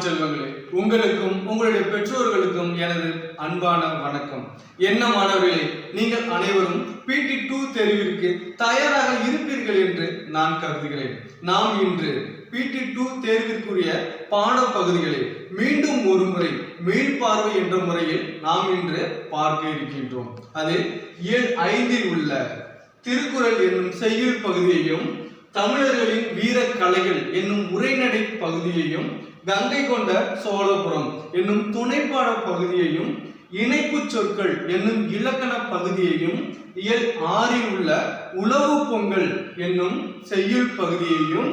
செல்வங்களே, உங்களுக்கும் உங்களுடைய பெற்றோர்களுக்கும் எனது அன்பான வணக்கம். என்ன மாணவர்களே, நீங்கள் அனைவரும் PT2 தேர்விற்கு தயாராக இருப்பீர்கள் என்று நான் கருதுகிறேன். நாம் இன்று PT2 தேர்விற்குரிய பாடப்பகுதிகளை மீண்டும் ஒரு முறை மீள்பார்வை என்ற முறையில் நாம் இன்று பார்க்க இருக்கின்றோம். அது இயல் 5 உள்ள திருக்குறள் என்னும் செய்யுள் பகுதியையும், தமிழர்களின் வீர கலைகள் என்னும் உரைநடை பகுதியையும், கங்கை கொண்ட சோழபுரம் என்னும் துணைப்பாட பகுதியையும், இணைப்பு சொற்கள் என்னும் இலக்கண பகுதியையும், இயல் 6 உள்ள உழவு பொங்கல் என்னும் செய்யுள் பகுதியையும்,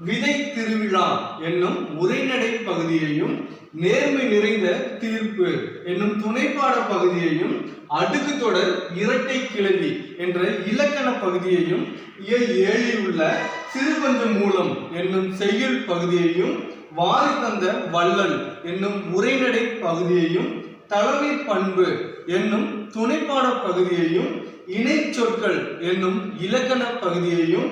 விதை திருவிழா என்னும் உரைநடை பகுதியையும், நேர்மை நிறைந்த தீர்ப்பு என்னும் துணைப்பாட பகுதியையும், அடுக்கு தொடர் இரட்டை கிளவி என்ற இலக்கண பகுதியையும், இயல் 7 உள்ள சிறுபஞ்ச மூலம் என்னும் செய்யுள் பகுதியையும், வாரி தந்த வள்ளல் என்னும் உரைநடை பகுதியையும், தலைமை பண்பு என்னும் துணைப்பாட பகுதியையும், இணை சொற்கள் என்னும் இலக்கண பகுதியையும்,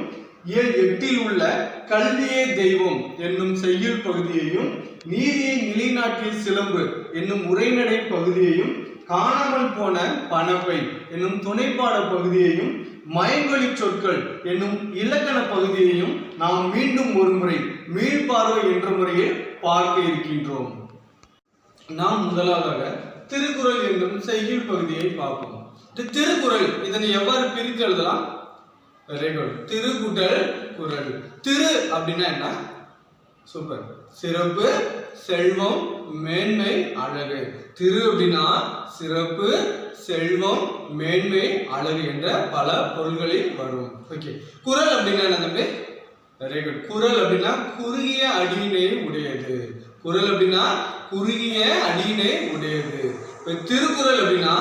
இயல் 8 உள்ள கல்வியே தெய்வம் என்னும் செய்யுள் பகுதியையும், நீதியை நிலைநாட்டிய சிலம்பு என்னும் உரைநடை பகுதியையும், காணாமல் போன பணப்பை என்னும் துணைப்பாட பகுதியையும், மயங்கொலி சொற்கள் என்னும் இலக்கண பகுதியையும் நாம் மீண்டும் ஒரு முறை மீள்பார்வை என்ற முறையில் பார்க்க இருக்கின்றோம். நாம் முதலாவதாக திருக்குறள் என்னும் செய்யுள் பகுதியை பார்ப்போம். இந்த திருக்குறள் இதனை எவ்வாறு பிரித்து எழுதலாம்? Very good. திருக்குறள் குறள். திரு அப்படின்னா என்ன? சூப்பர். சிறப்பு, செல்வம், மேன்மை, அழகு. திரு அப்படின்னா சிறப்பு, செல்வம், மேன்மை, அழகு என்ற பல பொருள்களில் வரும். ஓகே. குறள் அப்படின்னா என்ன? Very good. குறள் அப்படின்னா குறுகிய அடியினை உடையது. குறள் அப்படின்னா குறுகிய அடியினை உடையது. திருக்குறள் அப்படின்னா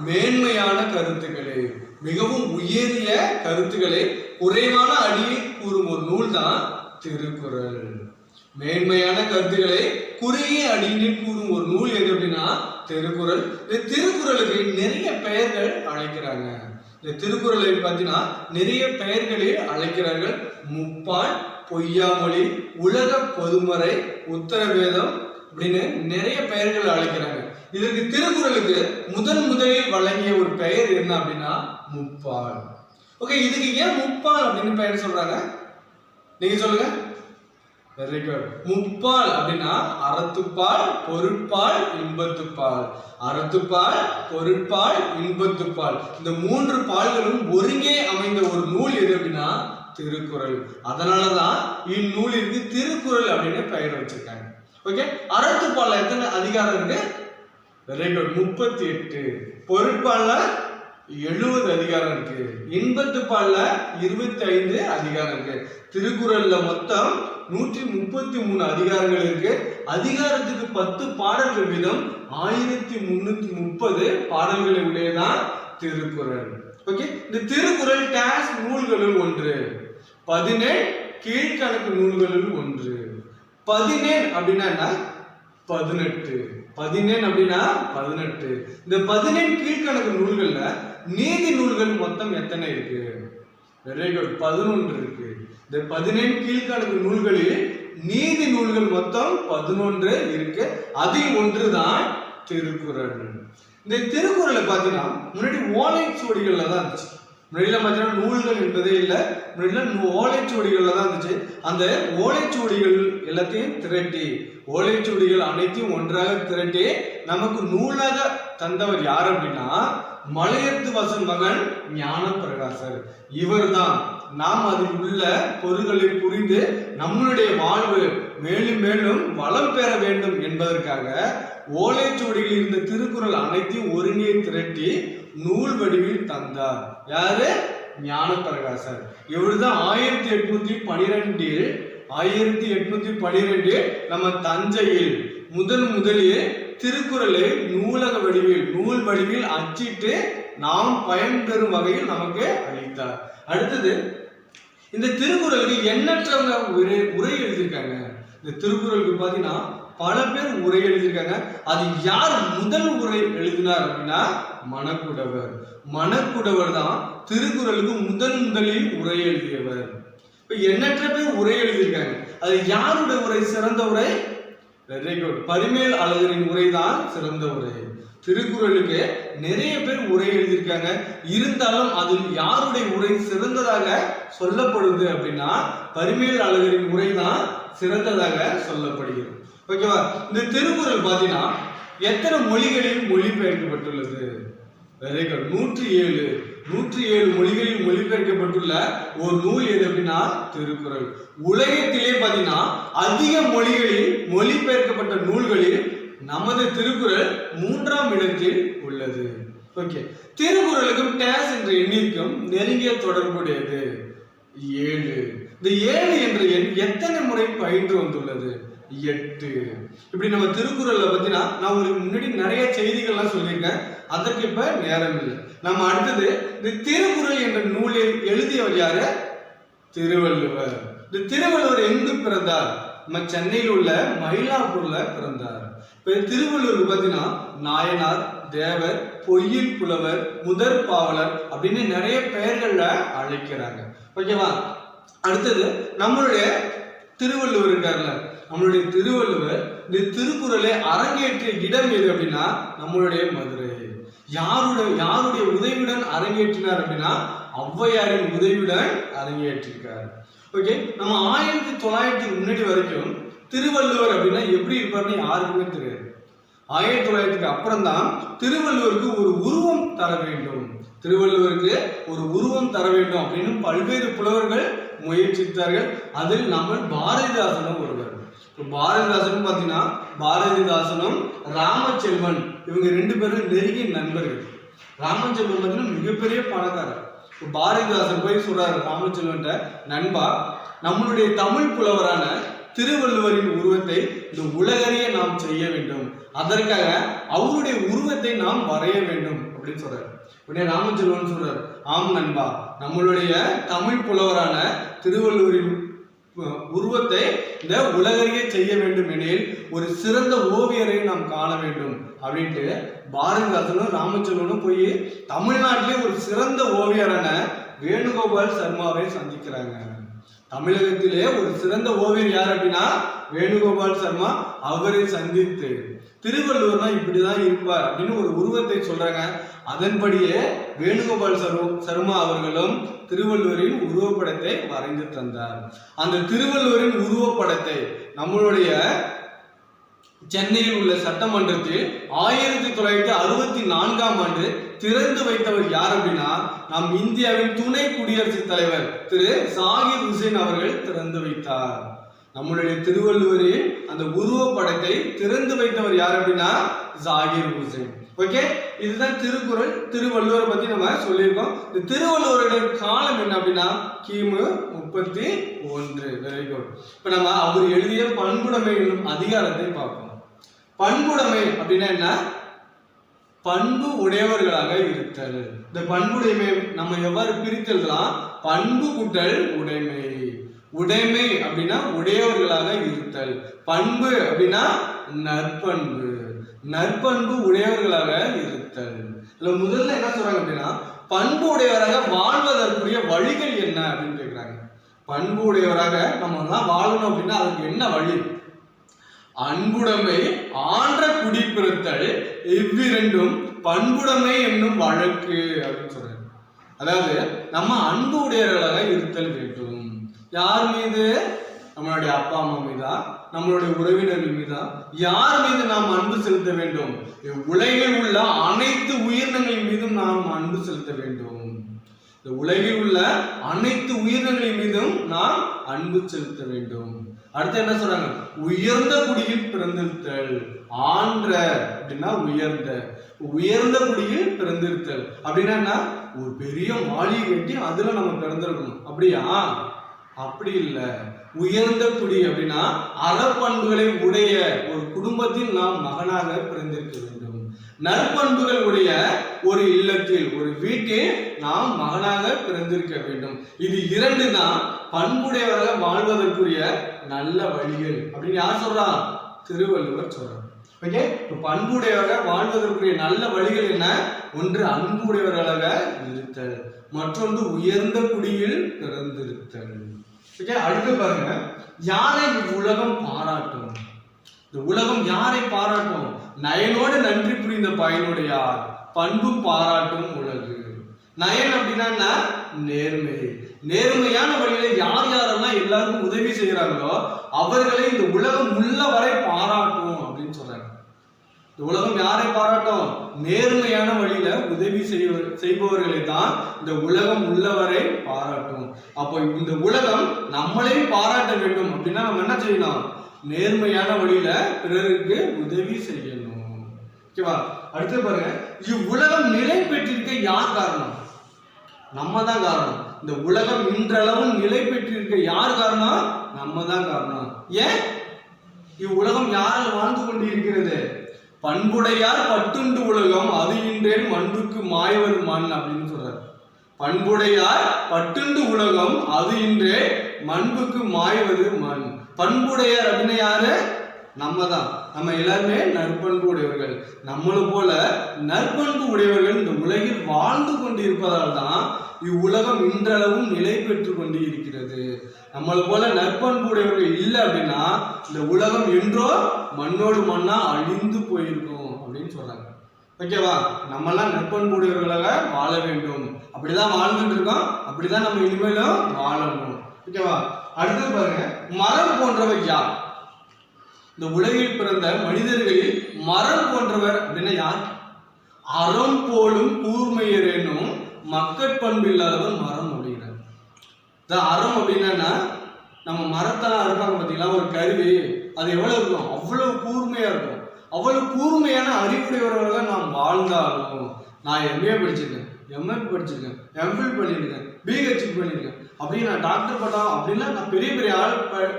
மேன்மையான கருத்துக்களை, மிகவும் உயரிய கருத்துக்களை குறைவான அடியில் கூறும் ஒரு நூல் தான் திருக்குறள். மேன்மையான கருத்துக்களை குறுகிய அடியில் கூறும் ஒரு நூல் எது அப்படின்னா திருக்குறள். இந்த திருக்குறளுக்கு நிறைய பெயர்கள் அழைக்கிறாங்க. இந்த திருக்குறளை பார்த்தீங்கன்னா நிறைய பெயர்களில் அழைக்கிறார்கள். முப்பால், பொய்யாமொழி, உலக பொதுமறை, உத்தரவேதம் அப்படின்னு நிறைய பெயர்கள் அழைக்கிறாங்க. இதற்கு திருக்குறளுக்கு முதலில் வழங்கிய ஒரு பெயர் என்ன அப்படின்னா முப்பால். ஓகே, இதுக்கு ஏன் முப்பால் அப்படின்னு பெயர் சொல்றாங்க? நீங்க சொல்லுங்க. Very good. முப்பால் அப்படின்னா அறத்துப்பால், பொருட்பால், இன்பத்துப்பால். அறத்துப்பால், பொருட்பால், இன்பத்துப்பால், இந்த 3 பால்களும் ஒருங்கே அமைந்த ஒரு நூல் எது அப்படின்னா திருக்குறள். அதனாலதான் இந்நூலிற்கு திருக்குறள் அப்படின்னு பெயர் வச்சிருக்காங்க. ஓகே. அறத்துப்பால்ல எத்தனை அதிகாரம் இருக்கு? Very good. 38. பொருட்பால்ல 70 அதிகாரம் இருக்கு. இன்பத்துப்பால்ல 25 அதிகாரம் இருக்கு. திருக்குறள்ல மொத்தம் 133 அதிகாரங்கள் இருக்கு. அதிகாரத்துக்கு 10 பாடல்கள் வீதம் 1330 பாடல்களை உடையதான் திருக்குறள். ஓகே. இந்த திருக்குறள் டாஸ் நூல்களுள் ஒன்று. 17 கீழ்கணக்கு நூல்களுள் ஒன்று. 17 அப்படின்னா 18. 17 அப்படின்னா 18. இந்த 17 கீழ்கணக்கு நூல்கள்ல நீதி நூல்கள் மொத்தம் எத்தனை இருக்கு? Very good. 11 இருக்கு. இந்த 17 கீழ்கணக்கு நூல்களில் நீதி நூல்கள் மொத்தம் 11 இருக்கு. அதில் ஒன்றுதான் திருக்குறள். இந்த திருக்குறளை பார்த்தீங்கன்னா முன்னாடி ஓலைச்சுவடிகள்ல தான் இருந்துச்சு. முன்னாடிலாம் பார்த்தீங்கன்னா நூல்கள் என்பதே இல்லை. முன்னாடிலாம் ஓலைச்சுவடிகள்ல தான் இருந்துச்சு. அந்த ஓலைச்சுவடிகள் எல்லாத்தையும் திரட்டி, ஓலைச்சுவடிகள் அனைத்தையும் ஒன்றாக திரட்டி நமக்கு நூலாக தந்தவர் யார் அப்படின்னா மலையத்து வசன் மகன் ஞான பிரகாசர். இவர் தான் நாம் அதில் உள்ள பொருள்களை புரிந்து நம்மளுடைய வாழ்வு மேலும் மேலும் வளம் பெற வேண்டும் என்பதற்காக ஓலைச்சுவடியில் இருந்த திருக்குறள் அனைத்தையும் ஒருங்கே திரட்டி நூல் வடிவில் தந்தார். யாரு? ஞான பிரகாசர். இவர்தான் 1812 நம்ம தஞ்சையில் முதலில் திருக்குறளை நூல் வடிவில் அச்சிட்டு நாம் பயன்பெறும் வகையில் நமக்கு அளித்தார். அடுத்தது, இந்த திருக்குறளுக்கு எண்ணற்றவங்க உரை எழுதியிருக்காங்க. இந்த திருக்குறளுக்கு பார்த்தீங்கன்னா பல பேர் உரை எழுதியிருக்காங்க. அது யார் முதல் உரை எழுதினார் அப்படின்னா மணக்குடவர். மணக்குடவர் தான் திருக்குறளுக்கு முதலில் உரை எழுதியவர். இப்ப எண்ணற்ற பேர் உரை எழுதியிருக்காங்க. அது யாருடைய உரை சிறந்த உரை? Very good. பரிமேல் அழகரின் உரை தான் சிறந்த உரை. திருக்குறளுக்கு நிறைய பேர் உரை எழுதியிருக்காங்க. இருந்தாலும் அதில் யாருடைய உரை சிறந்ததாக சொல்லப்படுது அப்படின்னா பரிமேல் அழகரின் உரை தான் சிறந்ததாக சொல்லப்படுகிறது. ஓகேவா? இந்த திருக்குறள் பாத்தீங்கன்னா எத்தனை மொழிகளில் மொழிபெயர்க்கப்பட்டுள்ளது? Very good. 107 மொழிகளில் மொழிபெயர்க்கப்பட்டுள்ள ஒரு நூல் எது அப்படின்னா திருக்குறள். உலகத்திலே பாத்தீங்கன்னா அதிக மொழிகளில் மொழிபெயர்க்கப்பட்ட நூல்களில் நமது திருக்குறள் 3ஆம் இடத்தில் உள்ளது. ஓகே. திருக்குறளுக்கும் டேஸ் என்ற எண்ணிற்கும் நெருங்கிய தொடர்புடையது 7. இந்த 7 என்ற எண் எத்தனை முறை பயின்று வந்துள்ளது? 8. இப்படி நம்ம திருக்குறள்ல பத்தினா நான் உங்களுக்கு முன்னாடி நிறைய செய்திகள்லாம் சொல்லியிருக்கேன். அதற்கு இப்ப நேரம் இல்லை. நம்ம அடுத்தது இந்த திருக்குறள் என்ற நூலை எழுதியவர் யாரு? திருவள்ளுவர். இந்த திருவள்ளுவர் எங்கு பிறந்தார்? நம்ம சென்னையில் உள்ள மயிலாப்பூர்ல பிறந்தார். இப்ப திருவள்ளுவர் பாத்தீங்கன்னா நாயனார், தேவர், பொய்யில் புலவர், முதற் பாவலர் அப்படின்னு நிறைய பெயர்கள்ல அழைக்கிறாங்க. ஓகேவா? அடுத்தது நம்மளுடைய திருவள்ளுவர் இருக்காருல்ல, நம்மளுடைய திருவள்ளுவர் இந்த திருக்குறளை அரங்கேற்றிய இடம் எது அப்படின்னா நம்மளுடைய மதுரை. யாருடைய உதவியுடன் அரங்கேற்றினார் அப்படின்னா ஔவையாரின் உதவியுடன் அரங்கேற்றிருக்கார். ஓகே. நம்ம 1900 முன்னாடி வரைக்கும் திருவள்ளுவர் அப்படின்னா எப்படி இருப்பாருன்னு யாருக்குமே தெரியாது. 1900க்கு அப்புறம் தான் திருவள்ளுவருக்கு ஒரு உருவம் தர வேண்டும், திருவள்ளுவருக்கு ஒரு உருவம் தர வேண்டும் அப்படின்னு பல்வேறு புலவர்கள் முயற்சித்தார்கள். அதில் நம்ம பாரதிதாசனும் ஒருவர். பாரதிதாசன் பாத்தீங்கன்னா பாரதிதாசனும் ராமச்செல்வன் இவங்க 2 பேரும் நெருங்கிய நண்பர்கள். ராமச்செல்வன் பாத்தீங்கன்னா மிகப்பெரிய பணக்காரர். பாரதிதாசன் போய் சொல்றாரு ராமச்செல்வன், நண்பா, நம்மளுடைய தமிழ் புலவரான திருவள்ளுவரின் உருவத்தை இந்த உலகறிய நாம் செய்ய வேண்டும், அதற்காக அவருடைய உருவத்தை நாம் வரைய வேண்டும் அப்படின்னு சொல்றாரு. உடனே ராமச்செல்வன் சொல்றாரு, ஆம் நண்பா, நம்மளுடைய தமிழ் புலவரான திருவள்ளுவரின் உருவத்தை இந்த உலகறிய செய்ய வேண்டும் எனில் ஒரு சிறந்த ஓவியரை நாம் காண வேண்டும் அப்படின்ட்டு பாரதிதாசனும் ராமச்செல்வனும் போய் தமிழ்நாட்டிலே ஒரு சிறந்த ஓவியரான வேணுகோபால் சர்மாவை சந்திக்கிறாங்க. தமிழகத்திலே ஒரு சிறந்த ஓவியர் யார் அப்படின்னா வேணுகோபால் சர்மா. அவரை சந்தித்து திருவள்ளுவர்னா இப்படிதான் இருப்பார் அப்படின்னு ஒரு உருவத்தை சொல்றாங்க. அதன்படியே வேணுகோபால் சர்மா அவர்களும் திருவள்ளுவரின் உருவப்படத்தை வரைந்து தந்தார். அந்த திருவள்ளுவரின் உருவப்படத்தை நம்மளுடைய சென்னையில் உள்ள சட்டமன்றத்தில் 1964ஆம் ஆண்டு திறந்து வைத்தவர் யார் அப்படின்னா நம் இந்தியாவின் துணை குடியரசுத் தலைவர் திரு ஜாகிர் ஹுசேன் அவர்கள் திறந்து வைத்தார். நம்மளுடைய திருவள்ளுவரின் அந்த உருவப்படத்தை திறந்து வைத்தவர் யார் அப்படின்னா ஜாகிர் ஹுசேன். ஓகே. இதுதான் திருக்குறள். திருவள்ளுவரை பத்தி நம்ம சொல்லியிருக்கோம். இந்த திருவள்ளுவருடைய காலம் என்ன அப்படின்னா கிமு 31. Very good. இப்ப நம்ம அவர் எழுதிய பண்புடைமை என்னும் அதிகாரத்தை பார்ப்போம். பண்புடைமை அப்படின்னா என்ன? பண்பு உடையவர்களாக இருத்தல். இந்த பண்புடைமை நம்ம எவ்வாறு பிரித்தெழுதலாம்? பண்பு கூட்டல் உடைமை. உடைமை அப்படின்னா உடையவர்களாக இருத்தல். பண்பு அப்படின்னா நற்பண்பு. நற்பண்பு உடையவர்களாக இருத்தல். இதுல முதல்ல என்ன சொல்றாங்க அப்படின்னா பண்பு உடையவராக வாழ்வதற்குரிய வழிகள் என்ன அப்படின்னு கேட்கிறாங்க. பண்பு உடையவராக நம்ம எல்லாம் வாழணும் அப்படின்னா அதுக்கு என்ன வழி? அன்புடைமை ஆன்ற குடிப்பிறத்தல் இவ்விரண்டும் பண்புடைமை என்னும் வழக்கு அப்படின்னு சொல்றாங்க. அதாவது நம்ம அன்பு உடையவர்களாக இருத்தல் வேண்டும். யார் மீது? நம்மளுடைய அப்பா அம்மா மீதா, நம்மளுடைய உறவினர்கள் மீதா, யார் மீது நாம் அன்பு செலுத்த வேண்டும்? உலகில் உள்ள அனைத்து உயிரினங்களின் மீதும் நாம் அன்பு செலுத்த வேண்டும். இந்த உலகில் உள்ள அனைத்து உயிரினங்களின் மீதும் நாம் அன்பு செலுத்த வேண்டும். அடுத்து என்ன சொல்றாங்க? உயர்ந்த குடியில் பிறந்திருத்தல். ஆன்ற அப்படின்னா உயர்ந்த குடியில் பிறந்திருத்தல் அப்படின்னா ஒரு பெரிய மாளிகை கட்டி அதுல நம்ம பிறந்திருக்கணும். அப்படியா? அப்படி இல்லை. உயர்ந்த குடி அப்படின்னா அறப்பண்புகளை உடைய ஒரு குடும்பத்தில் நாம் மகனாக பிறந்திருக்க வேண்டும். நற்பண்புகள் உடைய ஒரு இல்லத்தில் ஒரு வீட்டில் நாம் மகனாக பிறந்திருக்க வேண்டும். இது 2 தான் பண்புடையவராக வாழ்வதற்குரிய நல்ல வழிகள் அப்படின்னு யார் சொல்றா? திருவள்ளுவர் சொல்றார். ஓகே. பண்புடையவராக வாழ்வதற்குரிய நல்ல வழிகள் என்ன? ஒன்று அன்புடையவர்களாக இருத்தல், மற்றொன்று உயர்ந்த குடியில் பிறந்திருத்தல். ஓகே. அடுத்து பாருங்க, யாரை உலகம் பாராட்டும்? இந்த உலகம் யாரை பாராட்டும்? நயனோடு நன்றி புரிந்த பயனுடையார், பண்பும் பாராட்டும் உலகு. நயன் அப்படின்னா நேர்மை. நேர்மையான வழியில யார் யாரெல்லாம் எல்லாருக்கும் உதவி செய்யறாங்களோ அவர்களை இந்த உலகம் உள்ள வரை பாராட்டும் அப்படின்னு சொல்றாங்க. இந்த உலகம் யாரை பாராட்டும்? நேர்மையான வழியில உதவி செய்பவர்களை தான் இந்த உலகம் உள்ளவரை பாராட்டும். அப்போ இந்த உலகம் நம்மளையும் பாராட்ட வேண்டும் அப்படின்னா நம்ம என்ன செய்யணும்? நேர்மையான வழியில பிறருக்கு உதவி செய்யணும். ஓகேவா? அடுத்து பாருங்க, இவ்வுலகம் நிலை பெற்றிருக்க யார் காரணம்? நம்ம தான் காரணம். இந்த உலகம் இன்றளவும் நிலை பெற்றிருக்க யார் காரணம்? நம்ம தான் காரணம். ஏன்? இவ்வுலகம் யாரால் வாழ்ந்து கொண்டு இருக்கிறது? பண்புடையார் பட்டுண்டு உலகம் அது இன்றேன் மண்புக்கு மாயவர் மண் அப்படின்னு சொல்றாரு. பண்புடையார் பட்டுண்டு உலகம் அது இன்றே மண்புக்கு மாய்வது மண். பண்புடையார் அப்படின்னு யாரு? நம்ம தான். நம்ம எல்லாருமே நற்பண்பு உடையவர்கள். நம்மளும் போல நற்பண்பு உடையவர்கள் இந்த உலகில் வாழ்ந்து கொண்டு இருப்பதால் தான் இவ்வுலகம் இன்றளவும் நிலை பெற்று கொண்டு இருக்கிறது. நம்மளை போல நற்பண்பு உடையவர்கள் இல்லை அப்படின்னா இந்த உலகம் என்றோ மண்ணோடு மண்ணா அழிந்து போயிருக்கும் அப்படின்னு சொல்றாங்க. ஓகேவா? நம்மெல்லாம் நற்பண்பு உடையவர்களாக வாழ வேண்டும். அப்படிதான் வாழ்ந்துட்டு இருக்கோம். அப்படிதான் நம்ம இனிமேலும் வாழணும். ஓகேவா? அடுத்தது பாருங்க, மரம் போன்றவை யார்? இந்த உலகில் பிறந்த மனிதர்களில் மரம் போன்றவர் அப்படின்னா யார்? அறம் போலும் கூர்மையரேனும் மக்கட்பண்பு இல்லாதவர் மரம் அப்படிங்கிறார். அறம் அப்படின்னா நம்ம மரத்தெல்லாம் இருப்பாங்க பார்த்தீங்களா, ஒரு கருவி, அது எவ்வளவு இருக்கும்? அவ்வளவு கூர்மையா இருக்கும். அவ்வளவு கூர்மையான அறிவுடையவர்களாக நாம் வாழ்ந்தாலும், நான் எம்ஏ படிச்சிருக்கேன், எம்எட் படிச்சிருக்கேன், எம்ஃபில் பண்ணியிருக்கேன், பிஹெச்டி பண்ணியிருக்கேன், அப்படி நான் டாக்டர் பட்டம் அப்படின்லாம் நான் பெரிய பெரிய ஆள்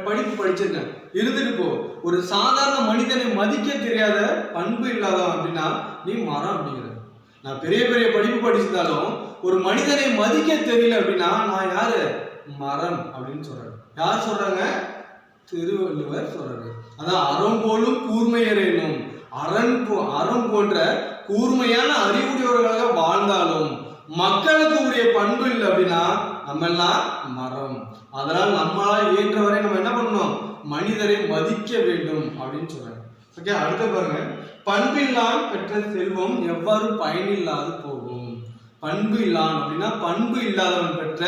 படிப்பு படிச்சிருக்கேன். இருந்துட்டு போ, ஒரு சாதாரண மனிதனை மதிக்க தெரியாத பண்பு இல்லாதவன் அப்படின்னா நீ மரம் அப்படிங்கிற. நான் பெரிய பெரிய படிப்பு படிச்சிருந்தாலும் ஒரு மனிதனை மதிக்க தெரியல அப்படின்னா நான் யாரு? மரம் அப்படின்னு சொல்றாரு. யார் சொல்றாங்க? திருவள்ளுவர் சொல்றாரு. அதான் அறம் போலும் கூர்மையரேனும், அறம் போன்ற கூர்மையான அறிவுடையவர்களாக வாழ்ந்தாலும் மக்களுக்கு உரிய பண்பு இல்லை அப்படின்னா நம்ம எல்லாம் மரம். அதனால் நம்மளால் இயன்றவரை நம்ம என்ன பண்ணணும்? மனிதரை மதிக்க வேண்டும் அப்படின்னு சொல்றாங்க. ஓகே, அடுத்த பாருங்க, பண்பில்லான் பெற்ற செல்வம் எவ்வாறு பயனில்லாது போகும். பண்பு இல்லான் அப்படின்னா பண்பு இல்லாதவன் பெற்ற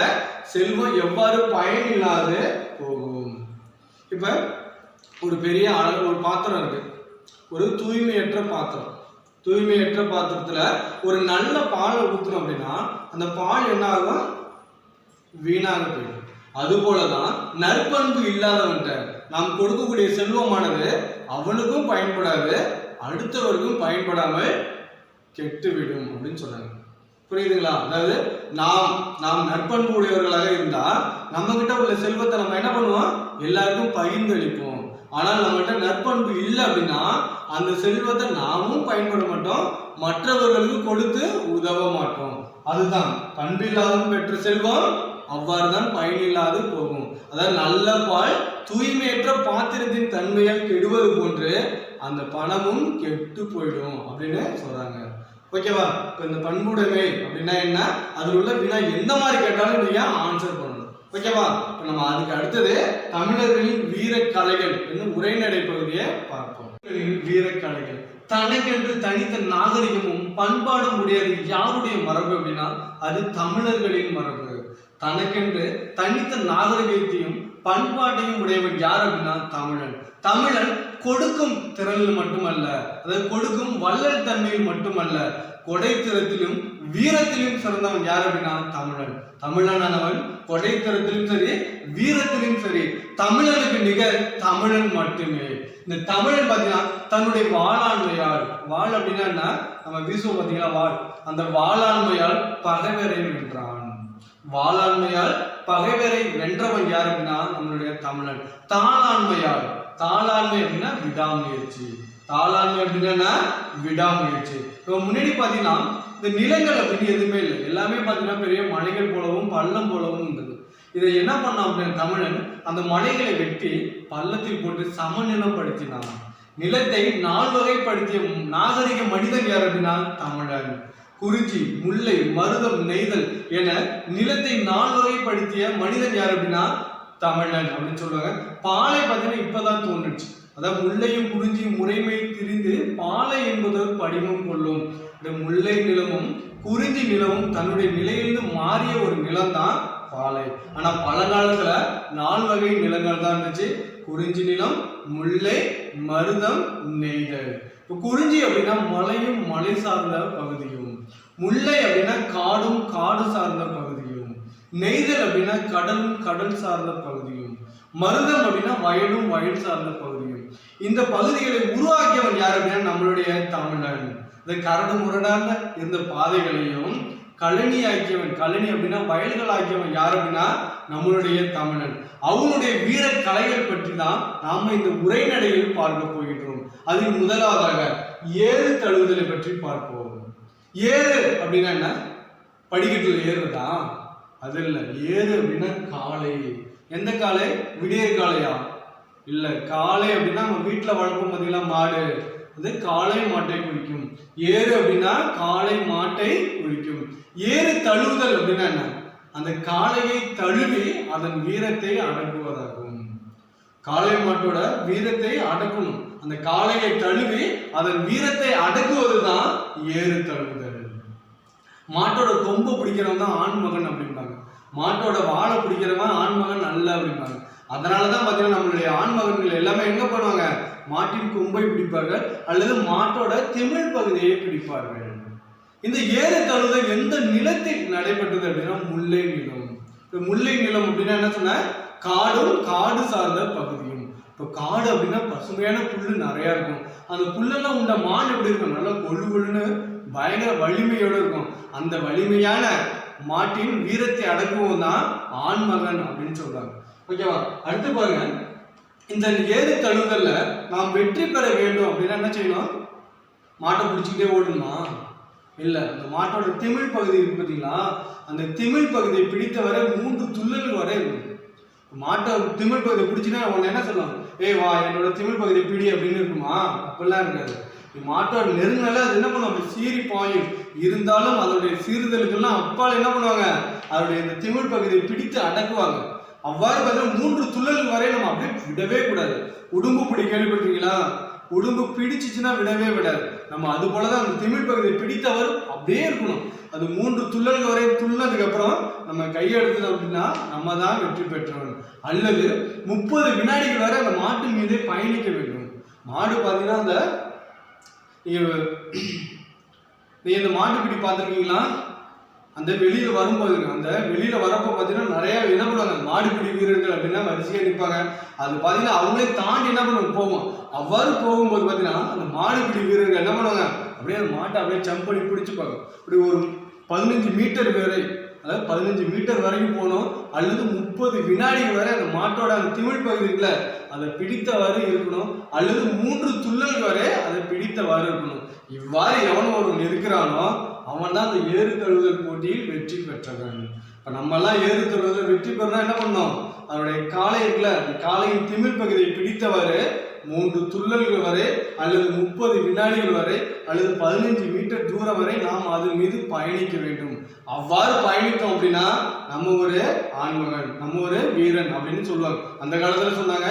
செல்வம் எவ்வாறு பயனில்லாது போகும். இப்ப ஒரு பெரிய ஒரு பாத்திரம் இருக்கு, ஒரு தூய்மையற்ற பாத்திரம். தூய்மையற்ற பாத்திரத்துல ஒரு நல்ல பாலை ஊத்துறோம் அப்படின்னா அந்த பால் என்ன ஆகும்? வீணாக போயிடும். அது போலதான் நற்பண்பு இல்லாதவன்ட்ட நாம் கொடுக்கக்கூடிய செல்வமானது அவனுக்கும் பயன்படாது, அடுத்தவருக்கும் பயன்படாமல் கெட்டுவிடும் அப்படின்னு சொல்றாங்க. புரியுதுங்களா? அதாவது நாம் நற்பண்பு உடையவர்களாக இருந்தா நம்ம கிட்ட உள்ள செல்வத்தை நம்ம என்ன பண்ணுவோம்? எல்லாருக்கும் பகிர்ந்து அளிப்போம். ஆனால் நம்மகிட்ட நற்பண்பு இல்லை அப்படின்னா அந்த செல்வத்தை நாமும் பயன்பட மாட்டோம், மற்றவர்களுக்கு கொடுத்து உதவ மாட்டோம். அதுதான் பண்பில்லாதவன் பெற்ற செல்வம் அவ்வாறுதான் பயனில்லாது போகும். அதாவது நல்ல பால் தூய்மையற்ற பாத்திரத்தின் தன்மையால் கெடுவது போன்று அந்த பணமும் கெட்டு போயிடும் அப்படின்னு சொல்றாங்க. ஓகேவா? இப்ப இந்த பண்புடைமை அப்படின்னா என்ன, அதில் உள்ள வினா எந்த மாதிரி கேட்டாலும் நீங்க ஆன்சர் பண்ணணும். ஓகேவா? இப்ப நம்ம அதுக்கு அடுத்தது தமிழர்களின் வீரக்கலைகள் என்னும் உரைநடை பகுதியை பார்ப்போம். வீரக்கலைகள் தனக்கென்று தனித்த நாகரிகமும் பண்பாடும் உடையது யாருடைய மரபு அப்படின்னா அது தமிழர்களின் மரபு. தனக்கென்று தனித்த நாகரிகத்தையும் பண்பாட்டையும் உடையவன் யார் அப்படின்னா தமிழன். தமிழன் கொடுக்கும் திறனில் மட்டுமல்ல, அதாவது கொடுக்கும் வள்ளல் தன்மையில் மட்டுமல்ல, கொடைத்திறத்திலும் வீரத்திலும் சிறந்தவன் யார் அப்படின்னா தமிழன். தமிழனானவன் கொடைத்திறத்திலும் சரி வீரத்திலும் சரி தமிழனுக்கு நிகர் தமிழன் மட்டுமே. இந்த தமிழன் பாத்தீங்கன்னா தன்னுடைய வாளாண்மையால், வாள் அப்படின்னா நம்ம வீசுவோம் பாத்தீங்களா வாள், அந்த வாளாண்மையால் பகைவரை வென்றான். வாளாண்மையால் பகைவரை வென்றவன் யார் அப்படின்னா நம்மளுடைய தமிழன். தாளாண்மையால், தாளாண்மை அப்படின்னா விடாமுயற்சி, தாளாண்மை அப்படின்னா விடாமுயற்சி. இப்போ முன்னாடி பாத்தீங்கன்னா இந்த நிலங்கள் அப்படின்னு எதுவுமே இல்லை, எல்லாமே பாத்தீங்கன்னா பெரிய மலைகள் போலவும் பள்ளம் போலவும் இருந்தது. இதை என்ன பண்ணான் அப்படின்னா தமிழன் அந்த மலைகளை வெட்டி பள்ளத்தில் போட்டு சமநிலப்படுத்தினான். நிலத்தை 4 வகைப்படுத்திய நாகரிக மனிதன் யார் அப்படின்னா தமிழன். குறிஞ்சி, முல்லை, மருதம், நெய்தல் என நிலத்தை 4 வகைப்படுத்திய மனிதன் யார் அப்படின்னா தமிழன் அப்படின்னு சொல்லுவாங்க. பாலை பார்த்தீங்கன்னா இப்பதான் தோன்றுச்சு. அதாவது முல்லையும் குறிஞ்சியும் முறைமை திரிந்து பாலை என்பதொரு படிமம் கொள்ளும். இந்த முல்லை நிலமும் குறிஞ்சி நிலமும் தன்னுடைய நிலையிலிருந்து மாறிய ஒரு நிலம் தான் பாலை. ஆனா பழங்காலத்துல 4 வகை நிலங்கள் தான் இருந்துச்சு. குறிஞ்சி நிலம், முல்லை, மருதம், நெய்தல். இப்போ குறிஞ்சி அப்படின்னா மலையும் மலை சார்ந்த பகுதியும், முல்லை அப்படின்னா காடும் காடு சார்ந்த பகுதியும், நெய்தல் அப்படின்னா கடலும் கடல் சார்ந்த பகுதியும், மருதம் அப்படின்னா வயலும் வயல் சார்ந்த பகுதியும். இந்த பகுதிகளை உருவாக்கியவன் யார் அப்படின்னா நம்மளுடைய தமிழன். இந்த கரடு முரடாக இருந்த பாதைகளையும் கழனி ஆக்கியவன், கழனி அப்படின்னா வயல்கள் ஆக்கியவன் யார் அப்படின்னா நம்மளுடைய தமிழன். அவனுடைய வீர கலைகள் பற்றி தான் நாம இந்த உரைநடையில் பார்க்க போகின்றோம். அதில் முதலாவதாக ஏறு தழுவுதலை பற்றி பார்ப்போம். ஏறு அப்படின்னா என்ன? படிக்கட்டுல ஏறுதா? அது இல்லை. ஏறு அப்படின்னா காளை. எந்த காளை? விடியற் காளையா? இல்ல. காளை அப்படின்னா நம்ம வீட்டுல வளர்ப்போம் பார்த்தீங்களா, மாடு, அது காளை மாட்டை குறிக்கும். ஏறு அப்படின்னா காளை மாட்டை குறிக்கும். ஏறு தழுவுதல் அப்படின்னா என்ன? அந்த காளையை தழுவி அதன் வீரத்தை அடக்குவதாகும். காளை மாட்டோட வீரத்தை அடக்கணும். அந்த காளையை தழுவி அதன் வீரத்தை அடக்குவதுதான் ஏறு தழுவுதல். மாட்டோட கொம்பு பிடிக்கிறவன் தான் ஆண்மகன் அப்படிம்பாங்க. மாட்டோட வாழை பிடிக்கிறவன் ஆண்மகன் அல்ல அப்படிம்பாங்க. அதனாலதான் பாத்தீங்கன்னா நம்மளுடைய ஆண்மகன்கள் எல்லாமே எங்க பண்ணுவாங்க? மாட்டின் கொம்பை பிடிப்பார்கள் அல்லது மாட்டோட திமிழ் பகுதியை பிடிப்பார்கள். இந்த ஏறு தழுவுதல் எந்த நிலத்தில் நடைபெற்றது அப்படின்னா முல்லை நிலம். முல்லை நிலம் அப்படின்னா என்ன சொன்ன? காடும் காடு சார்ந்த பகுதியும். இப்போ காடு அப்படின்னா பசுமையான புல்லு நிறைய இருக்கும். அந்த புல்லெல்லாம் உண்ட மான் எப்படி இருக்கும்? நல்லா கொழு கொழுன்னு பயங்கர வலிமையோடு இருக்கும். அந்த வலிமையான மாட்டின் வீரத்தை அடக்குவோம் தான் ஆண்மகன் அப்படின்னு சொல்றாங்க. ஓகேவா? அடுத்து பாருங்க, இந்த ஏறு தழுவுதல்ல நாம் வெற்றி பெற வேண்டும் அப்படின்னா என்ன செய்யணும்? மாட்டை பிடிச்சிக்கிட்டே ஓடணுமா? இல்ல. அந்த மாட்டோட திமிழ் பகுதி இருக்கு பார்த்தீங்களா, அந்த திமிழ் பகுதியை பிடித்தவரை 3 துள்ளல் வரை இருக்கும். மாட்டை திமிழ் பகுதியை பிடிச்சினா உன்னை என்ன சொல்லலாம்? ஏய் வா என்னோட திமிழ் பகுதியை பிடி அப்படின்னு இருக்குமா? அப்படிலாம் இருக்காது. மாட்டோட நெருங்கினால அது என்ன பண்ணும்? அப்படி சீறி பாயும். இருந்தாலும் அதனுடைய சீறுதலுக்கெல்லாம் அப்பால் என்ன பண்ணுவாங்க? அதனுடைய இந்த திமிழ் பகுதியை பிடித்து அடக்குவாங்க. அவ்வாறு பார்த்தீங்கன்னா 3 துள்ளல் வரை நம்ம அப்படியே விடவே கூடாது. உடும்பு பிடி கேள்விப்பட்டிருக்கீங்களா? உடும்பு பிடிச்சிச்சுன்னா விடவே விடாது. நம்ம அது போலதான் அந்த திமிழ் பகுதியை பிடித்தவர் அப்படியே இருக்கணும். அது 3 துள்ளல் வரை துள்ளதுக்கு அப்புறம் நம்ம கையெடுத்தது அப்படின்னா நம்ம தான் வெற்றி பெற்றவன். அல்லது 30 வினாடிகள் வரை அந்த மாட்டு மீதே பயணிக்க வேண்டும். மாடு பார்த்தீங்கன்னா அந்த நீங்க இந்த மாட்டுப்பிடி பார்த்துருக்கீங்களா? அந்த வெளியில வரும்போது அந்த வெளியில வரப்போ பார்த்தீங்கன்னா நிறைய என்ன பண்ணுவாங்க? மாடுபிடி வீரர்கள் அப்படின்னா வரிசையா நிற்பாங்க. அது பார்த்தீங்கன்னா அவங்களே தாண்டி என்ன பண்ணுவாங்க? போவோம். அவ்வாறு போகும்போது பார்த்தீங்கன்னா அந்த மாடுபிடி வீரர்கள் என்ன பண்ணுவாங்க? அப்படியே அந்த மாட்டை அப்படியே ஜம்ப் பண்ணி பிடிச்சிப்பாங்க. இப்படி ஒரு 15 மீட்டர் வரை, அதாவது 15 மீட்டர் வரைக்கும் போகணும். அல்லது 30 வினாடிகள் வரை அந்த மாட்டோட அந்த திமிழ் பகுதி இருக்குல்ல அதை பிடித்தவாறு இருக்கணும். அல்லது 3 துள்ளல் வரை அதை பிடித்தவாறு இருக்கணும். இவ்வாறு எவனும் ஒருவன் இருக்கிறானோ அவன் தான் அந்த ஏறு தழுவுதல் போட்டியில் வெற்றி பெற்றவன். இப்ப நம்ம எல்லாம் ஏறு தழுவுதல் வெற்றி பெறணும் என்ன பண்ணோம்? அவருடைய காலை இருக்குல்ல, அந்த காலையின் திமிழ் பகுதியை பிடித்தவாறு 3 துள்ளல்கள் வரை அல்லது 30 வினாடிகள் வரை அல்லது 15 மீட்டர் தூரம் வரை நாம் அதன் மீது பயணிக்க வேண்டும். அவ்வாறு பயணித்தோம் அப்படின்னா நம்ம ஒரு ஆண்மகன், நம்ம ஒரு வீரன் அப்படின்னு சொல்லுவாங்க. அந்த காலத்துல சொன்னாங்க.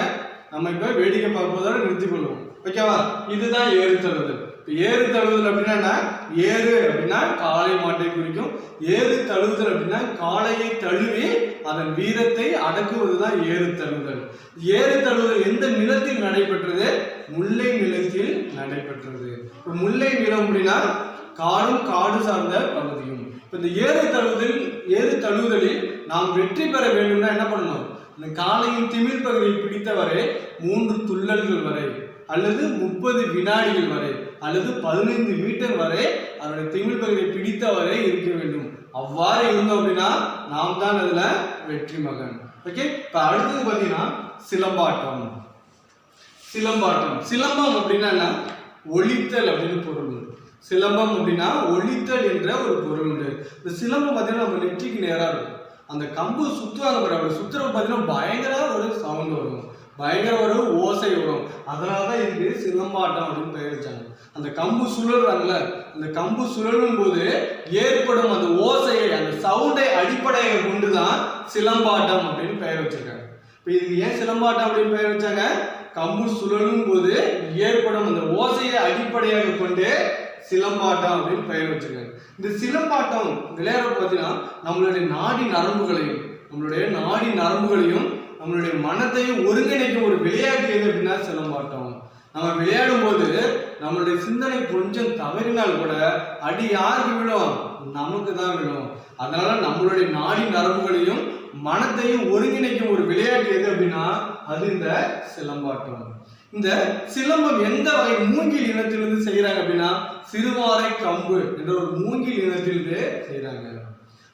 நம்ம இப்ப வேடிக்கை பார்ப்பதோட நிறுத்திக் கொள்வோம். ஓகேவா? இதுதான் ஏறு தழுவுதல். ஏறு தழுவுதல் அப்படின்னா ஏறு அப்படின்னா காளை மாட்டை குறிக்கும். ஏறு தழுவுதல் அப்படின்னா காளையை தழுவி அதன் வீரத்தை அடக்குவதுதான் ஏறு தழுவுதல். ஏறு தழுவுதல் எந்த நிலத்தில் நடைபெற்றது? முல்லை நிலத்தில் நடைபெற்றது. இப்ப முல்லை நிலம் அப்படின்னா காடும் காடு சார்ந்த பகுதியும். இப்ப இந்த ஏறு தழுவுதலில் நாம் வெற்றி பெற வேண்டும்னா என்ன பண்ணணும்? இந்த காளையின் திமிழ் பகுதியை பிடித்தவரை 3 துள்ளல்கள் வரை அல்லது 30 வினாடிகள் வரை அல்லது 15 மீட்டர் வரை அதனுடைய திமிழ் பகுதியை பிடித்தவரை இருக்க வேண்டும். அவ்வாறு இருந்தோம் அப்படின்னா நாம் தான் அதுல வெற்றி மகன். ஓகே. இப்ப அடுத்தது பாத்தீங்கன்னா சிலம்பாட்டம். சிலம்பம் அப்படின்னா ஒலித்தல் அப்படின்னு பொருள் உண்டு. சிலம்பம் அப்படின்னா ஒலித்தல் என்ற ஒரு பொருள் உண்டு. இந்த சிலம்பம் பார்த்தீங்கன்னா நம்ம நெற்றிக்கு நேரா இருக்கும். அந்த கம்பு சுத்துவாங்க பாரு, அப்படி சுத்துறப்ப பார்த்தீங்கன்னா பயங்கர ஒரு சவுண்ட் வரும், பயங்கர ஒரு ஓசை வரும். அதனாலதான் இதுக்கு சிலம்பாட்டம் அப்படின்னு பெயர் வச்சாங்க. அந்த கம்பு சுழல்றாங்கல்ல, அந்த கம்பு சுழலும் போது ஏற்படும் அந்த ஓசையை, அந்த சவுண்டை அடிப்படையை கொண்டுதான் சிலம்பாட்டம் அப்படின்னு பெயர் வச்சிருக்காங்க. இப்ப இதுக்கு ஏன் சிலம்பாட்டம் அப்படின்னு பெயர் வச்சாங்க? கம்பு சுழலும் போது ஏற்படும் அந்த ஓசையை அடிப்படையாக கொண்டு சிலம்பாட்டம் அப்படின்னு பெயர் வச்சிருக்காங்க. இந்த சிலம்பாட்டம் விளையாட பார்த்தீங்கன்னா நம்மளுடைய நாடி நரம்புகளையும் நம்மளுடைய மனத்தையும் ஒருங்கிணைக்கும் ஒரு விளையாட்டு எது அப்படின்னா சிலம்பாட்டம். நம்ம விளையாடும் போது நம்மளுடைய சிந்தனை கொஞ்சம் தவறினால் கூட அடி யாருக்கு விழும்? நமக்கு தான் விழும். அதனால நம்மளுடைய நாடி நரம்புகளையும் மனத்தையும் ஒருங்கிணைக்கும் ஒரு விளையாட்டு எது அப்படின்னா அது இந்த சிலம்பாட்டம். இந்த சிலம்பம் எந்த வகை மூங்கில் இனத்திலிருந்து செய்யறாங்க அப்படின்னா சிறுவாரை கம்பு என்ற ஒரு மூங்கில் இனத்திலிருந்து செய்யறாங்க.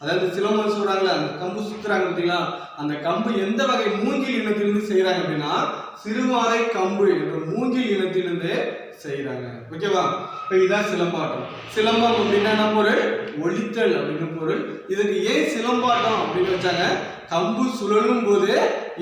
அதாவது சிலம்பம் சொல்றாங்களா, அந்த கம்பு சுத்துறாங்க பார்த்தீங்களா, அந்த கம்பு எந்த வகை மூங்கில் இனத்திலிருந்து செய்யறாங்க அப்படின்னா சிறுவாரை கம்பு என்ற மூங்கில் இனத்திலிருந்து செய்யறாங்க. ஓகேவா? இப்ப இதுதான் சிலம்பாட்டம். சிலம்பம் அப்படின்னா என்ன பொருள்? ஒலித்தல் அப்படின்னு பொருள். இதுக்கு ஏன் சிலம்பாட்டம் அப்படின்னு வச்சாங்க? கம்பு சுழலும் போது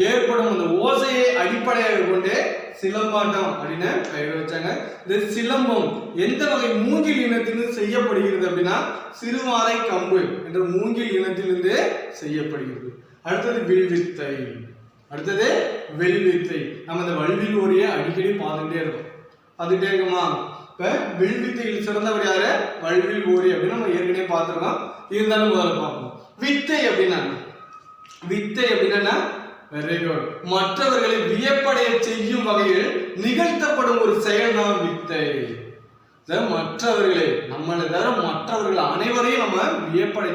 ஏற்படும் அந்த ஓசையை அடிப்படையாக கொண்டு சிலம்பாட்டம் அப்படின்னு பெயர் வச்சாங்க. இந்த சிலம்பம் எந்த வகை மூங்கில் இனத்திலிருந்து செய்யப்படுகிறது அப்படின்னா சிறுவாரை கம்பு என்ற மூங்கில் இனத்திலிருந்து செய்யப்படுகிறது. அடுத்தது வில்வித்தை. நம்ம இந்த வல்வில் ஓரியை அடிக்கடி பார்த்துட்டே இருக்குமா? இப்ப வில்வித்தையில் சிறந்தவர் யாரு? வல்வில் ஓரி அப்படின்னு நம்ம ஏற்கனவே பார்த்துருக்கோம். இருந்தாலும் முதல்ல பார்ப்போம். வித்தை அப்படின்னா வெரி குட், மற்றவர்களை வியப்படைய செய்யும் வகையில் நிகழ்த்தப்படும் ஒரு செயல் தான் வித்தை. மற்றவர்கள் அனைவரையும் நம்ம வியப்படை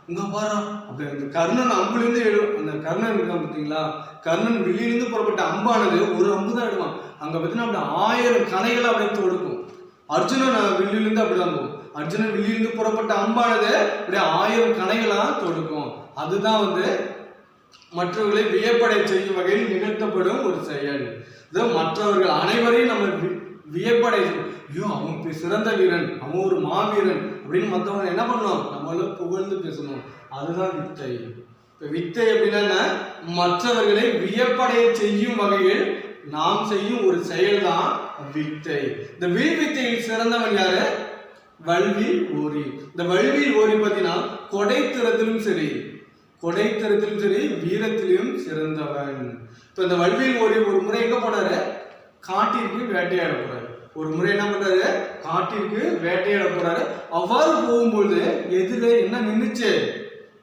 உங்க பாரா அப்படி அந்த கர்ணன் அம்புலேருந்து அந்த கர்ணன் இருக்கான் பார்த்தீங்களா, கர்ணன் வில்லிலிருந்து புறப்பட்ட அம்பானது ஒரு அம்பு தான் எடுவான். அங்க பார்த்தீங்கன்னா அப்படி 1000 கணைகளை அப்படியே தொடுக்கும். அர்ஜுனன் வில்லிலிருந்து அப்படிதான் போகும். அர்ஜுனன் வில்லிலிருந்து புறப்பட்ட அம்பானது அப்படியே 1000 கணைகளா தொடுக்கும். அதுதான் மற்றவர்களை வியப்படை செய்யும் வகையில் நிகழ்த்தப்படும் ஒரு செயல். மற்றவர்கள் அனைவரையும் நம்ம வியப்படை, ஐயோ அவன் சிறந்த வீரன், அவன் ஒரு மாவீரன் அப்படின்னு மற்றவங்க என்ன பண்ணணும்? நம்மள புகழ்ந்து பேசணும். அதுதான் வித்தை. வித்தை அப்படின்னா மற்றவர்களை வியப்படைய செய்யும் வகையில் நாம் செய்யும் ஒரு செயல் தான் வித்தை. இந்த வில்வித்தையில் சிறந்தவன் யாரு? வல்வில் ஓரி. இந்த வல்வில் ஓரி பார்த்தீங்கன்னா கொடைத்திறத்திலும் சரி வீரத்திலும் சிறந்தவன். இப்ப இந்த வல்வில் ஓரி ஒரு முறை எங்க போனாரு? காட்டிற்கு வேட்டையாட போறாரு. அவ்வாறு போகும்போது எதிர என்ன நின்றுச்சு?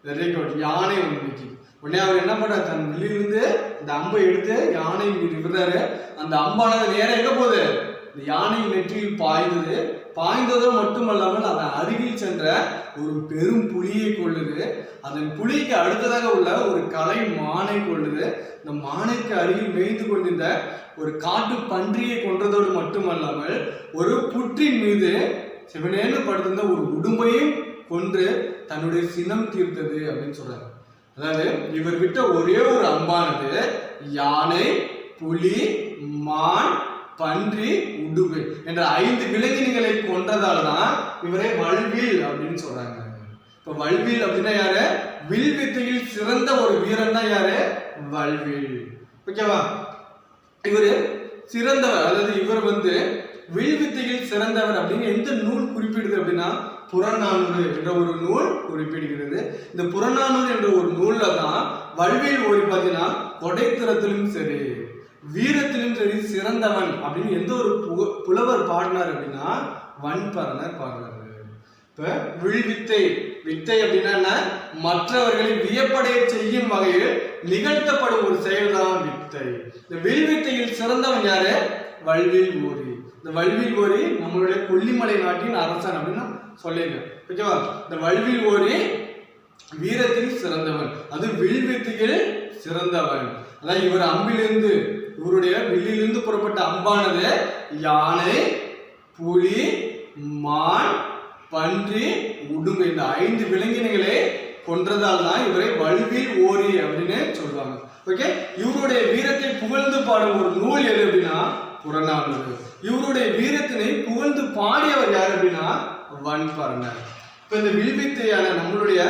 வெரி குட், யானை நின்றுச்சு. உடனே அவர் என்ன பண்றாரு? தன் வில்லிலிருந்து இந்த அம்பை எடுத்து யானை விடுறாரு. அந்த அம்பானது நேரம் எங்க போகுது? இந்த யானை நெற்றியில் பாய்ந்ததோ மட்டுமல்லாமல் அதன் அருகில் சென்ற ஒரு பெரும் புலியை கொள்ளுது. அதன் புலிக்கு அடுத்ததாக உள்ள ஒரு கலை மானை கொள்ளுது. இந்த மானைக்கு அருகில் மேய்ந்து கொண்டிருந்த ஒரு காட்டு பன்றியை கொன்றதோடு மட்டுமல்லாமல் ஒரு புற்றின் மீது சிவனேன்னு படுத்திருந்த ஒரு உடும்பையும் கொன்று தன்னுடைய சினம் தீர்த்தது அப்படின்னு சொல்றாரு. அதாவது இவர் விட்ட ஒரே ஒரு அம்பானது யானை, புலி, மான், பன்றி, உடும்பு என்ற 5 விலங்கினங்களை கொன்றதால் தான் இவரை வல்வில் அப்படின்னு சொல்றாங்க. இப்ப வல்வில் அப்படின்னா யாரு? வில் வித்தையில் சிறந்த ஒரு வீரன் தான் யாரு? வல்வில். ஓகேவா? இவரு சிறந்தவர், அதாவது இவர் வில் வித்தையில் சிறந்தவர் அப்படின்னு எந்த நூல் குறிப்பிடுது அப்படின்னா புறநானூறு என்ற ஒரு நூல் குறிப்பிடுகிறது. இந்த புறநானூறு என்ற ஒரு நூல்ல தான் வல்வில் ஓரி பார்த்தீங்கன்னா கொடைத்திறத்திலும் சரி வீரத்திலும் சரி சிறந்தவன் அப்படின்னு எந்த ஒரு புலவர் பாடினார் அப்படின்னா வன்பரணர் பாடுறாரு. இப்ப வித்தை அப்படின்னா மற்றவர்களை வியப்படைய செய்யும் வகையில் நிகழ்த்தப்படும் ஒரு செயல் தான் வித்தை. இந்த வில்வித்தையில் சிறந்தவன் யாரு? வல்வில் ஓரி. இந்த வல்வில் ஓரி நம்மளுடைய கொல்லிமலை நாட்டின் அரசன் அப்படின்னு சொல்லியிருக்கேன். ஓகேவா? இந்த வல்வில் ஓரி வீரத்தில் சிறந்தவன், அது வில்வித்தையில் சிறந்தவன். அதான் இவர் அம்பிலிருந்து, இவருடைய வில்லிலிருந்து புறப்பட்ட அம்பானது யானை, புலி, மான், பன்றி, உடும்பு இந்த 5 விலங்கினங்களை கொன்றதால் தான் இவரை வல்வில் ஓரி அப்படின்னு சொல்றாங்க. ஓகே, இவருடைய வீரத்தை புகழ்ந்து பாடும் ஒரு நூல் எது அப்படின்னா புறநானூறு. இவருடைய வீரத்தினை புகழ்ந்து பாடியவர் யார் அப்படின்னா வன்பரணர். இப்ப இந்த வில்வித்தையான நம்மளுடைய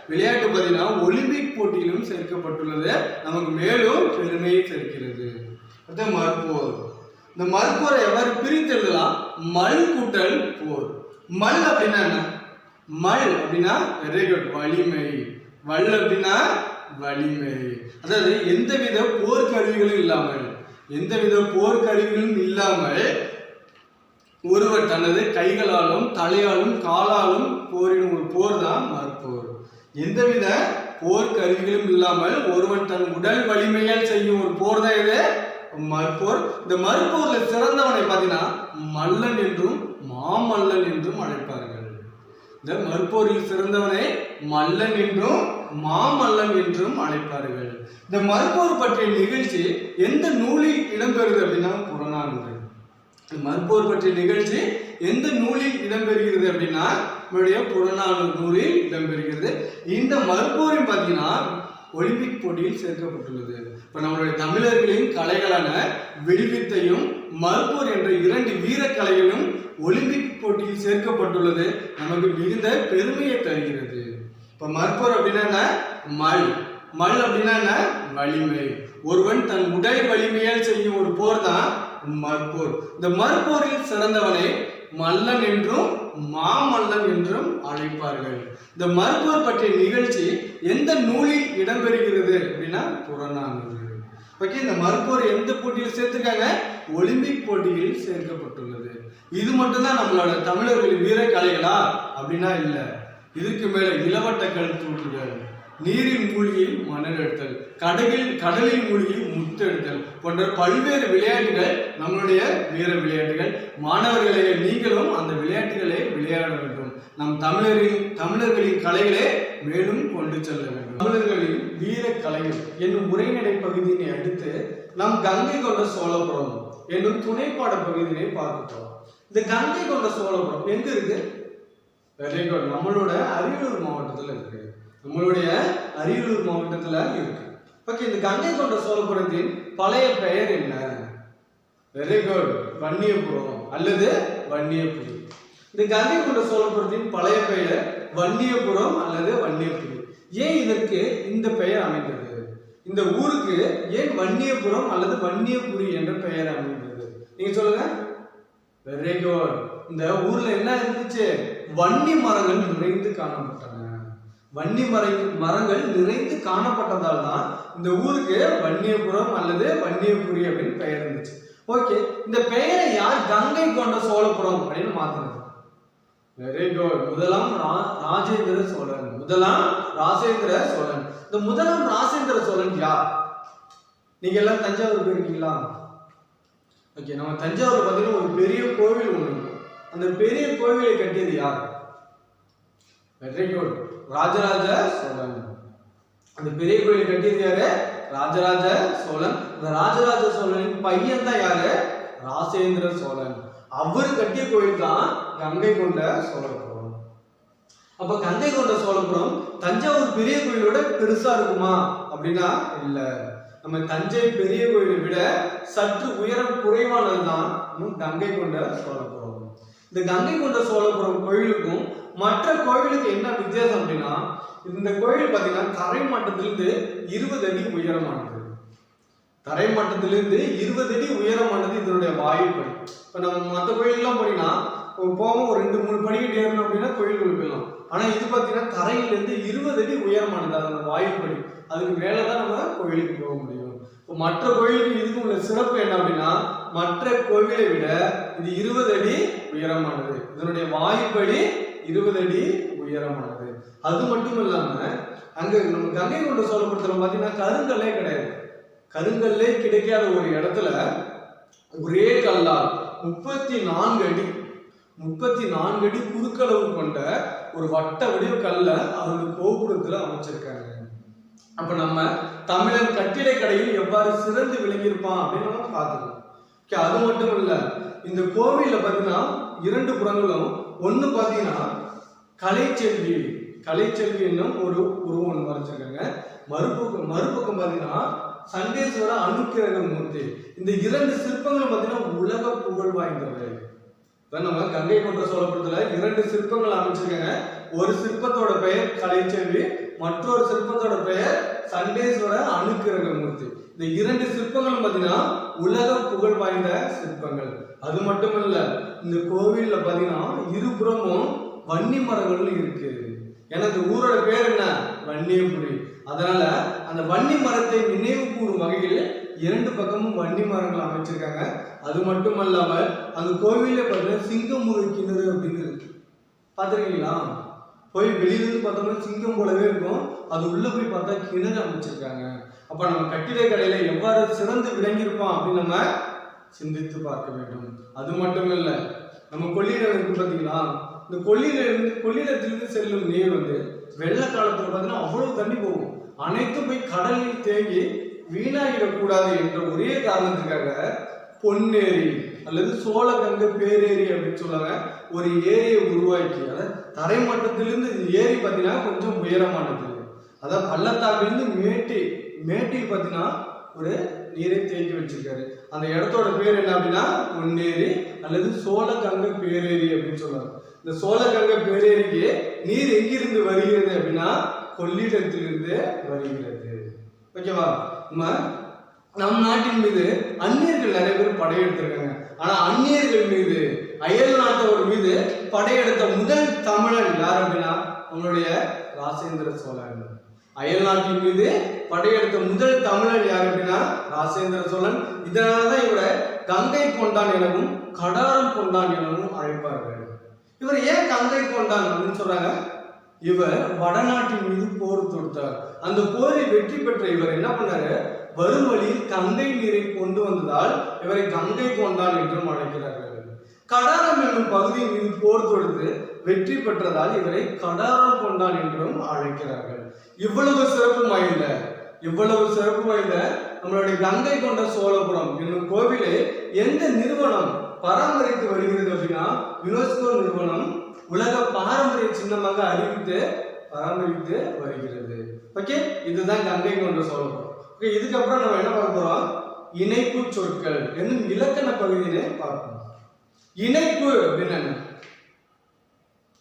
விளையாட்டு பார்த்தீங்கன்னா ஒலிம்பிக் போட்டியிலும் சேர்க்கப்பட்டுள்ளது. நமக்கு மேலும் பெருமையை சேர்க்கிறது. மற்போர். இந்த மற்போரை எவ்வாறு பிரித்தெழுதலாம்? மல் கூட்டல் போர். மல் அப்படின்னா என்ன? மல் அப்படின்னா வெரி குட், வலிமை. வல் அப்படின்னா வலிமை, அதாவது எந்தவித போர் கருவிகளும் இல்லாமல் எந்தவித போர்க்கருவிகளும் இல்லாமல் ஒருவர் தனது கைகளாலும் தலையாலும் காலாலும் போரிடும் ஒரு போர் தான் மற்போர். எந்தவித போர்க்கருவிகளும் இல்லாமல் ஒருவன் தன் உடல் வலிமையால் செய்யும் ஒரு போர் தான் இது மற்போர். இந்த மற்போர்ல சிறந்தவனை பார்த்தீங்கன்னா மல்லன் என்றும் மாமல்லன் என்றும் அழைப்பார்கள். இந்த மற்போரில் சிறந்தவனை மல்லன் என்றும் மாமல்லன் என்றும் அழைப்பார்கள். இந்த மற்போர் பற்றிய நிகழ்ச்சி எந்த நூலில் இடம்பெறுது அப்படின்னா புறநானூறு. மற்போர் பற்றிய நிகழ்ச்சி எந்த நூலில் இடம்பெறுகிறது அப்படின்னா நம்முடைய புறநானூறு நூலில் இடம்பெறுகிறது. இந்த மற்போரின் பார்த்தீங்கன்னா ஒலிம்பிக் போட்டியில் சேர்க்கப்பட்டுள்ளது. இப்ப நம்மளுடைய தமிழர்களின் கலைகளான வில்வித்தையும் மற்போர் என்ற 2 வீர கலைகளும் ஒலிம்பிக் போட்டியில் சேர்க்கப்பட்டுள்ளது நமக்கு மிகுந்த பெருமையை தருகிறது. இப்ப மற்போர் அப்படின்னா என்ன? மல் அப்படின்னா என்ன? வலிமை. ஒருவன் தன் உடல் வலிமையால் செய்யும் ஒரு போர் தான் மற்போர். இந்த மற்போரில் சிறந்தவனை மல்லன் என்றும் மாமல்லன் என்றும் அழைப்பார்கள். இந்த மற்போர் பற்றிய நிகழ்ச்சி எந்த நூலில் இடம்பெறுகிறது அப்படின்னா புறநானூறு. ஓகே, இந்த மற்போர் எந்த போட்டியில் சேர்த்திருக்காங்க? ஒலிம்பிக் போட்டியில் சேர்க்கப்பட்டுள்ளது. இது மட்டும்தான் நம்மளோட தமிழர்களின் வீர கலைகளா அப்படின்னா இல்ல. இதுக்கு மேல இளவட்ட கல் தூண்டுதல், நீரில் மூழ்கி மணல் எடுத்தல், கடலில் மூழ்கி முத்தெடுத்தல் போன்ற பல்வேறு விளையாட்டுகள் நம்மளுடைய வீர விளையாட்டுகள். மாணவர்களே, நீங்களும் அந்த விளையாட்டுகளை விளையாட வேண்டும். நம் தமிழர்களின் கலைகளை மேலும் கொண்டு செல்ல வேண்டும். தமிழர்களின் வீர கலைகள் என்னும் உரைநடை பகுதியினை அடுத்து நாம் கங்கை கொண்ட சோழபுரம் என்னும் துணைப்பாட பகுதியினை பார்க்கிறோம். இந்த கங்கை கொண்ட சோழபுரம் எங்க இருக்கு? வெரி குட், நம்மளோட அரியலூர் மாவட்டத்துல இருக்கு. நம்மளுடைய அரியலூர் மாவட்டத்துல இருக்கு. ஓகே, இந்த கங்கை கொண்ட சோழபுரத்தின் பழைய பெயர் என்ன? வெரி குட், வன்னியபுரம் அல்லது வன்னியபுரி. இந்த கங்கை கொண்ட சோழபுரத்தின் பழைய பெயர் வன்னியபுரம் அல்லது வன்னியபுரி. ஏன் இதற்கு இந்த பெயர் அமைந்தது? இந்த ஊருக்கு ஏன் வன்னியபுரம் அல்லது வன்னியபுரி என்ற பெயர் அமைந்தது? நீங்க சொல்லுங்க. வெரி குட், இந்த ஊர்ல என்ன இருந்துச்சு? வன்னி மரங்கள் நிறைந்து காணப்பட்டன. வன்னி மரங்கள் நிறைந்து காணப்பட்டதால் தான் இந்த ஊருக்கு வன்னியபுரம் அல்லது வன்னியபுரி அப்படின்னு பெயர் இருந்துச்சு. ஓகே, இந்த பெயரை யார் கங்கை கொண்ட சோழபுரம் அப்படின்னு மாத்தினது? வெரி குட், முதலாம் ராஜேந்திர சோழன். இந்த முதலாம் ராஜேந்திர சோழன் யார்? நீங்க எல்லாம் தஞ்சாவூர் போயிருக்கீங்களா? ஓகே, நம்ம தஞ்சாவூர் பார்த்தீங்கன்னா ஒரு பெரிய கோவில் ஒன்று. அந்த பெரிய கோவிலை கட்டியது யார்? Very good, Rajaraja Cholan. அந்த பெரிய கோயிலை கட்டியது யாரு? ராஜராஜ சோழன். அந்த ராஜராஜ சோழனின் பையன் தான் யாரு? ராஜேந்திர சோழன். அவர் கட்டிய கோயில் தான் கங்கை கொண்ட சோழபுரம். அப்ப கங்கை கொண்ட சோழபுரம் தஞ்சாவூர் பெரிய கோயிலோட பெருசா இருக்குமா அப்படின்னா இல்ல. நம்ம தஞ்சை பெரிய கோயிலை விட சற்று உயரம் குறைவானதுதான் கங்கை கொண்ட சோழபுரம். இந்த கங்கை கொண்ட சோழபுரம் கோயிலுக்கும் மற்ற கோயிலுக்கு என்ன வித்தியாசம் அப்படின்னா, இந்த கோயில் பார்த்தீங்கன்னா தரை மட்டத்திலிருந்து 20 அடி உயரமானது. தரை மட்டத்திலிருந்து 20 அடி உயரமானது இதனுடைய வாயில்படி. இப்ப நம்ம மற்ற கோயிலெல்லாம் போனீங்கன்னா போவோம், ஒரு 2-3 படிக்கட்டு ஏறணும் அப்படின்னா கோயிலுக்குள்ள போயிடலாம். ஆனா இது பார்த்தீங்கன்னா தரையிலிருந்து 20 அடி உயரமானது அதோட வாயில்படி. அதுக்கு மேலதான் நம்ம கோயிலுக்கு போக முடியும். இப்போ மற்ற கோயிலுக்கு இதுக்கு உள்ள சிறப்பு என்ன அப்படின்னா, மற்ற கோவிலை விட இது 20 அடி உயரமானது. இதனுடைய வாயில்படி 20 அடி உயரமானது. அது மட்டும் இல்லாம அங்க நம்ம கங்கை கொண்ட சோழபுரத்துல பாத்தீங்கன்னா கருங்கல்லே கிடையாது. கருங்கல்லே கிடைக்காத ஒரு இடத்துல ஒரே கல்லால் 34 அடி குறுக்களவு கொண்ட ஒரு வட்ட வடிவ கல்லை அவங்க கோபுரத்துல அமைச்சிருக்காங்க. அப்ப நம்ம தமிழன் கட்டிடக்கலையில் எவ்வாறு சிறந்து விளங்கியிருப்பான் அப்படின்னு நம்ம பார்த்துக்கணும். அது மட்டும் இல்ல, இந்த கோவில்ல பாத்தீங்கன்னா 2 புறங்களும் ஒண்ணு பாத்தீங்கன்னா கலைச்செல்வி என்னும் ஒரு உருவம் ஒன்று வரைச்சிருக்காங்க. மறுபக்கம் பாத்தீங்கன்னா சண்டேஸ்வர அனுக்கிரக மூர்த்தி. இந்த 2 சிற்பங்களும் பாத்தீங்கன்னா உலக புகழ் வாய்ந்தவை. நம்ம கங்கை கொண்ட சோழபுரத்துல 2 சிற்பங்கள் அமைச்சிருக்காங்க. ஒரு சிற்பத்தோட பெயர் கலைச்செல்வி, மற்றொரு சிற்பத்தோட பெயர் சண்டேஸ்வர அனுக்கிரக மூர்த்தி. இந்த 2 சிற்பங்களும் பாத்தீங்கன்னா உலக புகழ் வாய்ந்த சிற்பங்கள். அது மட்டும் இல்ல, இந்த கோவில்ல பாத்தீங்கன்னா இருபுறமும் வன்னி மரங்களும் இருக்கு. ஏன்னா இந்த ஊரோட பேர் என்ன? வன்னியபுரி. அதனால அந்த வன்னி மரத்தை நினைவு கூறும் வகையில் 2 பக்கமும் வன்னி மரங்கள் அமைச்சிருக்காங்க. அது மட்டும் இல்லாமல் அந்த கோவிலே பார்த்தீங்கன்னா சிங்கமுக கிணறு அப்படின்னு இருக்கு. பார்த்துருக்கீங்களா? போய் வெளியிலிருந்து பார்த்தோம்னா சிங்கம் போலவே இருக்கும், அது உள்ள போய் பார்த்தா கிணறு அமைச்சிருக்காங்க. அப்ப நம்ம கட்டிடக்கலையில எவ்வாறு சிறந்து விளங்கியிருப்போம் அப்படின்னு நம்ம சிந்தித்து பார்க்க வேண்டும். அது மட்டும் இல்லை, நம்ம கொள்ளிடம் இருக்கு பார்த்தீங்களா? இந்த கொள்ளிடத்திலிருந்து செல்லும் நீர் வெள்ள காலத்துல பார்த்தீங்கன்னா அவ்வளவு தண்ணி போகும், அனைத்தும் போய் கடலில் தேங்கி வீணாகிடக்கூடாது என்ற ஒரே காரணத்துக்காக பொன்னேரி அல்லது சோழகங்கை பேரேரி அப்படின்னு சொல்லுவாங்க, ஒரு ஏரியை உருவாக்கி, அதாவது தரைமட்டத்திலிருந்து ஏரி பார்த்தீங்கன்னா கொஞ்சம் உயரமானது, அதாவது பள்ளத்தாக்கிலிருந்து மேட்டில் பார்த்தீங்கன்னா ஒரு நீரை தேக்கி வச்சிருக்காரு. அந்த இடத்தோட பேர் என்ன அப்படின்னா பொன்னேரி அல்லது சோழகங்கை பேரேரி அப்படின்னு சொல்லுவாங்க. இந்த சோழகங்கை பேரேரிக்கு நீர் எங்கிருந்து வருகிறது அப்படின்னா கொள்ளிடத்திலிருந்து வருகிறது. ஓகேவா? நம் நாட்டின் மீது அந்நியர்கள் நிறைய பேர் படையெடுத்திருக்காங்க. ஆனா அந்நியர்கள் மீது, அயல் நாட்டவர் மீது படையெடுத்த முதல் தமிழன் யார் அப்படின்னா நம்மளுடைய ராஜேந்திர சோழன். அயல் நாட்டின் மீது படையெடுத்த முதல் தமிழன் யார் அப்படின்னா ராஜேந்திர சோழன். இதனாலதான் இவரை கங்கை கொண்டான் எனவும் கடாரம் கொண்டான் எனவும் அழைப்பார்கள். இவர் ஏன் கங்கை கொண்டான் அப்படின்னு சொல்றாங்க? இவர் வடநாட்டின் மீது போர் தொடுத்தார். அந்த போரில் வெற்றி பெற்ற இவர் என்ன பண்ணாரு? வரும் வழியில் கங்கை நீரை கொண்டு வந்ததால் இவரை கங்கை கொண்டான் என்றும் அழைக்கிறார்கள். கடாரம் என்னும் பகுதியின் மீது போர் தொடுத்து வெற்றி பெற்றதால் இவரை கடாரம் கொண்டான் என்றும் அழைக்கிறார்கள். இவ்வளவு சிறப்பு வாய்ந்த நம்மளுடைய கங்கை கொண்ட சோழபுரம் என்னும் கோவிலை எந்த நிறுவனம் பராமரித்து வருகிறது அப்படின்னா யுனெஸ்கோ நிறுவனம் உலக பாரம்பரிய சின்னமாக அறிவித்து பராமரித்து வருகிறது. ஓகே, இதுதான் கங்கை கொண்ட சோழபுரம். ஓகே, இதுக்கப்புறம் நம்ம என்ன பார்க்க போறோம்? இணைப்பு சொற்கள் என்னும் இலக்கண பகுதியிலே பார்ப்போம். இணைப்பு அப்படின்னா என்ன?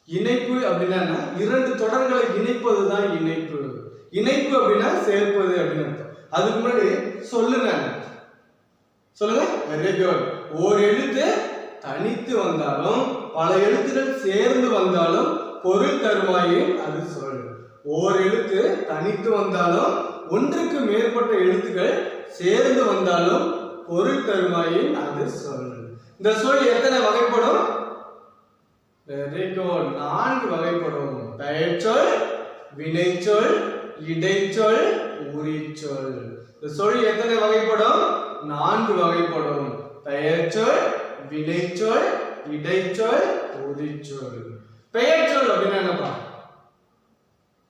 இணைப்பு அப்படின்னா என்ன? 2 தொடர்களை இணைப்பதுதான் இணைப்பு. இணைப்பு அப்படின்னா சேர்ப்பது அப்படின்னு அர்த்தம். அதுக்கு முன்னாடி சொல்லுங்க. Very good. ஒரு எழுத்து தனித்து வந்தாலும் பல எழுத்துக்கள் சேர்ந்து வந்தாலும் பொருள் தருவாயின் அது சொல். ஓர் எழுத்து தனித்து வந்தாலும் ஒன்றுக்கு மேற்பட்ட எழுத்துக்கள் சேர்ந்து வந்தாலும் பொருள் தருவாயின் அது சொல். இந்த சொல் எத்தனை வகைப்படும்? Very good. 4 வகைப்படும். பெயர்ச்சொல், வினைச்சொல், இடைச்சொல், உரிச்சொல். இந்த சொல் எத்தனை வகைப்படும்? 4 வகைப்படும். பெயர்ச்சொல், வினைச்சொல், இடைச்சொல், உரிச்சொல். பெயர்ச்சொல் அப்படின்னா என்னப்பா?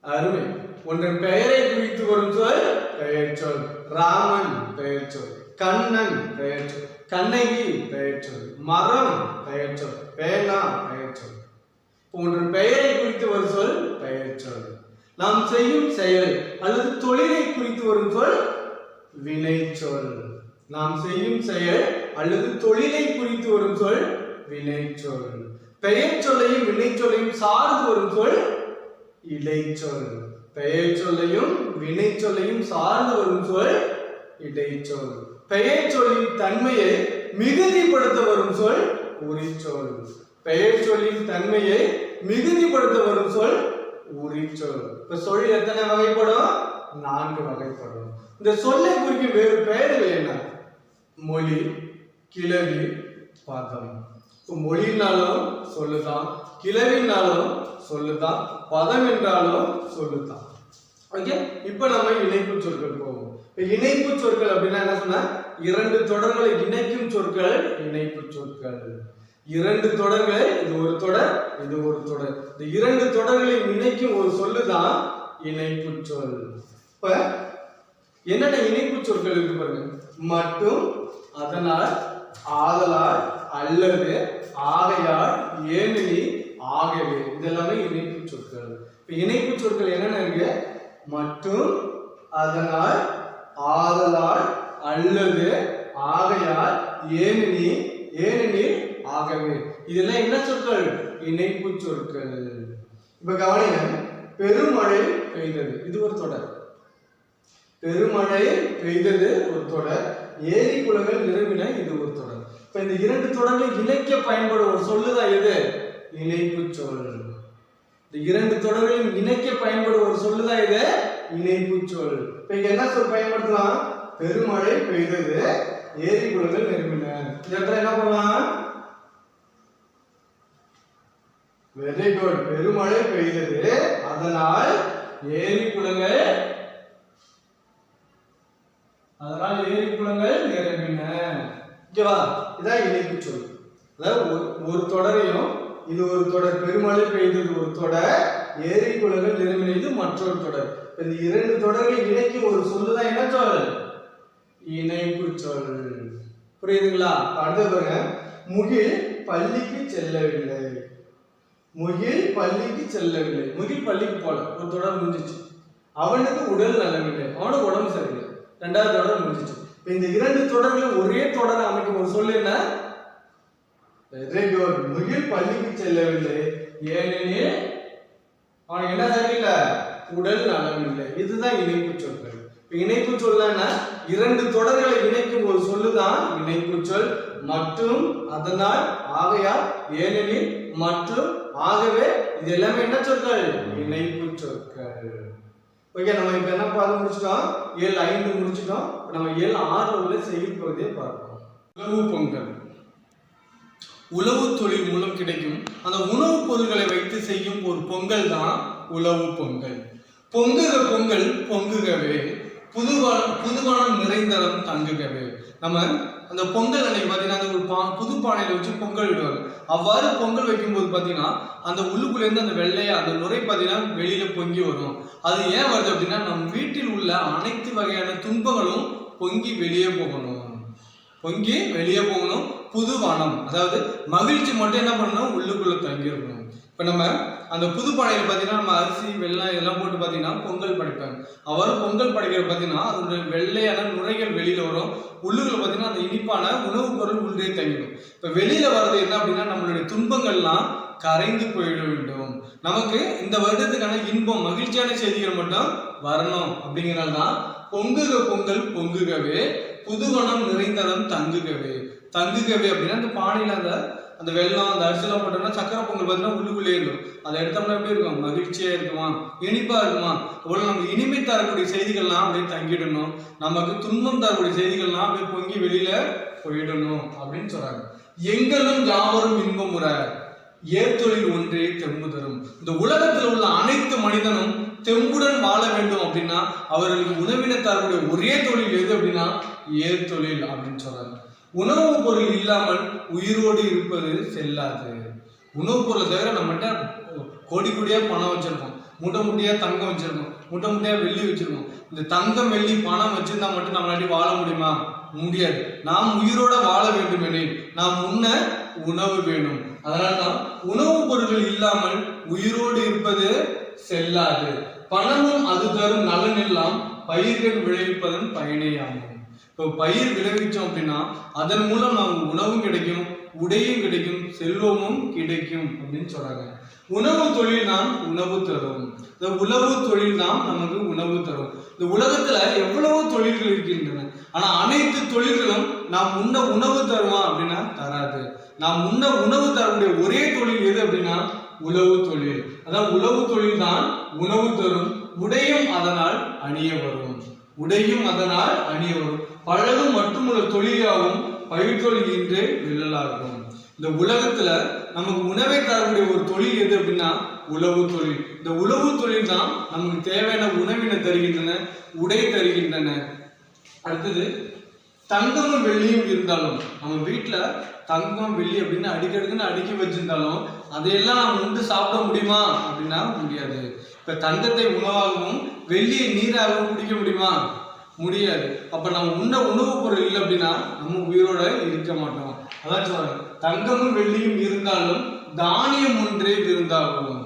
அருமை. ஒன்றின் பெயரை குறித்து வரும் சொல் பெயர்ச்சொல். ராமன் பெயர்ச்சொல், கண்ணன் பெயர்ச்சொல், கண்ணகி பெயர்ச்சொல், மரம் பெயர்ச்சொல், பேனா பெயர்ச்சொல். ஒன்றின் பெயரை குறித்து வரும் சொல் பெயர்ச்சொல். நாம் செய்யும் செயல் அல்லது தொழிலை குறித்து வரும் சொல் வினைச்சொல். நாம் செய்யும் செயல் அல்லது தொழிலை குறித்து வரும் சொல் வினைச்சொல். பெயர் சொல்லையும் வினைச்சொல்லையும் சார்ந்து வரும் சொல் இடைச்சொல். பெயர் சொல்லையும் வினைச்சொல்லையும் சார்ந்து வரும் சொல் இடைச்சொல். பெயர் சொல்லின் தன்மையை மிகுதிப்படுத்த வரும் சொல் உரிச்சொல். பெயர் சொல்லின் தன்மையை மிகுதிப்படுத்த வரும் சொல் உரிச்சொல். இப்ப சொல் எத்தனை வகைப்படும்? 4 வகைப்படும். இந்த சொல்லை குறிக்கும் வேறு பெயர்கள் என்ன? மொழி, கிளவி, பதம். மொழினாலும் சொல்லுதான், கிளவினாலும் சொல்லுதான், பதம் என்றாலும் சொல்லுதான். ஓகே, இப்ப நம்ம இணைப்பு சொற்கள் போவோம். இணைப்பு சொற்கள் அப்படின்னா என்ன சொன்னா? 2 தொடர்களை இணைக்கும் சொற்கள் இணைப்பு சொற்கள். 2 தொடர்கள், இது ஒரு தொடர், இது ஒரு தொடர். இந்த 2 தொடர்களை இணைக்கும் ஒரு சொல்லுதான் இணைப்பு சொல். இப்ப என்னென்ன இணைப்பு சொற்கள் இருக்கு பாருங்க. மட்டும், அதனால், ஆதலால், அல்லது, ஆகையால், ஏனெனில், ஆகவே, இதெல்லாமே இணைப்பு சொற்கள். இப்ப இணைப்பு சொற்கள் என்னென்ன இருக்கு? மட்டும், அதனால், ஆதலால், அல்லது, ஆகையால், ஏனெனில், ஆகவே, இதெல்லாம் என்ன சொற்கள்? இணைப்பு சொற்கள். இப்ப கவனிங்க. பெருமழை பெய்தது, இது ஒரு தொடர். பெருமழை பெய்தது ஒரு தொடர். ஏரி குளங்கள் நிரம்பின, இது ஒரு தொடர். இப்ப இந்த 2 தொடர்களை இணைக்க பயன்படும் ஒரு சொல்லுதான் எது? இணைப்பு சொல். இந்த இரண்டு தொடர்களையும் இணைக்க பயன்படும் ஒரு சொல்லுதான் இது இணைப்பு சொல். இப்ப இங்க என்ன சொல் பயன்படுத்தலாம்? பெருமழை பெய்தது, ஏரி குளங்கள் நிரம்பின. இந்த இடத்துல என்ன பண்ணலாம்? Very good. பெருமழை பெய்தது, அதனால் ஏரி குளங்கள் நிரம்பின. ஓகேவா? இதான் இணைப்பு சொல். அதாவது ஒரு தொடரையும் இது ஒரு தொடர், பெருமழை பெய்தது ஒரு தொடர், ஏரி குளங்கள் நிரம்பின இது மற்றொரு தொடர். இந்த இரண்டு தொடர்களை இணைக்கும் ஒரு சொல்லுதான் என்ன சொல்? இணைப்பு சொல். புரியுதுங்களா? அடுத்து பாருங்க, முகில் பள்ளிக்கு செல்லவில்லை. முகில் பள்ளிக்கு செல்லவில்லை. முகில் பள்ளிக்கு போல ஒரு தொடர் முடிஞ்சிச்சு. அவனுக்கு உடல் நலமில்லை, அவனுக்கு உடம்பு சரியில்லை, ரெண்டாவது தொடர் முடிஞ்சிச்சு. இந்த இரண்டு தொடர்களும் ஒரே தொடரை அமைக்கும் ஒரு சொல் என்ன? முகில் பள்ளிக்கு செல்லவில்லை ஏனெனில் அவனுக்கு என்ன சரியில்லை? உடல் நலமில்லை. இதுதான் இணைப்பு சொற்கள். இணைப்பு சொல்ல இரண்டு தொடர்களை இணைக்கும் ஒரு சொல்லுதான் இணைப்பு சொல். மற்றும், அதனால், ஆகையால், ஏனெனில், மற்றும், ஆகவே, இது எல்லாமே என்ன சொற்கள்? இணைப்பு சொற்கள். ஓகே, நம்ம இப்ப என்ன பார்த்து முடிச்சிட்டோம்? இயல் 5 முடிச்சிட்டோம். நம்ம இயல் 6 உள்ள செய்யுள் பகுதியை பார்ப்போம். உழவு பொங்கல். உழவு தொழில் மூலம் கிடைக்கும் அந்த உணவுப் பொருட்களை வைத்து செய்யும் ஒரு பொங்கல் தான் உழவு பொங்கல். பொங்குக பொங்கல் பொங்குகவே, புதுவானம் நிறைந்தரம் தங்குகவே. நம்ம அந்த பொங்கல் அன்னைக்கு பார்த்தீங்கன்னா அந்த ஒரு புது பானையில வச்சு பொங்கல் விடுவாங்க. அவ்வாறு பொங்கல் வைக்கும்போது பார்த்தீங்கன்னா அந்த உள்ளுக்குள்ளேருந்து அந்த வெள்ளையா அந்த நுரை பார்த்தீங்கன்னா வெளியில பொங்கி வரும். அது ஏன் வருது அப்படின்னா, நம் வீட்டில் உள்ள அனைத்து வகையான துன்பங்களும் பொங்கி வெளியே போகணும். புதுவானம், அதாவது மகிழ்ச்சி மட்டும் என்ன பண்ணணும்? உள்ளுக்குள்ள தங்கி இருக்கணும். இப்ப நம்ம அந்த புது பானையில பாத்தீங்கன்னா நம்ம அரிசி, வெல்லம் இதெல்லாம் போட்டு பாத்தீங்கன்னா பொங்கல் படைப்பாங்க. அவ்வாறு பொங்கல் படைக்கிற பாத்தீங்கன்னா அதோட வெள்ளையான நுரைகள் வெளியில வரும். உள்ளுக்குள்ள பாத்தீங்கன்னா அந்த இனிப்பான உணவுப் பொருள் உள்ளே தங்கிடும். இப்ப வெளியில வர்றது என்ன அப்படின்னா, நம்மளுடைய துன்பங்கள்லாம் கரைந்து போயிட வேண்டும். நமக்கு இந்த வருடத்துக்கான இன்பம், மகிழ்ச்சியான செய்திகள் மட்டும் வரணும். அப்படிங்கிறனால்தான் பொங்குக பொங்கல் பொங்குகவே, புதுவனம் நிறைந்தரம் தங்குகவே. அப்படின்னா அந்த பானையில அந்த வெள்ளம், அந்த அரிசிலாம் போட்டோம்னா சக்கரை பொங்கல் பார்த்தீங்கன்னா உள்ளுக்குள்ளே இருக்கும். அதை எடுத்தோம்னா எப்படி இருக்கும்? மகிழ்ச்சியா இருக்குமா, இனிப்பா இருக்குமா. அவ்வளவு நமக்கு இனிமை தரக்கூடிய செய்திகள்லாம் அப்படியே தங்கிடணும். நமக்கு துன்பம் தரக்கூடிய செய்திகள்லாம் அப்படியே பொங்கி வெளியில போயிடணும் அப்படின்னு சொல்றாங்க. எங்களும் யாவரும் இன்பமுற ஏற்தொழில் ஒன்றே தெம்பு தரும். இந்த உலகத்தில் உள்ள அனைத்து மனிதனும் தெம்புடன் வாழ வேண்டும் அப்படின்னா அவர்களுக்கு உணவினை தரக்கூடிய ஒரே தொழில் எது அப்படின்னா ஏற்தொழில் அப்படின்னு சொல்றாங்க. உணவுப் பொருள் இல்லாமல் உயிரோடு இருப்பது செல்லாது. உணவுப் பொருளை தவிர நம்மகிட்ட கோடி கோடியா பணம் வச்சிருக்கோம், மூட்டை மூட்டையா தங்கம் வச்சிருக்கோம், மூட்டை மூட்டையா வெள்ளி வச்சிருக்கோம். இந்த தங்கம், வெள்ளி, பணம் வச்சிருந்தா மட்டும் நம்மளாட்டி வாழ முடியுமா? முடியாது. நாம் உயிரோட வாழ வேண்டும் எனில் நாம் உண்ண உணவு வேணும். அதனால்தான் உணவுப் பொருட்கள் இல்லாமல் உயிரோடு இருப்பது செல்லாது. பணமும் அது தரும் நலன் எல்லாம் பயிர்கள் விளைவிப்பதன் பயனேயாகும். இப்போ பயிர் விளைவிச்சோம் அப்படின்னா அதன் மூலம் நமக்கு உணவும் கிடைக்கும், உடையும் கிடைக்கும், செல்வமும் கிடைக்கும் அப்படின்னு சொல்றாங்க. உணவு தொழில் தான் உணவு தரும். இந்த உழவு தொழில் தான் நமக்கு உணவு தரும். இந்த உலகத்துல எவ்வளவோ தொழில்கள் இருக்கின்றன. ஆனா அனைத்து தொழில்களும் நாம் உண்ண உணவு தருமா அப்படின்னா தராது. நாம் உண்ண உணவு தரக்கூடிய ஒரே தொழில் எது அப்படின்னா உழவு தொழில். அதான் உழவு தொழில் தான் உணவு தரும். உடையும் அதனால் அணிய வரும். பழகும் மட்டுமுள்ள தொழிலாகவும் பயிர் தொழில் இன்றே வெள்ளலாகும். இந்த உலகத்துல நமக்கு உணவை தரக்கூடிய ஒரு தொழில் எது அப்படின்னா உழவு தொழில். இந்த உழவு தொழில் தான் நமக்கு தேவையான உணவினை தருகின்றன, உடை தருகின்றன. அடுத்தது, தங்கமும் வெள்ளியும் இருந்தாலும் நம்ம வீட்டுல தங்கம், வெள்ளி அப்படின்னு அடிக்கடுக்குன்னு அடுக்கி வச்சிருந்தாலும் அதையெல்லாம் நம்ம உண்டு சாப்பிட முடியுமா அப்படின்னா முடியாது. இப்ப தங்கத்தை உணவாகவும் வெள்ளியை நீராகவும் குடிக்க முடியுமா? முடியாது. அப்ப நம்ம உண்ண உணவுப் பொருள் இல்லை அப்படின்னா நம்ம உயிரோட இருக்க மாட்டோம். அதான் சொல்றாங்க, தங்கமும் வெள்ளியும் இருந்தாலும் தானியம் ஒன்றே விருந்தாகும்.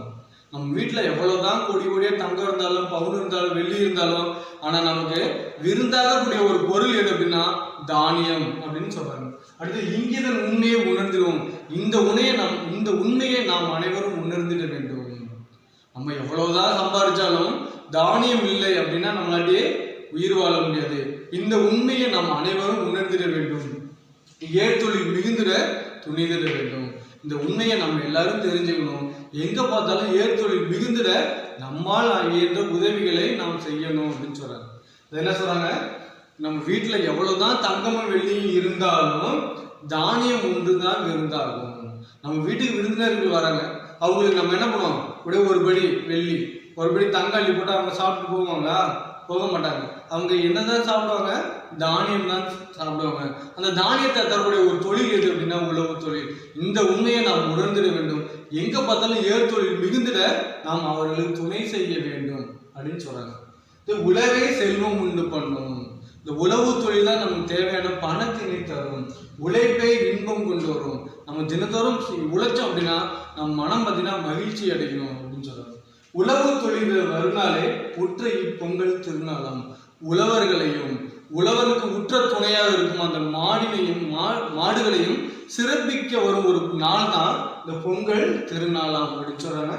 நம்ம வீட்டுல எவ்வளவுதான் கோடி கோடியா தங்கம் இருந்தாலும், பவுன் இருந்தாலும், வெள்ளி இருந்தாலும், ஆனா நமக்கு விருந்தாகக்கூடிய ஒரு பொருள் எது அப்படின்னா தானியம் அப்படின்னு சொல்றாங்க. அடுத்து, இங்கிதன் உண்மையை உணர்ந்துருவோம். இந்த உண்மையை நாம் அனைவரும் உணர்ந்துட வேண்டும். நம்ம எவ்வளவுதான் சம்பாதிச்சாலும் தானியம் இல்லை அப்படின்னா நம்மளாட்டியே உயிர் வாழ முடியாது. இந்த உண்மையை நாம் அனைவரும் உணர்ந்திட வேண்டும். ஏற்தொழில் மிகுந்திட துணிந்திட வேண்டும். இந்த உண்மையை நம்ம எல்லாரும் தெரிஞ்சுக்கணும். எங்க பார்த்தாலும் ஏற்தொழில் மிகுந்திட நம்மால் இயன்ற உதவிகளை நாம் செய்யணும் அப்படின்னு சொல்றாங்க. என்ன சொல்றாங்க, நம்ம வீட்டுல எவ்வளவுதான் தங்கமும் வெள்ளியும் இருந்தாலும் தானியம் ஒன்றுதான் விருந்தாகும். நம்ம வீட்டுக்கு விருந்தினர்கள் வராங்க, அவங்களுக்கு நம்ம என்ன பண்ணுவோம், அப்படியே ஒரு படி வெள்ளி ஒரு படி தங்காளி போட்டு அவங்க சாப்பிட்டு போவாங்களா? போக மாட்டாங்க. அவங்க என்னதான் சாப்பிடுவாங்க, தானியம் தான் சாப்பிடுவாங்க. அந்த தானியத்தை தரக்கூடிய ஒரு தொழில் எது அப்படின்னா உழவு தொழில். இந்த உண்மையை நாம் உணர்ந்திட வேண்டும். எங்க பார்த்தாலும் ஏர் தொழில் மிகுந்திட நாம் அவர்களுக்கு துணை செய்ய வேண்டும் அப்படின்னு சொல்றாங்க. இந்த உழவே செல்வம் உண்டு பண்ணும். இந்த உழவு தொழில் தான் நமக்கு தேவையான பணத்தினை தரும், உழைப்பை இன்பம் கொண்டு வரும். நம்ம தினத்தோறும் உழைச்சோம் அப்படின்னா நம்ம மனம் பார்த்தீங்கன்னா மகிழ்ச்சி அடையும் அப்படின்னு சொல்றாங்க. உழவு தொழில் வருநாளே உற்ற இப்பொங்கல் திருநாளாம். உழவர்களையும் உழவருக்கு உற்ற துணையாக இருக்கும் அந்த மாடினையும் மாடுகளையும் சிறப்பிக்க வரும் ஒரு நாள் தான் இந்த பொங்கல் திருநாளாம் அப்படின்னு சொல்றாங்க.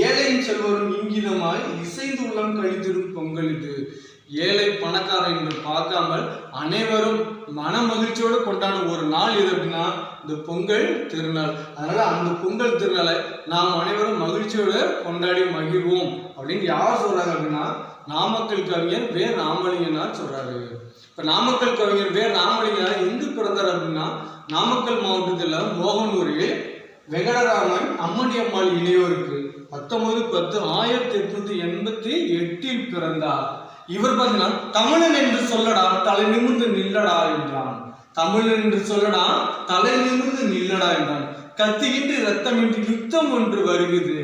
ஏழையின் செல்வரும் இங்கிதமாய் இசைந்து உள்ளம் கழித்திடும் பொங்கல் இது. ஏழை பணக்காரன் என்று பார்க்காமல் அனைவரும் மன மகிழ்ச்சியோடு கொண்டாடும் ஒரு நாள் எது அப்படின்னா இந்த பொங்கல் திருநாள். அதனால அந்த பொங்கல் திருநாளை நாம் அனைவரும் மகிழ்ச்சியோடு கொண்டாடி மகிழ்வோம் அப்படின்னு யார் சொல்றாங்க அப்படின்னா நாமக்கல் கவிஞர் வே. ராமலிங்கனார் சொல்றாரு. இப்ப நாமக்கல் கவிஞர் வே. ராமலிங்கனார் எங்கு பிறந்தார் அப்படின்னா நாமக்கல் மாவட்டத்தில் மோகனூரில் வெங்கடராமன் அம்மணி அம்மாள் இணையோருக்கு 19/10/1888 பிறந்தார். இவர் பார்த்தீங்கன்னா தமிழன் என்று சொல்லடா தலை நிமிர்ந்து நில்லடா என்றான். தமிழன் என்று சொல்லடா தலை நிமிர்ந்து நில்லடா என்றான். கத்தியின்றி இரத்தமின்றி யுத்தம் ஒன்று வருகிறது.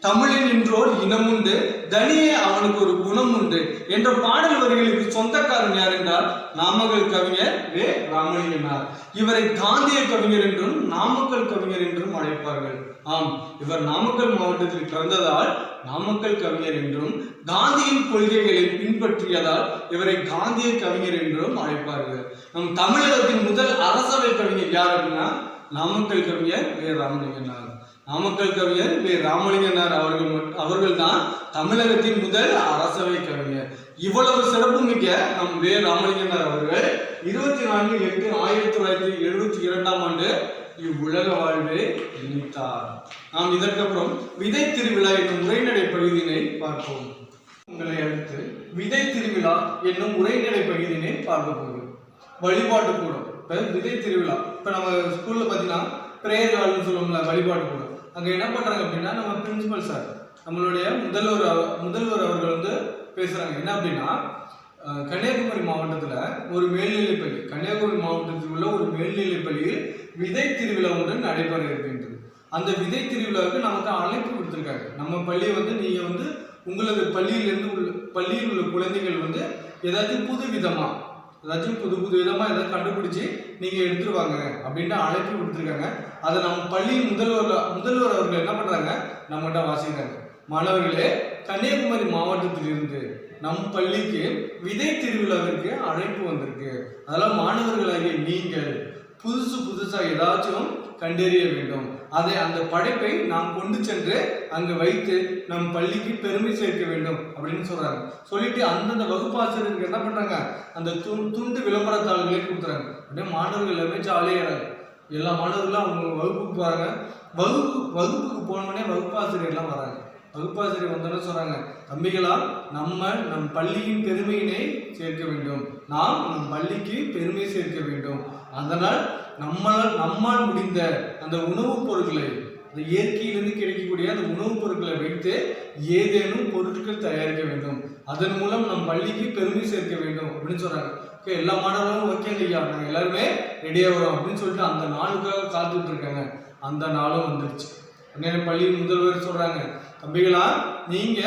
தமிழன் என்றோர் இனம் உண்டு, தனியே அவனுக்கு ஒரு குணம் உண்டு என்ற பாடல் வரிகளுக்கு சொந்தக்காரன் யார் என்றால் நாமக்கல் கவிஞர் வே. ராமலிங்கனார். இவரை காந்திய கவிஞர் என்றும் நாமக்கல் கவிஞர் என்றும் அழைப்பார்கள். ஆம், இவர் நாமக்கல் மாவட்டத்தில் பிறந்ததால் நாமக்கல் கவிஞர் என்றும், காந்தியின் கொள்கைகளை பின்பற்றியதால் இவரை காந்திய கவிஞர் என்றும் அழைப்பார்கள். நம் தமிழகத்தின் முதல் அரசவை கவிஞர் யார் அப்படின்னா நாமக்கல் கவிஞர் வே. ராமலிங்கனார். நாமக்கல் கவிஞர் வே. ராமலிங்கனார் அவர்கள் தான் தமிழகத்தின் முதல் அரசவை கவிஞர். இவ்வளவு சிறப்பு மிக்க நம் வே. ராமலிங்கனார் அவர்கள் 24/8/1972 இவ்வுலக வாழ்வை எண்ணித்தார். நாம் இதற்கப்புறம் விதை திருவிழா என்னும் உரைநடை பகுதியினை பார்ப்போம். உங்களை அடுத்து விதை திருவிழா என்னும் உரைநடை பகுதியினை பார்க்க போகிறோம். வழிபாட்டு கூடம். இப்ப விதை திருவிழா, இப்ப நம்ம ஸ்கூல்ல பாத்தீங்கன்னா பிரேயர் ஹால்னு சொல்லுவோம்ல, வழிபாட்டு கூடம். அங்க என்ன பண்றாங்க அப்படின்னா நம்ம பிரின்சிபல் சார், நம்மளுடைய முதல்வர் அவர்கள் வந்து பேசுறாங்க. என்ன அப்படின்னா கன்னியாகுமரி மாவட்டத்துல ஒரு மேல்நிலைப்பள்ளி, கன்னியாகுமரி மாவட்டத்தில் உள்ள ஒரு மேல்நிலைப்பள்ளியில் விதை திருவிழா ஒன்று நடைபெற இருக்கின்றது. அந்த விதை திருவிழாவுக்கு நமக்கு அழைப்பு கொடுத்துருக்காங்க. நம்ம பள்ளியை வந்து நீங்க வந்து உங்களது பள்ளியில் உள்ள குழந்தைகள் வந்து ஏதாச்சும் புது விதமா ஏதாவது கண்டுபிடிச்சு நீங்க எடுத்துருவாங்க அப்படின்ட்டு அழைப்பு கொடுத்துருக்காங்க. அதை நம்ம பள்ளியின் முதல்வர் அவர்கள் என்ன பண்றாங்க, நம்மகிட்ட வாசிக்கிறாங்க. மாணவர்களே, கன்னியாகுமரி மாவட்டத்தில் இருந்து நம் பள்ளிக்கு விதை திருவிழாவிற்கு அழைப்பு வந்திருக்கு. அதெல்லாம் மாணவர்களாகிய நீங்கள் புதுசா ஏதாச்சும் கண்டறிய வேண்டும். அதை அந்த படைப்பை நாம் கொண்டு சென்று அங்கு வைத்து நம் பள்ளிக்கு பெருமை சேர்க்க வேண்டும் அப்படின்னு சொல்றாங்க. சொல்லிட்டு அந்தந்த வகுப்பாசிரியருக்கு என்ன பண்றாங்க, அந்த துண்டு விளம்பரத்தாள்களே கொடுத்துறாங்க. அப்படியே மாணவர்கள் எல்லாமே ஜாலியாகிறாங்க. எல்லா மாணவர்களும் அவங்க வகுப்புக்கு போறாங்க. வகுப்புக்கு போனோடனே வகுப்பாசிரியர்லாம் வராங்க. வகுப்பாசிரியர் வந்தோன்னு சொல்றாங்க, தம்பிகளா, நம் பள்ளியின் பெருமையினை சேர்க்க வேண்டும், நாம் நம் பள்ளிக்கு பெருமை சேர்க்க வேண்டும். அதனால் நம்மால் முடிந்த அந்த உணவுப் பொருட்களை, அந்த இயற்கையிலிருந்து கிடைக்கக்கூடிய அந்த உணவுப் பொருட்களை வைத்து ஏதேனும் பொருட்கள் தயாரிக்க வேண்டும். அதன் மூலம் நம் பள்ளிக்கு பெருமை சேர்க்க வேண்டும் அப்படின்னு சொல்றாங்க. ஓகே, எல்லா மாணவர்களும் ஓகேங்க ஐயா, நாங்கள் எல்லாருமே ரெடியா வரோம் அப்படின்னு சொல்லிட்டு அந்த நாளுக்காக காத்துட்டு இருக்காங்க. அந்த நாளும் வந்துருச்சு. பள்ளியின் முதல்வர் சொல்றாங்க, தம்பிகளா, நீங்க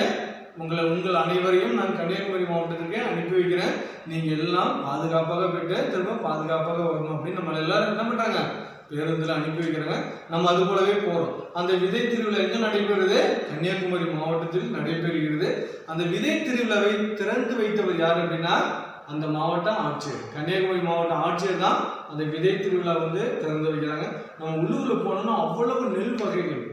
உங்கள் அனைவரையும் நான் கன்னியாகுமரி மாவட்டத்துக்கு அனுப்பி வைக்கிறேன். நீங்க எல்லாம் பாதுகாப்பாக போயிட்டு திரும்ப பாதுகாப்பாக வரணும் அப்படின்னு நம்ம எல்லாரும் என்ன பண்றாங்க, பேருந்துல அனுப்பி வைக்கிறாங்க. நம்ம அது போலவே போறோம். அந்த விதை திருவிழா எங்க நடைபெறுது, கன்னியாகுமரி மாவட்டத்தில் நடைபெறுகிறது. அந்த விதை திருவிழாவை திறந்து வைத்தவர் யார் அப்படின்னா அந்த மாவட்ட ஆட்சியர், கன்னியாகுமரி மாவட்ட ஆட்சியர் தான் அந்த விதை திருவிழா வந்து திறந்து வைக்கிறாங்க. நம்ம உள்ளூர்ல போனோம்னா அவ்வளவு நெல் வகைகள்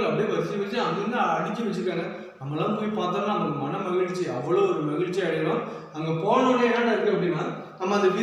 அப்படியே வரிசை அங்கங்க அடிச்சு வச்சிருக்காங்க. நம்மளாம் போய் பார்த்தோம்னா நமக்கு மன மகிழ்ச்சி, அவ்வளோ ஒரு மகிழ்ச்சி அடையணும். அங்க போனோடனே என்ன இருக்கு அப்படின்னா நம்ம நம்ம அந்த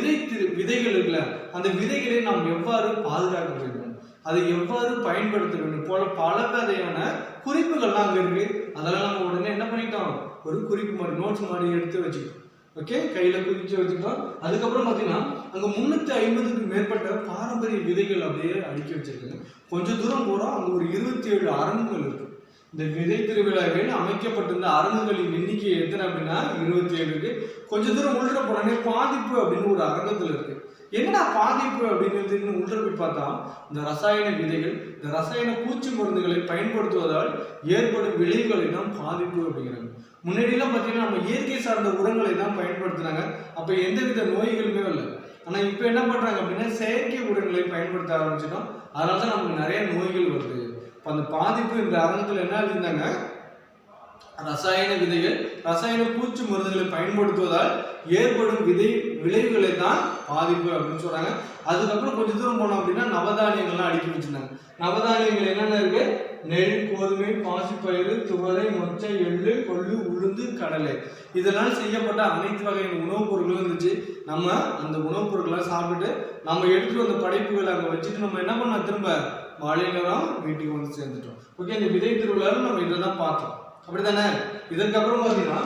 விதைகள் இருக்குல்ல, அந்த விதைகளை நாம் எவ்வாறு பாதுகாக்க வேண்டும், அதை எவ்வாறு பயன்படுத்த வேண்டும் போல பல வகையான குறிப்புகள்லாம் அங்க இருக்கு. அதெல்லாம் நம்ம உடனே என்ன பண்ணிட்டோம், ஒரு குறிப்பு மாதிரி நோட்ஸ் மாதிரி எடுத்து வச்சுக்கிட்டோம். ஓகே, கையில குறிச்சு வச்சுட்டோம். அதுக்கப்புறம் பாத்தீங்கன்னா அங்க 350க்கும் மேற்பட்ட பாரம்பரிய விதைகள் அப்படியே அடுக்கி வச்சிருக்காங்க. கொஞ்சம் தூரம் போறோம், அங்க ஒரு 27 அரங்குகள் இருக்கு. இந்த விதை திருவிழாவில் அமைக்கப்பட்டிருந்த அரங்குகளின் எண்ணிக்கை எத்தனை அப்படின்னா 27 இருக்கு. கொஞ்ச தூரம் உள்ள போனோடனே பாதிப்பு அப்படின்னு ஒரு அரங்கத்துல இருக்கு. என்னடா பாதிப்பு அப்படின்னு உள்ள போய் பார்த்தா, இந்த ரசாயன விதைகள், இந்த ரசாயன பூச்சி மருந்துகளை பயன்படுத்துவதால் ஏற்படும் விளைவுகளை தான் பாதிப்பு அப்படிங்கிறாங்க. முன்னாடியெல்லாம் பார்த்தீங்கன்னா நம்ம இயற்கை சார்ந்த உரங்களை தான் பயன்படுத்துனாங்க, அப்போ எந்தவித நோய்களுமே இல்லை. ஆனால் இப்போ என்ன பண்ணுறாங்க அப்படின்னா செயற்கை உரங்களை பயன்படுத்த ஆரம்பிச்சிட்டோம், அதனால தான் நமக்கு நிறைய நோய்கள் வருது. இப்போ அந்த பாதிப்பு இந்த அரங்கத்தில் என்ன இருந்தாங்க, ரசாயன விதைகள், ரசாயன பூச்சி மருந்துகளை பயன்படுத்துவதால் ஏற்படும் விளைவுகளை தான் பாதிப்பு அப்படின்னு சொல்றாங்க. அதுக்கப்புறம் கொஞ்சம் தூரம் போனோம் அப்படின்னா நவதானியங்கள்லாம் அடுக்கி வச்சிருந்தாங்க. நவதானியங்கள் என்னென்ன இருக்கு, நெல், கோதுமை, பாசிப்பயிறு, துவரை, மொச்சை, எள்ளு, கொள்ளு, உளுந்து, கடலை, இதனால் செய்யப்பட்ட அனைத்து வகையான உணவுப் பொருட்களும் இருந்துச்சு. நம்ம அந்த உணவுப் பொருட்களை சாப்பிட்டு நம்ம எடுத்துட்டு வந்த படைப்புகளை அங்கே வச்சுட்டு நம்ம என்ன பண்ண, திரும்ப மாலையிலதான் வீட்டுக்கு வந்து சேர்ந்துட்டோம். ஓகே, இந்த விதை திருவிழாவில் நம்ம இதை தான் பார்த்தோம், அப்படித்தானே? இதற்கப்புறம் பார்த்தீங்கன்னா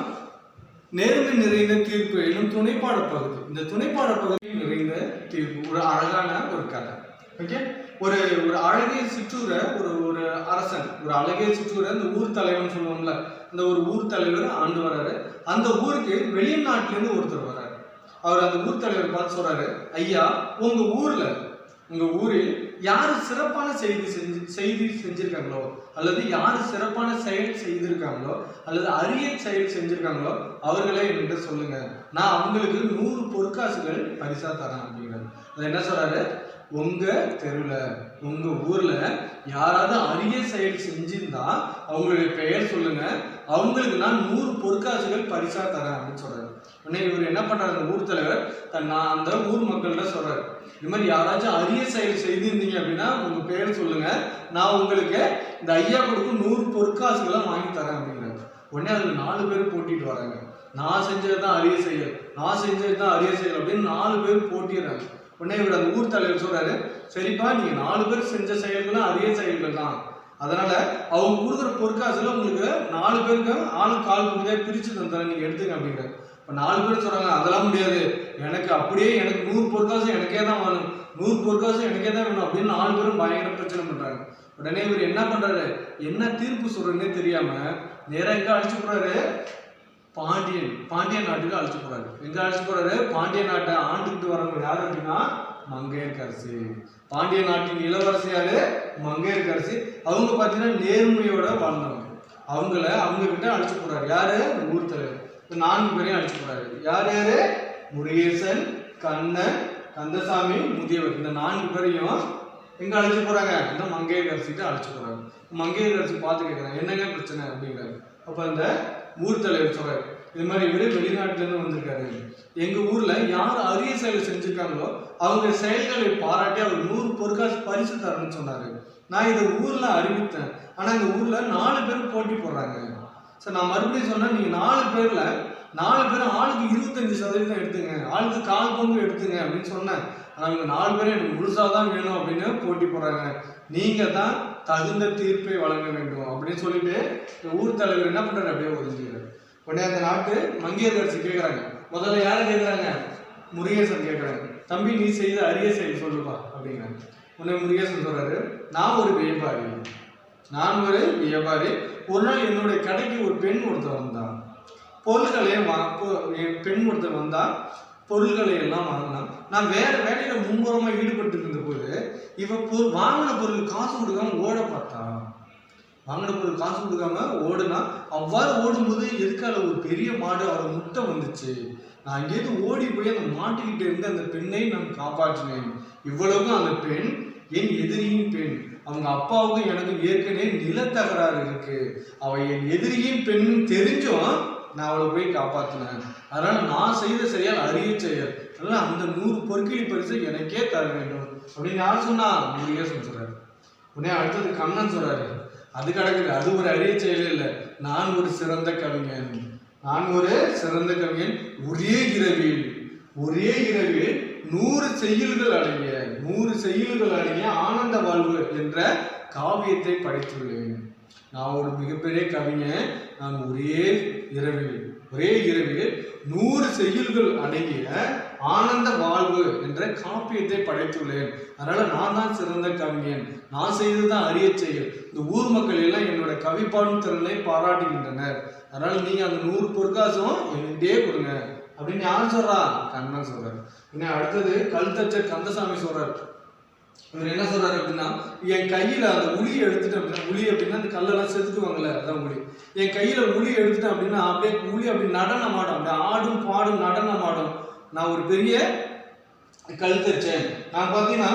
நேர்மை நிறைந்த தீர்ப்பு என்னும் துணைப்பாட பகுதி. இந்த துணைப்பாட பகுதி நிறைந்த தீர்ப்பு ஒரு அழகான ஒரு கதை. ஓகே, ஒரு அழகிய சிற்றூரை ஒரு அரசன், ஒரு அழகிய சிற்றூரை இந்த ஊர் தலைவன் சொல்லுவோம்ல, அந்த ஒரு ஊர் தலைவர் ஆண்டு வர்றாரு. அந்த ஊருக்கு வெளிநாட்டிலேருந்து ஒருத்தர் வர்றாரு. அவர் அந்த ஊர் தலைவர் பார்த்து சொல்றாரு, ஐயா, உங்க ஊரில் யாரு சிறப்பான செய்தி செஞ்சிருக்காங்களோ, அல்லது யாரு சிறப்பான செயல் செய்திருக்காங்களோ, அல்லது அரிய செயல் செஞ்சிருக்காங்களோ அவர்களே என்கிட்ட சொல்லுங்க, நான் அவங்களுக்கு 100 பொற்காசுகள் பரிசா தரேன் அப்படிங்கிறாரு. அது என்ன சொல்றாரு, உங்க தெருவில், உங்க ஊர்ல யாராவது அரிய செயல் செஞ்சிருந்தா அவங்களுடைய பெயர் சொல்லுங்க, அவங்களுக்கு நான் 100 பொற்காசுகள் பரிசா தரேன் அப்படின்னு சொல்றாரு. உடனே இவர் என்ன பண்றாரு, அந்த ஊர் தலைவர் அந்த ஊர் மக்கள்கிட்ட சொல்றாரு, இது மாதிரி யாராச்சும் அரிய செயல் செய்திருந்தீங்க அப்படின்னா உங்க பேர் சொல்லுங்க, நான் உங்களுக்கு இந்த ஐயா கொடுக்கும் 100 பொற்காசுகளை வாங்கி தரேன் அப்படிங்கிறாரு. உடனே அதுல 4 பேர் போட்டிட்டு வராங்க. நான் செஞ்சதுதான் அரிய செயல், நான் செஞ்சதுதான் அரிய செயல் அப்படின்னு 4 பேர் போட்டிடுறாங்க. உடனே இவர் அந்த ஊர் தலைவர் சொல்றாரு, சரிப்பா, நீங்க 4 பேர் செஞ்ச செயல்களும் அரிய செயல்கள் தான், அதனால அவங்க கொடுக்குற பொற்காசுல உங்களுக்கு 4 பேருக்கு ஆளுக்கு கால் கொடுத்தே பிரிச்சு தந்துறேன், நீங்க எடுத்துங்க அப்படிங்கிறாரு. இப்போ 4 பேர் சொல்றாங்க, அதெல்லாம் முடியாது, எனக்கு அப்படியே எனக்கு 100 பொற்காசு எனக்கே தான் வேணும், 100 பொற்காசு எனக்கே தான் வேணும் அப்படின்னு 4 பேரும் பயங்கர பிரச்சனை பண்றாங்க. உடனே இவர் என்ன பண்றாரு, என்ன தீர்ப்பு சொல்றதுன்னே தெரியாம நேரம் எங்க அழைச்சு போறாரு, பாண்டியன் நாட்டுக்கு அழைச்சு போறாரு. எங்க அழைச்சு போறாரு, பாண்டிய நாட்டை ஆண்டுகிட்டு வரவங்க யாரு அப்படின்னா மங்கையர்க்கரசி. பாண்டிய நாட்டின் இளவரசி யாரு, மங்கையர்க்கரசி. அவங்க பாத்தீங்கன்னா நேர்மையோட வாழ்ந்தவங்க. அவங்க கிட்ட அழைச்சு போறாரு. யாரு, ஊர் தலைவர். 4 பேரையும் அழைச்சு போறாரு. யாரு, முருகேசன், கண்ணன், கந்தசாமி, முதியவர். இந்த 4 பேரையும் எங்க அழைச்சு போறாங்க, இந்த மங்கையர்க்கரசிட்டு அழைச்சு போறாங்க. மங்கையர்க்கரசி பார்த்து கேட்கறாங்க, என்னங்க பிரச்சனை அப்படிங்கிறாரு. அப்ப அந்த ஊர் தலைவர் சொல்றாரு, இது மாதிரி இவரு வெளிநாட்டுல இருந்து வந்திருக்காரு, எங்க ஊர்ல யார் அரிய செயல் செஞ்சிருக்காங்களோ அவங்க செயல்களை பாராட்டி அவர் 100 பொற்காசு பரிசு தரணும்னு சொன்னாரு. நான் இதை ஊர்ல அறிவித்தேன், ஆனா இந்த ஊர்ல 4 பேர் போட்டி போடுறாங்க. சார், நான் மறுபடியும் சொன்னேன், நீங்க 4 பேர் ஆளுக்கு 25% எடுத்துங்க, ஆளுக்கு 1/4 பங்கு எடுத்துங்க அப்படின்னு சொன்னேன். ஆனா இவங்க 4 பேரும் எனக்கு முழுசாதான் வேணும் அப்படின்னு போட்டி போடுறாங்க, நீங்க தான் தகுந்த தீர்ப்பை வழங்க வேண்டும் அப்படின்னு சொல்லிட்டு ஊர் தலைவர் என்ன பண்றாரு, அப்படியே ஒதுங்கிறாரு. உடனே அந்த நாட்டு மங்கையர்க்கரசி கேட்கறாங்க, முதல்ல யாரை கேட்கறாங்க, முருகேசன் கேட்கறாங்க, தம்பி நீ செய்த அரிய செயல் சொல்லுப்பா அப்படிங்கிறாங்க. உடனே முருகேசன் சொல்றாரு, நான் ஒரு வியாபாரி. ஒரு நாள் என்னுடைய கடைக்கு ஒரு பெண் ஒருத்தர் வந்தான், பொருள்களை எல்லாம் வாங்கினான். நான் வேற வேலையில மும்முரமா ஈடுபட்டு இருந்த போது வாங்கின பொருள் காசு கொடுக்காம ஓட பார்த்தா, ஓடுனா, அவ்வாறு ஓடும்போது எதுக்கால ஒரு பெரிய மாடு அவரை முட்டை வந்துச்சு. நான் அங்கேயிருந்து ஓடி போய் அந்த மாட்டுக்கிட்ட இருந்து அந்த பெண்ணை நான் காப்பாற்றினேன். இவ்வளவுக்கும் அந்த பெண் என் எதிரியின் பெண், அவங்க அப்பாவுக்கும் எனக்கும் ஏற்கனவே நிலத்தகராறு இருக்கு, அவ என் எதிரியின் பெண்ணு தெரிஞ்சும் நான் அவளை போய் காப்பாற்றினேன், அதனால நான் செய்த செயல் அரிய செயல், அதனால அந்த 100 பொற்கிளி பரிசு எனக்கே தர வேண்டும் அப்படின்னு யார் சொன்னா, முருகேசன் சொல்றாரு. உடனே அடுத்தது கண்ணன் சொல்றாரு, அது கிடக்குது, அது ஒரு அரிய செயலே இல்லை, நான் ஒரு சிறந்த கவிஞன், ஒரே இரவில் ஒரே இரவில் 100 செய்யுள்கள் அடங்கிய ஆனந்த வாழ்வு என்ற காவியத்தை படைத்துள்ளேன். நான் ஒரு மிகப்பெரிய கவிஞன். நான் ஒரே இரவில் 100 செய்யுள்கள் அடங்கிய ஆனந்த வாழ்வு என்ற காப்பியத்தை படைத்துள்ளேன். அதனால நான் தான் சிறந்த கவிஞன். நான் செய்ததுதான் அரிய செயல். இந்த ஊர் மக்கள் எல்லாம் என்னோட கவி பாடும் திறனை பாராட்டுகின்றனர். அதனால நீங்க அந்த 100 பொற்காசும் என்கிட்டே கொடுங்க அப்படின்னு யார் சொல்றா? கண்ணன் சொல்றாரு. இன்னும் அடுத்தது கல்தச்சர் கந்தசாமி சொல்றாரு. இவர் என்ன சொல்றாரு அப்படின்னா, என் கையில அந்த உளியை எடுத்துட்டேன் அப்படின்னா, உளி அப்படின்னா அந்த கல்லெல்லாம் செதுக்குவாங்கல்ல, அதான் உளி. என் கையில உளி எடுத்துட்டேன் அப்படின்னா அப்படியே உளி அப்படி நடனம் ஆடும், அப்படியே ஆடும் பாடும் நடனம் ஆடும். நான் ஒரு பெரிய கல் தச்சேன். நான் பார்த்தீங்கன்னா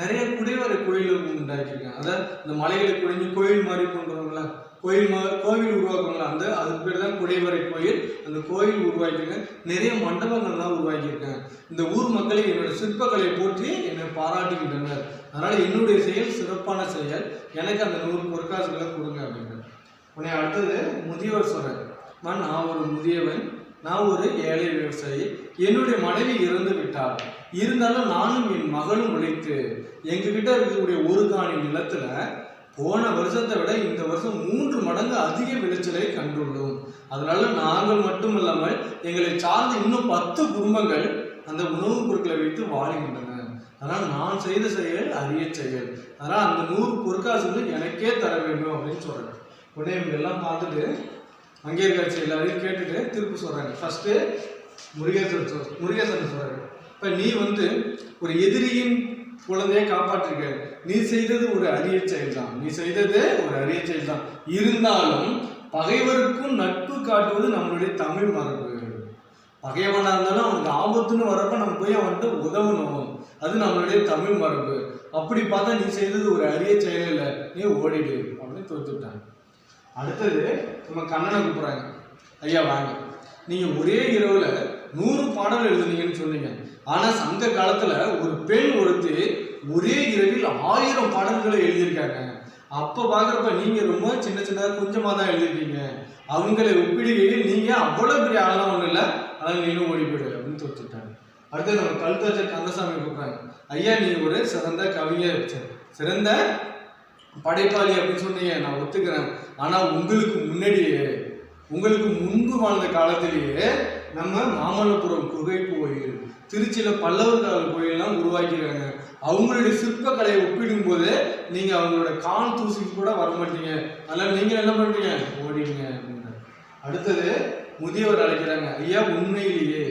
நிறைய குடைவரை கோயில்கள் உண்டாக்கியிருக்கேன். அதாவது இந்த மலைகளை குடைஞ்சு கோயில் மாதிரி கொண்டு வருவாங்களா, கோவில் உருவாக்குவாங்களா, அதுக்கு பேர் தான் குடைவரை கோயில். அந்த கோயில் உருவாக்கியிருக்கேன். நிறைய மண்டபங்கள்லாம் உருவாக்கியிருக்கேன். இந்த ஊர் மக்களை என்னோட சிற்பக்கலையை போற்றி என்னை பாராட்டுகின்றனர். அதனால என்னுடைய செயல் சிறப்பான செயல். எனக்கு அந்த 100 பொற்காசுகளை கொடுங்க அப்படின்ற. உடனே அடுத்தது முதியவர் சொல்றாரு. நான் ஒரு முதியவன், நான் ஒரு ஏழை விவசாயி. என்னுடைய மனைவி இறந்து விட்டார். இருந்தாலும் நானும் என் மகளும் உழைத்து எங்ககிட்ட இருக்கக்கூடிய ஒரு காணி நிலத்துல போன வருஷத்தை விட இந்த வருஷம் 3 மடங்கு அதிக விளைச்சலை கண்டுள்ளோம். அதனால நாங்கள் மட்டுமல்லாமல் எங்களை சார்ந்த இன்னும் 10 குடும்பங்கள் அந்த உணவுப் பொருட்களை வைத்து வாழுகின்றன. அதனால் நான் செய்த செயல் அரிய செயல். அதனால் அந்த 100 பொற்காசுகள் எனக்கே தர வேண்டும் அப்படின்னு சொல்றாங்க. உடனே இவங்க எல்லாம் பார்த்துட்டு அங்கே இருக்காச்சு எல்லாரையும் கேட்டுட்டு திருப்பி சொல்றாங்க. ஃபர்ஸ்ட் முருகேசன் சொல்றாரு. இப்ப நீ ஒரு எதிரியின் குழந்தையை காப்பாற்றிருக்க. நீ செய்தது ஒரு அரிய செயல் தான். இருந்தாலும் பகைவருக்கும் நட்பு காட்டுவது நம்மளுடைய தமிழ் மரபு. பகைவனா இருந்தாலும் அவனுக்கு ஆபத்துன்னு வரப்ப நம்ம போய் அவன்கிட்ட உதவணும். அது நம்மளுடைய தமிழ் மரபு. அப்படி பார்த்தா நீ செய்தது ஒரு அரிய செயல் இல்லை, நீ ஓடிடு அப்படின்னு தோத்துட்டாங்க. அடுத்தது நம்ம கண்ணனை கூப்பிடுறாங்க. ஐயா வாங்க, நீங்க ஒரே இரவுல 100 பாடல் எழுதுனீங்கன்னு சொன்னீங்க. ஆனா சங்க காலத்துல ஒரு பெண் ஒருத்தி ஒரே இரவில் 1000 பாடல்களை எழுதியிருக்காங்க. அப்ப பாக்குறப்ப நீங்க ரொம்ப சின்ன கொஞ்சமா தான் எழுதிருக்கீங்க. அவங்களை ஒப்பிடுகையில் நீங்க அவ்வளவு பெரிய ஆளெல்லாம் ஒண்ணு இல்லை, அதனால நீனும் ஓடி போயிடு அப்படின்னு தோத்துட்டாங்க. அடுத்து நம்ம கல்தச்சர் கந்தசாமி கூப்பிடுறாங்க. ஐயா நீ ஒரு சிறந்த கவிஞர், சிறந்த படைப்பாளி அப்படின்னு சொன்னீங்க, நான் ஒத்துக்கிறேன். ஆனா உங்களுக்கு முன்பு வாழ்ந்த காலத்திலேயே நம்ம மாமல்லபுரம் குகை கோயில், திருச்சியில பல்லவர் கால கோயிலெல்லாம் உருவாக்கிடுறாங்க. அவங்களுடைய சிற்பக்கலையை ஒப்பிடும் போது நீங்க அவங்களோட கால் தூசிக்கு கூட வரமாட்டீங்க. அதனால நீங்க என்ன பண்றீங்க, ஓடிங்க அப்படின்னா. அடுத்தது முதியவர் அழைக்கிறாங்க. ஐயா உண்மையிலேயே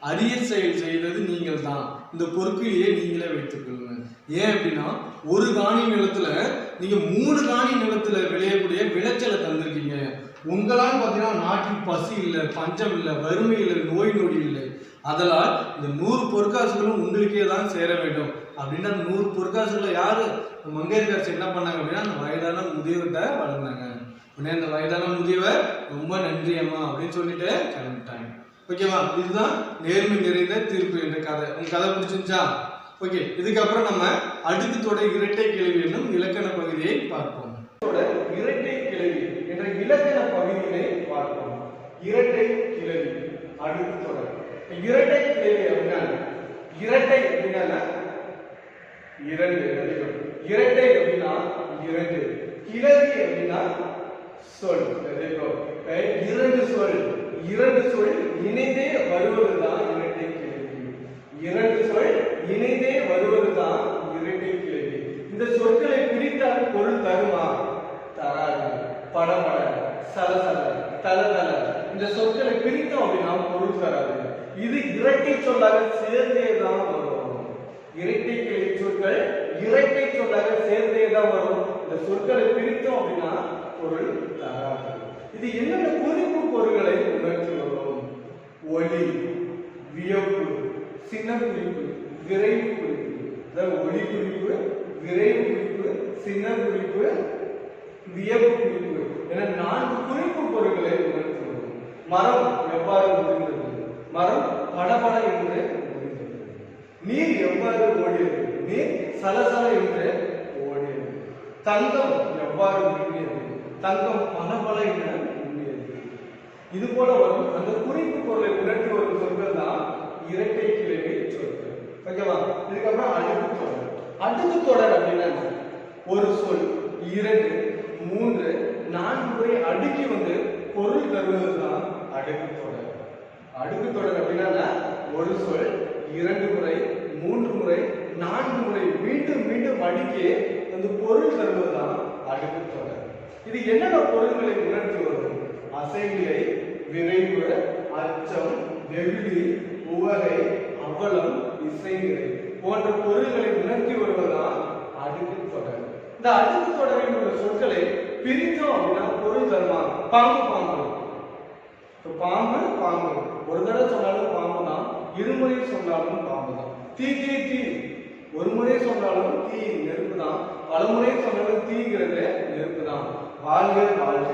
அரிய செயல் செய்தது நீங்கள் தான். இந்த பொறுப்பிலேயே நீங்களே வைத்துக் கொள்ளுங்க. ஏன் அப்படின்னா ஒரு காணி நிலத்துல நீங்க 3 காணி நிலத்துல விளையக்கூடிய விளைச்சலை தந்திருக்கீங்க. உங்களால் பார்த்தீங்கன்னா நாட்டில் பசி இல்லை, பஞ்சம் இல்லை, வறுமை இல்லை, நோய் நொடி இல்லை. அதனால் இந்த 100 பொற்காசுகளும் உங்களுக்கே தான் சேர வேண்டும் அப்படின்னா 100 பொற்காசுகளை யாரு மங்கையர்கரசி என்ன பண்ணாங்க அப்படின்னா அந்த வயதான முதியவர்கிட்ட வளர்ந்தாங்க. உடனே அந்த வயதான முதியவர் ரொம்ப நன்றி அம்மா அப்படின்னு சொல்லிட்டு கிளம்பிட்டாங்க. ஓகேவா? இதுதான் நேர்மை நிறைந்த தீர்ப்பு என்ற கதை. உங்க கதை பிடிச்சிருந்துச்சா? ஓகே, இதுக்கப்புறம் நம்ம அடுக்கு தொடர் இரட்டை கிளவி என்னும் இலக்கண பகுதியை பார்ப்போம். இரட்டை கிளவி என்ற இலக்கண பகுதியை பார்ப்போம். இரட்டை கிளவி அடுக்கு தொடர். இரட்டை கிளவி அப்படின்னா இரட்டை அப்படின்னா 2. இரட்டை அப்படின்னா 2. கிளவி அப்படின்னா சொல். இரண்டு சொல் இணைந்தே வருவதுதான் இரட்டை கிளவி. 2 சொல் இணைந்தே வருவதுதான் இரட்டை கிளவி. இந்த சொற்களை பிரித்தால் பொருள் தருமா? தராது. படபட, சலசல, தலதல இந்த சொற்களை பிரித்தோம் அப்படின்னா பொருள் தராது. இது இரட்டை சொல்லாக சேர்ந்தேதான் வரும். இரட்டை கிளவி சொற்கள் இரட்டை சொல்லாக சேர்ந்தேதான் வரும். இந்த சொற்களை பிரித்தோம் அப்படின்னா பொருள் தராது. இது என்னென்ன குறிப்பு பொருள்களை உணர்த்தி வரும்? ஒளி, வியப்பு, சின்ன குறிப்பு, விரைவு குறிப்பு. அதாவது ஒளி குறிப்பு, விரைவு குறிப்பு, சின்ன குறிப்பு, வியப்பு குறிப்பு என 4 குறிப்பு பொருட்களை உணர்த்தி வரும். மரம் எவ்வாறு முடிந்தது? மரம் படபட என்று முடிந்தது. நீர் எவ்வாறு ஓடியது? நீர் சலசல என்று ஓடியது. தங்கம் எவ்வாறு மின்னியது? தங்கம் பலபல என மின்னியது. இது போல வரும் அந்த குறிப்பு பொருளை உணர்த்தி வரும் சொற்கள் தான் இரட்டை கிளவி சொற்கள். ஓகேவா? இதுக்கப்புறம் அடுக்கு தொடர். அடுக்கு தொடர் அப்படின்னா ஒரு சொல் 2, 3, 4 முறை அடுக்கி பொருள் தருவதுதான் அடுக்கு தொடர். அடுக்கு தொடர் அப்படின்னா ஒரு சொல் 2 முறை, 3 முறை, 4 முறை மீண்டும் மீண்டும் அடுக்கி பொருள் தருவதுதான் அடுக்கு தொடர். இது என்னென்ன பொருள்களை உணர்த்தி வரும்? அசைநிலை, விரைவு, அச்சம், வெகுளி, உவகை, அவலம், இசைநிலை போன்ற பொருள்களை உணர்த்தி வருவதுதான் அடுக்கு தொடர். இந்த அடுக்கு தொடரில் உள்ள சொற்களை பிரித்தோம் அப்படின்னா பொருள் தருமா? பாம்பு பாம்பு, பாம்பு பாம்பு, ஒரு தடவை சொன்னாலும் பாம்பு தான், இருமுறை சொன்னாலும் பாம்பு தான். தீ தீ தீ, ஒரு முறை சொன்னாலும் தீ நெருப்பு தான், பல முறை சொன்னாலும் தீங்கிறது நெருப்பு தான். வாழ்க வாழ்க,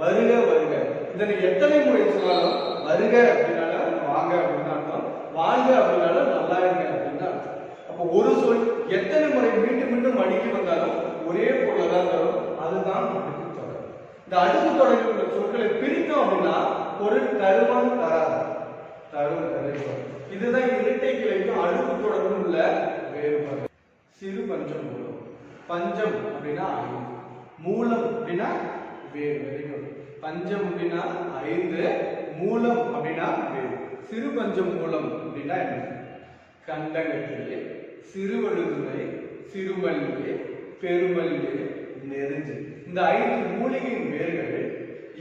வருக வருக, இதனை எத்தனை முறை சொன்னாலும் வருக அப்படின்னாலும் வாங்க அப்படின்னு அர்த்தம், வாழ்க அப்படின்னாலும் நல்லா இருங்க அப்படின்னு அர்த்தம். அப்போ ஒரு சொல் எத்தனை முறை மீண்டும் மீண்டும் அடுக்கி வந்தாலும் ஒரே பொருளை தான் தரும், அதுதான் அடுக்கு தொடர். இந்த அடுக்கு தொடரில் உள்ள சொற்களை பிரித்தோம் அப்படின்னா பொருள் தருமா தராது? தரும், தரும். இதுதான் இரட்டை கிளைக்கும் அடுக்கு தொடரும் உள்ள வேறுபாடு. சிறு பஞ்சம் மூலம். பஞ்சம் அப்படின்னா 5, மூலம் அப்படின்னா வேறு. பஞ்சம் அப்படின்னா 5, மூலம் அப்படின்னா வேறு. சிறு பஞ்சம் மூலம் அப்படின்னா என்ன? கண்டங்கத்திலே, சிறுவழுதுணை, சிறுமல்லி, பெருமல்லி, நெருஞ்சு. இந்த 5 மூலிகையின் வேர்கள்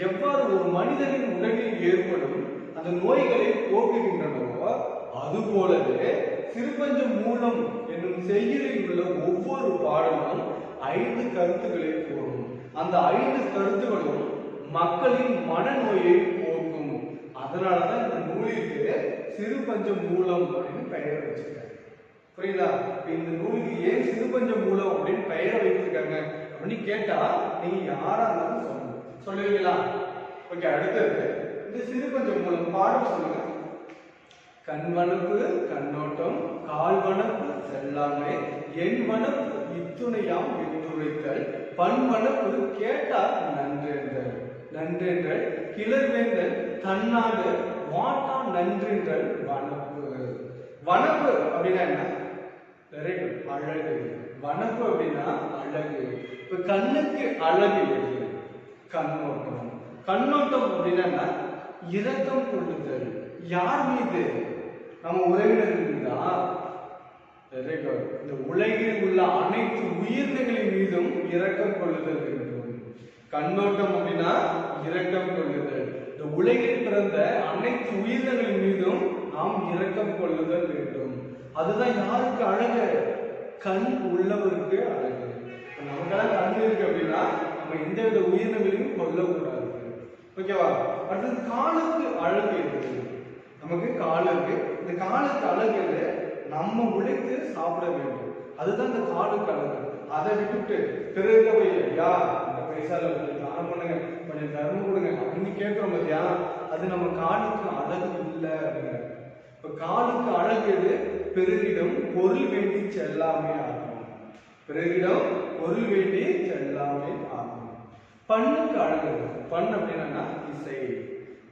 எவ்வாறு ஒரு மனிதனின் உடலில் ஏற்படும் அந்த நோய்களை போக்குகின்றனவோ அதுபோலவே சிறுபஞ்சம் மூலம் என்னும் செய்யுளில் உள்ள ஒவ்வொரு பாடலும் 5 கருத்துக்களை கூறும். அந்த 5 கருத்துக்களும் மக்களின் மனநோயை போக்கும். அதனாலதான் இந்த நூலிற்கு சிறுபஞ்சம் மூலம் அப்படின்னு பெயர் வச்சிருக்காங்க. புரியுதா? இந்த நூலுக்கு ஏன் சிறுபஞ்சம் மூலம் அப்படின்னு பெயரை வைத்திருக்காங்க அப்படின்னு கேட்டா நீங்க யாரா இருந்தாலும் சொல்லணும். சொல்லுவீங்களா? ஓகே, அடுத்தது இந்த சிறுபஞ்சம் மூலம் பாடம் சொல்லுங்க. கண்வனப்பு கண்ணோட்டம், கால்வனப்பு செல்லாமை, என் வனப்பு இத்துணையாம் விட்டுரைத்தல், பண்வனப்பு கேட்டார் நன்றென்றல், நன்றென்றல் கிளர்வேந்தல் தன்னாடு வாட்டா நன்றென்றல் வனப்பு. வனப்பு அப்படின்னா என்ன? வெரி குட், அழகு. வனப்பு அப்படின்னா அழகு. இப்ப கண்ணுக்கு அழகு எது? கண்ணோட்டம். கண்ணோட்டம் அப்படின்னா இரக்கம் கொள்ளுதல். யார் மீது? நம்ம உறவினர்கள் மீதா? Very good. இந்த உலகில் உள்ள அனைத்து உயிரினங்களின் மீதும் இரக்கம் கொள்ளுதல் வேண்டும். கண்ணோட்டம் அப்படின்னா இரக்கம் கொள்ளுதல். இந்த உலகில் பிறந்த அனைத்து உயிரினங்களின் மீதும் நாம் இரக்கம் கொள்ளுதல் வேண்டும். அதுதான் யாருக்கு அழகு? கண் உள்ளவருக்கு அழகு. நமக்கெல்லாம் கண் இருக்கு அப்படின்னா நம்ம எந்தவித உயிரினங்களையும் கொல்லக்கூடாது. ஓகேவா? அடுத்தது காலுக்கு அழகு இருக்குது. நமக்கு கால் இருக்கு. இந்த காலுக்கு அழகு எது? நம்ம உழைத்து சாப்பிட வேண்டும். அதுதான் இந்த காலுக்கு அழகு. அதை விட்டுட்டு பிறகு போய் ஐயா இந்த பைசால தானம் பண்ணுங்க, கொஞ்சம் தர்மம் கொடுங்க அப்படின்னு கேட்கிறோம் இல்லையா? அது நம்ம காலுக்கு அழகு இல்லை அப்படிங்கிற. இப்ப காலுக்கு அழகு எது? பிறரிடம் பொருள் வேண்டி செல்லாமே ஆகும். பிறரிடம் பொருள் வேண்டி செல்லாமே ஆகும். பண்ணுக்கு அழகு. பண் அப்படின்னா இசை.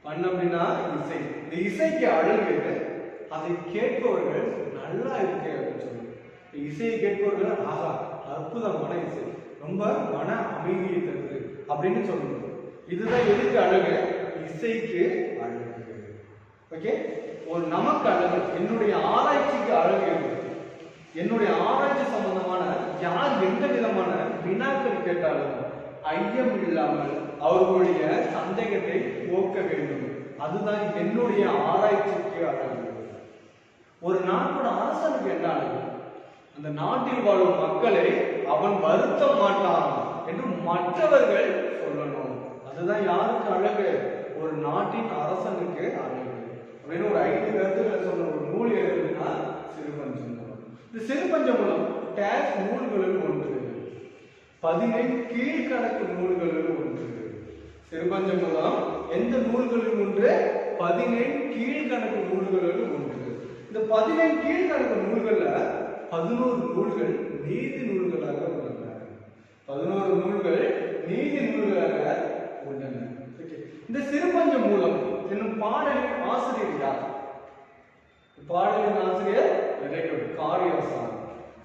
பண் அப்படின்னா இசை. இந்த இசைக்கு அழகு எது? அதை கேட்பவர்கள் நல்லா இருக்கு அப்படின்னு சொல்லுவாங்க. இசையை கேட்பவர்கள் ஆகா அற்புதமான இசை, ரொம்ப மன அமைதியை தருது அப்படின்னு சொல்லணும். இதுதான் எதுக்கு அழகு? இசைக்கு அழகு. ஓகே, ஒரு நமக்கு அழகு. என்னுடைய ஆராய்ச்சிக்கு அழகு எது? என்னுடைய ஆராய்ச்சி சம்பந்தமான யார் எந்த விதமான வினாக்கள் கேட்டாலும் ஐயம் இல்லாமல் அவர்களுடைய சந்தேகத்தை போக்க வேண்டும். அதுதான் என்னுடைய ஆராய்ச்சிக்கு அழகு. ஒரு நாட்டோட அரசனுக்கு என்ன அழகு? அந்த நாட்டில் வாழும் மக்களை அவன் வருத்த மாட்டான் என்று மற்றவர்கள் சொல்லணும். அதுதான் யாருக்கு அழகு? ஒரு நாட்டின் அரசனுக்கு அழகு அப்படின்னு ஒரு 5 கருத்துக்களை சொன்ன ஒரு நூல் எழுதுனா சிறுபஞ்சம் மூலம். இந்த சிறுபஞ்சம் மூலம் டேஸ் நூல்களில் ஒன்று, 15 கீழ்கணக்கு நூல்களில் ஒன்று. சிறுபஞ்சம் மூலம் எந்த நூல்களில் ஒன்று? 15 கீழ்கணக்கு நூல்களில் ஒன்று. இந்த 15 கீழ்கணக்கு நூல்கள்ல 11 நூல்கள் நீதி நூல்களாக உள்ளன. 11 நூல்கள் நீதி நூல்களாக உள்ளன. இந்த சிறுபஞ்சம் மூலம் என்னும் பாடலின் ஆசிரியர் யார்? பாடலின் ஆசிரியர் காரியாசார்.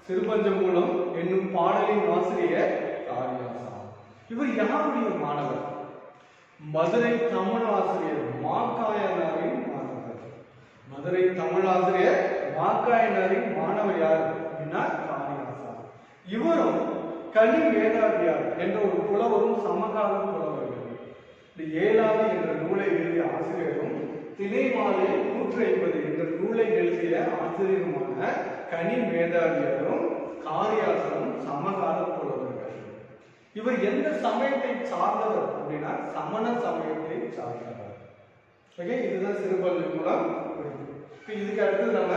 சிறுபஞ்சமூலம் என்னும் பாடலின் ஆசிரியர் காரியாசார். இவர் யாருடைய மாணவர்? மதுரை தமிழ் ஆசிரியர் மாக்காயனாரின் மாணவர். மதுரை தமிழ் ஆசிரியர் மாக்காயனாரின் மாணவர் யார் அப்படின்னா காரியாசார். இவரும் கனி வேதாத்தியார் என்ற ஒரு புலவரும் சமகால புலவர்கள். இந்த ஏழாவது என்ற நூலை எழுதிய ஆசிரியரும் திணைமாலை 150 என்ற நூலை எழுதிய ஆசிரியருமான கனி வேதாத்தியாரும் காரியாசரும் சமகால புலவர்கள். இவர் எந்த சமயத்தை சார்ந்தவர் அப்படின்னா சமண சமயத்தை சார்ந்தவர். ஓகே, இதுதான் சிறுபஞ்சமூலம். இதுக்கு அடுத்து நம்ம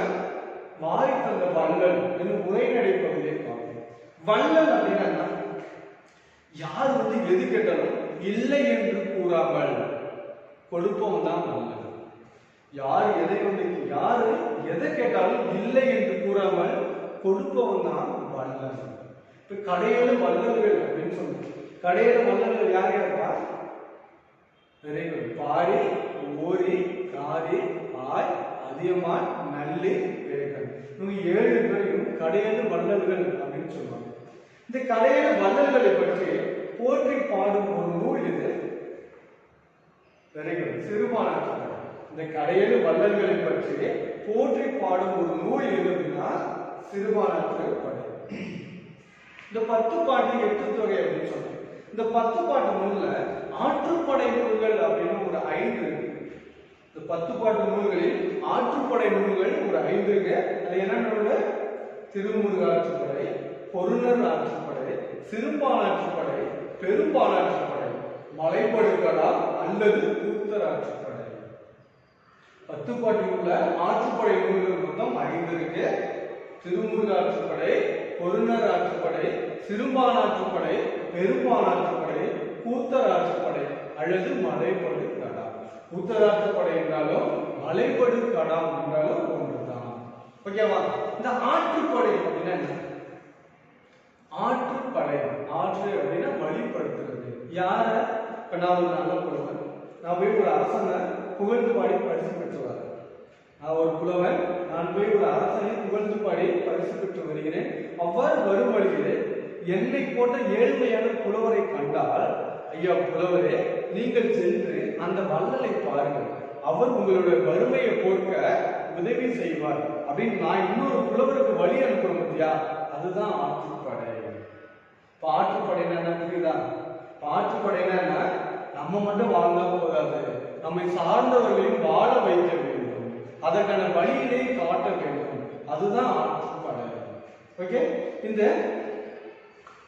வாரி தந்த வள்ளல் என்னும் உரைநடை பகுதியை பார்ப்போம். வள்ளல் அப்படின்னா யார் எது கேட்டாலும் இல்லை என்று கூறாமல் கொடுப்பவன் தான் வள்ளல். யார் எதை கேட்டாலும் இல்லை என்று கூறாமல் கொடுப்பவன் தான் வள்ளல். இப்ப கடையேழு வள்ளல்கள் அப்படின்னு சொல்லுவோம். கடையேழு வள்ளல்கள் யார் யாருப்பா? பாரி, ஓரி, காரி, ஆய், அதியமான், நல்லி, வேகன். இவங்க 7 பேரையும் கடையேழு வள்ளல்கள் அப்படின்னு சொல்லுவாங்க. இந்த கடையேழு வள்ளல்களை பற்றி போற்றி பாடும் ஒரு நூல் இது. சிறுபானாற்றுப்படை. இந்த கடையேழு வள்ளல்களை பற்றி போற்றி பாடும் ஒரு நூல் எது அப்படின்னா சிறுபானாற்றுப்படை. இந்த 10 பாட்டு 8 தொகை அப்படின்னு சொல்றோம். இந்த 10 பாட்டு நூல்ல ஆற்றுப்படை நூல்கள் அப்படின்னு ஒரு 5 இருக்கு. இந்த 10 பாட்டு நூல்களில் ஆற்றுப்படை நூல்கள் ஒரு 5 இருக்கு. அது என்ன நூல்? திருமுருக ஆற்றுப்படை, பொருணர் ஆற்றுப்படை, சிறுபானாற்றுப்படை, பெரும்பாலாற்றுப்படை, மலைப்படுகடா அல்லது கூத்தர் ஆற்றுப்படை. 10 பாட்டில் உள்ள ஆற்றுப்படை நூல்கள் மொத்தம் 5 இருக்கு. திருமுருக ஆற்றுப்படை, பொருணர் ஆற்றுப்படை, சிறுபானாற்றுப்படை, பெரும்பாலாற்றுப்படை, கூத்தர் ஆற்றுப்படை அல்லது மலைப்படு கடா. கூத்தர் ஆற்றுப்படை என்றாலும் மலைப்படு கடா என்றாலும் ஒன்றுதான். ஓகேவா? இந்த ஆற்றுப்படை அப்படின்னா என்ன? ஆற்றுப்படை, ஆற்று அப்படின்னா வழிபடுத்துறது. யார? இப்ப நான் ஒரு நல்ல புலவன், நான் போய் ஒரு அரசனை புகழ்ந்து பாடி பரிசு பெற்றுவார். நான் ஒரு புலவன், நான் போய் ஒரு அரசனை புகழ்ந்து பாடி பரிசு பெற்று வருகிறேன். அவ்வாறு வரும் வழியிலே என்னை போன்ற ஏழ்மையான புலவரை கண்டால், ஐயா புலவரே, நீங்கள் சென்று அந்த வள்ளலை பாருங்கள், அவர் உங்களுடைய வறுமையை போக்க உதவி செய்வார் அப்படின்னு நான் இன்னொரு புலவருக்கு வழி அனுப்புறோம் பத்தியா, அதுதான் ஆற்றுப்படை. ஆற்றுப்படைனா என்ன புரியுதா? ஆற்றுப்படைனா நம்ம மட்டும் வாழ்ந்தா போதாது, நம்மை சார்ந்தவர்களையும் வாழ வைக்க வேண்டும், அதற்கான வழியிலே காட்ட வேண்டும், அதுதான் ஆற்றுப்படை. ஓகே, இந்த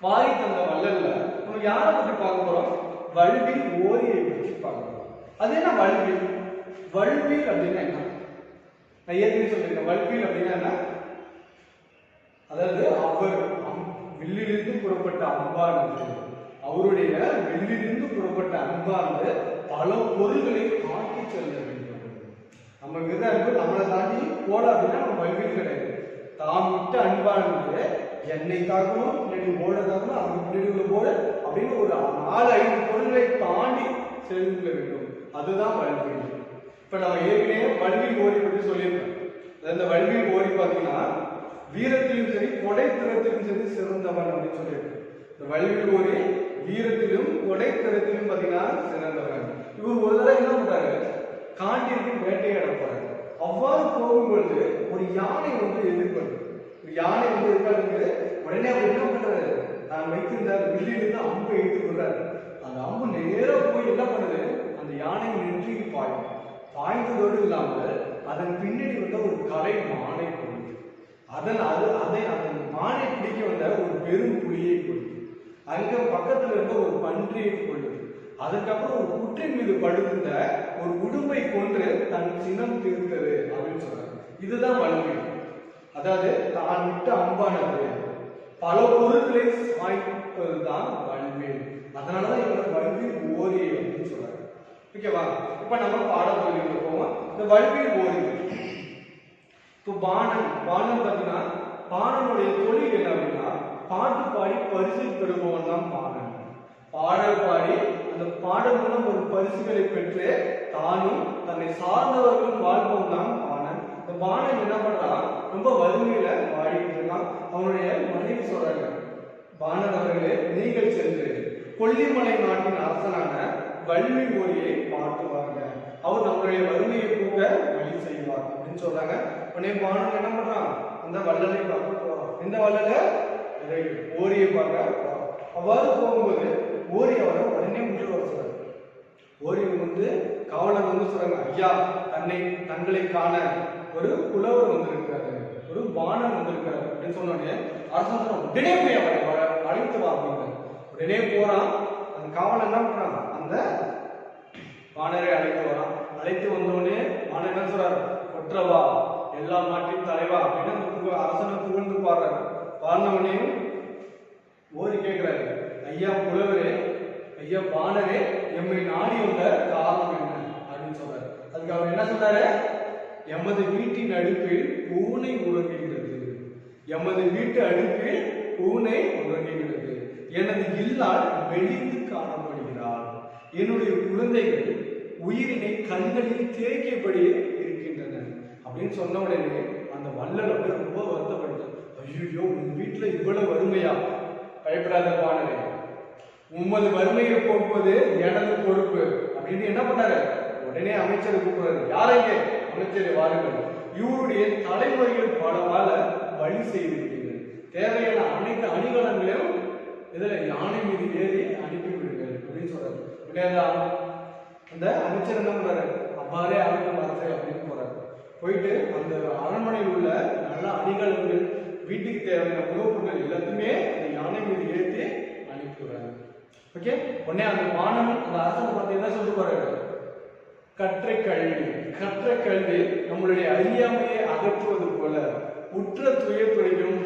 வாரி தந்த வள்ளல்ல நம்ம யாரை பற்றி பார்க்க போறோம்? வல்வில் ஓரியை பற்றி பார்க்க போறோம். அது என்ன வல்வில்? வல்வில் அப்படின்னா என்ன? நான் ஏற்கனவே சொல்லியிருக்கேன். வல்வில் அப்படின்னா என்ன? அதாவது அவர் வில்லிலிருந்து புறப்பட்ட அம்பானது, அவருடைய வில்லிலிருந்து புறப்பட்ட அன்பானது பல பொருள்களை காட்டி செல்ல வேண்டும். நம்ம விதா இருக்கு, நம்மளை தாண்டி போட அப்படின்னா நம்ம வல்வில் கிடையாது. தாம் விட்ட அன்பானது என்னை தாக்கணும், பின்னாடி ஓட தாக்கணும், அவங்க பின்னாடி உள்ள போட அப்படின்னு ஒரு 4-5 பொருள்களை தாண்டி செல்ல வேண்டும், அதுதான் வல்வில். இப்ப நம்ம ஏற்கனவே வல்வில் ஓரி பற்றி சொல்லியிருக்கோம். இந்த வல்வில் ஓரி பார்த்தீங்கன்னா வீரத்திலும் சரி கொடைத்திறத்திலும் சரி சிறந்தவன் அப்படின்னு சொல்லியிருக்கோம். இந்த வல்வில் ஓரி வீரத்திலும் கொடைத்திறத்திலும் பார்த்தீங்கன்னா சிறந்தவன். இவர் ஒரு தடவை என்ன பண்றாரு? காட்டிற்கு வேட்டையாட போறாரு. அவ்வாறு போகும்பொழுது ஒரு யானை எதிர்படுது. யானை இருக்காரு. உடனே அவர் என்ன பண்றாரு? தான் வைத்திருந்த வில்லிலிருந்து அம்பு எடுத்து கொள்றாரு. அந்த அம்பு நேரா போய் என்ன பண்ணுது? அந்த யானை நெற்றிக்கு பாய்ந்ததோடு இல்லாமல் அதன் பின்னாடி ஒரு கலை மானை கொண்டு அதன் மானை பிடிக்க வந்த ஒரு பெரும் புலியை கொண்டு அங்க பக்கத்துல இருந்த ஒரு பன்றியை கொண்டு அதுக்கப்புறம் ஒரு குற்றின் மீது படுத்த ஒரு உடும்பை கொன்று தன் சினம் தீர்த்தது அப்படின்னு சொல்றாங்க. இதுதான் வல்வில். அதாவது தான் விட்ட அம்பானது பல பொருட்களை சாய்ப்பதுதான் வல்வில். அதனாலதான் இவங்க வல்வில் ஓரி அப்படின்னு சொல்றாங்க. ஓகேவா? இப்ப நம்ம பாடப்பகுதிக்கு போவோம். இந்த வல்வில் ஓரி இப்போ பாணன் பார்த்தீங்கன்னா பாணனுடைய தொழில் என்ன அப்படின்னா பாட்டு பாடி பரிசு பெறுபவன் தான் பாணன். பாடல் பாடி அந்த பாடல் மூலம் ஒரு பரிசுகளை பெற்று தானும் தன்னை சார்ந்தவர்களும் வாழ்பவன் தான் பாணன். இந்த பாணன் என்ன பண்றான், ரொம்ப வறுமையில வாடிட்டு இருக்கான். அவனுடைய மனைவி சொல்றாங்க, பாணன் அவர்களே, நீங்கள் சென்று கொல்லிமலை நாட்டின் அரசனான வள்ளி ஓரியை பார்த்து வாங்க, அவர் நம்மளுடைய வறுமையை போக்க வழி செய்வார் அப்படின்னு சொல்றாங்க. உடனே பாணன் என்ன பண்றான், அந்த வள்ளலை பார்க்க போறான். இந்த வள்ளல ஓரியை பார்க்க. அவ்வாறு போகும்போது ஓரி அவரை உடனே உள்ள வர சொல்றாரு. ஓரி காவலர் சொல்றாங்க, ஐயா, தங்களை காண ஒரு புலவர் வந்திருக்கிறாரு, ஒரு பாணன் வந்திருக்கிறாரு அப்படின்னு சொன்னோடனே அரசன் உடனே போய் அவரை அழைத்து வா அப்படின்னு உடனே போறான். அந்த காவலர் என்ன பண்றான், அந்த பாணரை அழைத்து வரான். அழைத்து வந்தோடனே பாணர் என்ன சொல்றாரு, கொற்றவா, எல்லா நாட்டின் தலைவா அப்படின்னு அந்த அரசனை புகழ்ந்து பாடுறாரு. பாடினவனே ஓரி கேட்கிறாரு, ஐயா புலவரே, ஐயா பாணரே, எம்மை நாடி வந்த காரணம் என்ன அப்படின்னு சொல்றாரு. அதுக்கு அவர் என்ன சொல்றாரு, எமது வீட்டின் அடுப்பில் பூனை உறங்குகிறது, எமது வீட்டு அடுப்பில் பூனை உறங்குகிறது, எனது இல்லால் வெளிந்து காணப்படுகிறார், என்னுடைய குழந்தைகள் உயிரினை கண்களில் தேய்க்கப்படி இருக்கின்றன அப்படின்னு சொன்ன உடனே அந்த வள்ளல் அப்படியே ரொம்ப வருத்தப்படுது. ஐயோ, உன் வீட்டுல இவ்வளவு வறுமையா? பயப்படாத பாணரே, உமது வறுமையை போக்குவது எனது பொறுப்பு அப்படின்னு என்ன பண்ணாரு, உடனே அமைச்சரை கூப்பிடுறாரு. யாரைங்க? அமைச்சரை வாருங்கள், இவருடைய தலைமுறைகள் பல வழி செய்திருக்கீர்கள், தேவையான அனைத்து அணிகலன்களையும் இதுல யானை மீது ஏறி அனுப்பி விடுங்கள் அப்படின்னு சொல்றாரு. உடனே அந்த அமைச்சர் என்ன பண்றாரு, அவ்வாறே ஆகட்டும் அரசே அப்படின்னு போறாரு. போயிட்டு அந்த அரண்மனையில் உள்ள நல்ல அணிகலன்கள், வீட்டுக்கு தேவையான உணவுப் பொருட்கள் எல்லாத்தையுமே அந்த யானை மீது ஏற்றி அனுப்பிடுறாங்க. ஓகே, உடனே அந்த பாணன் அந்த அரசனை பார்த்து என்ன சொல்லிட்டு போறாரு, கற்ற கல்வி நம்மளுடைய அறியாமையை அகற்றுவது போல உற்ற துயத்துறையும்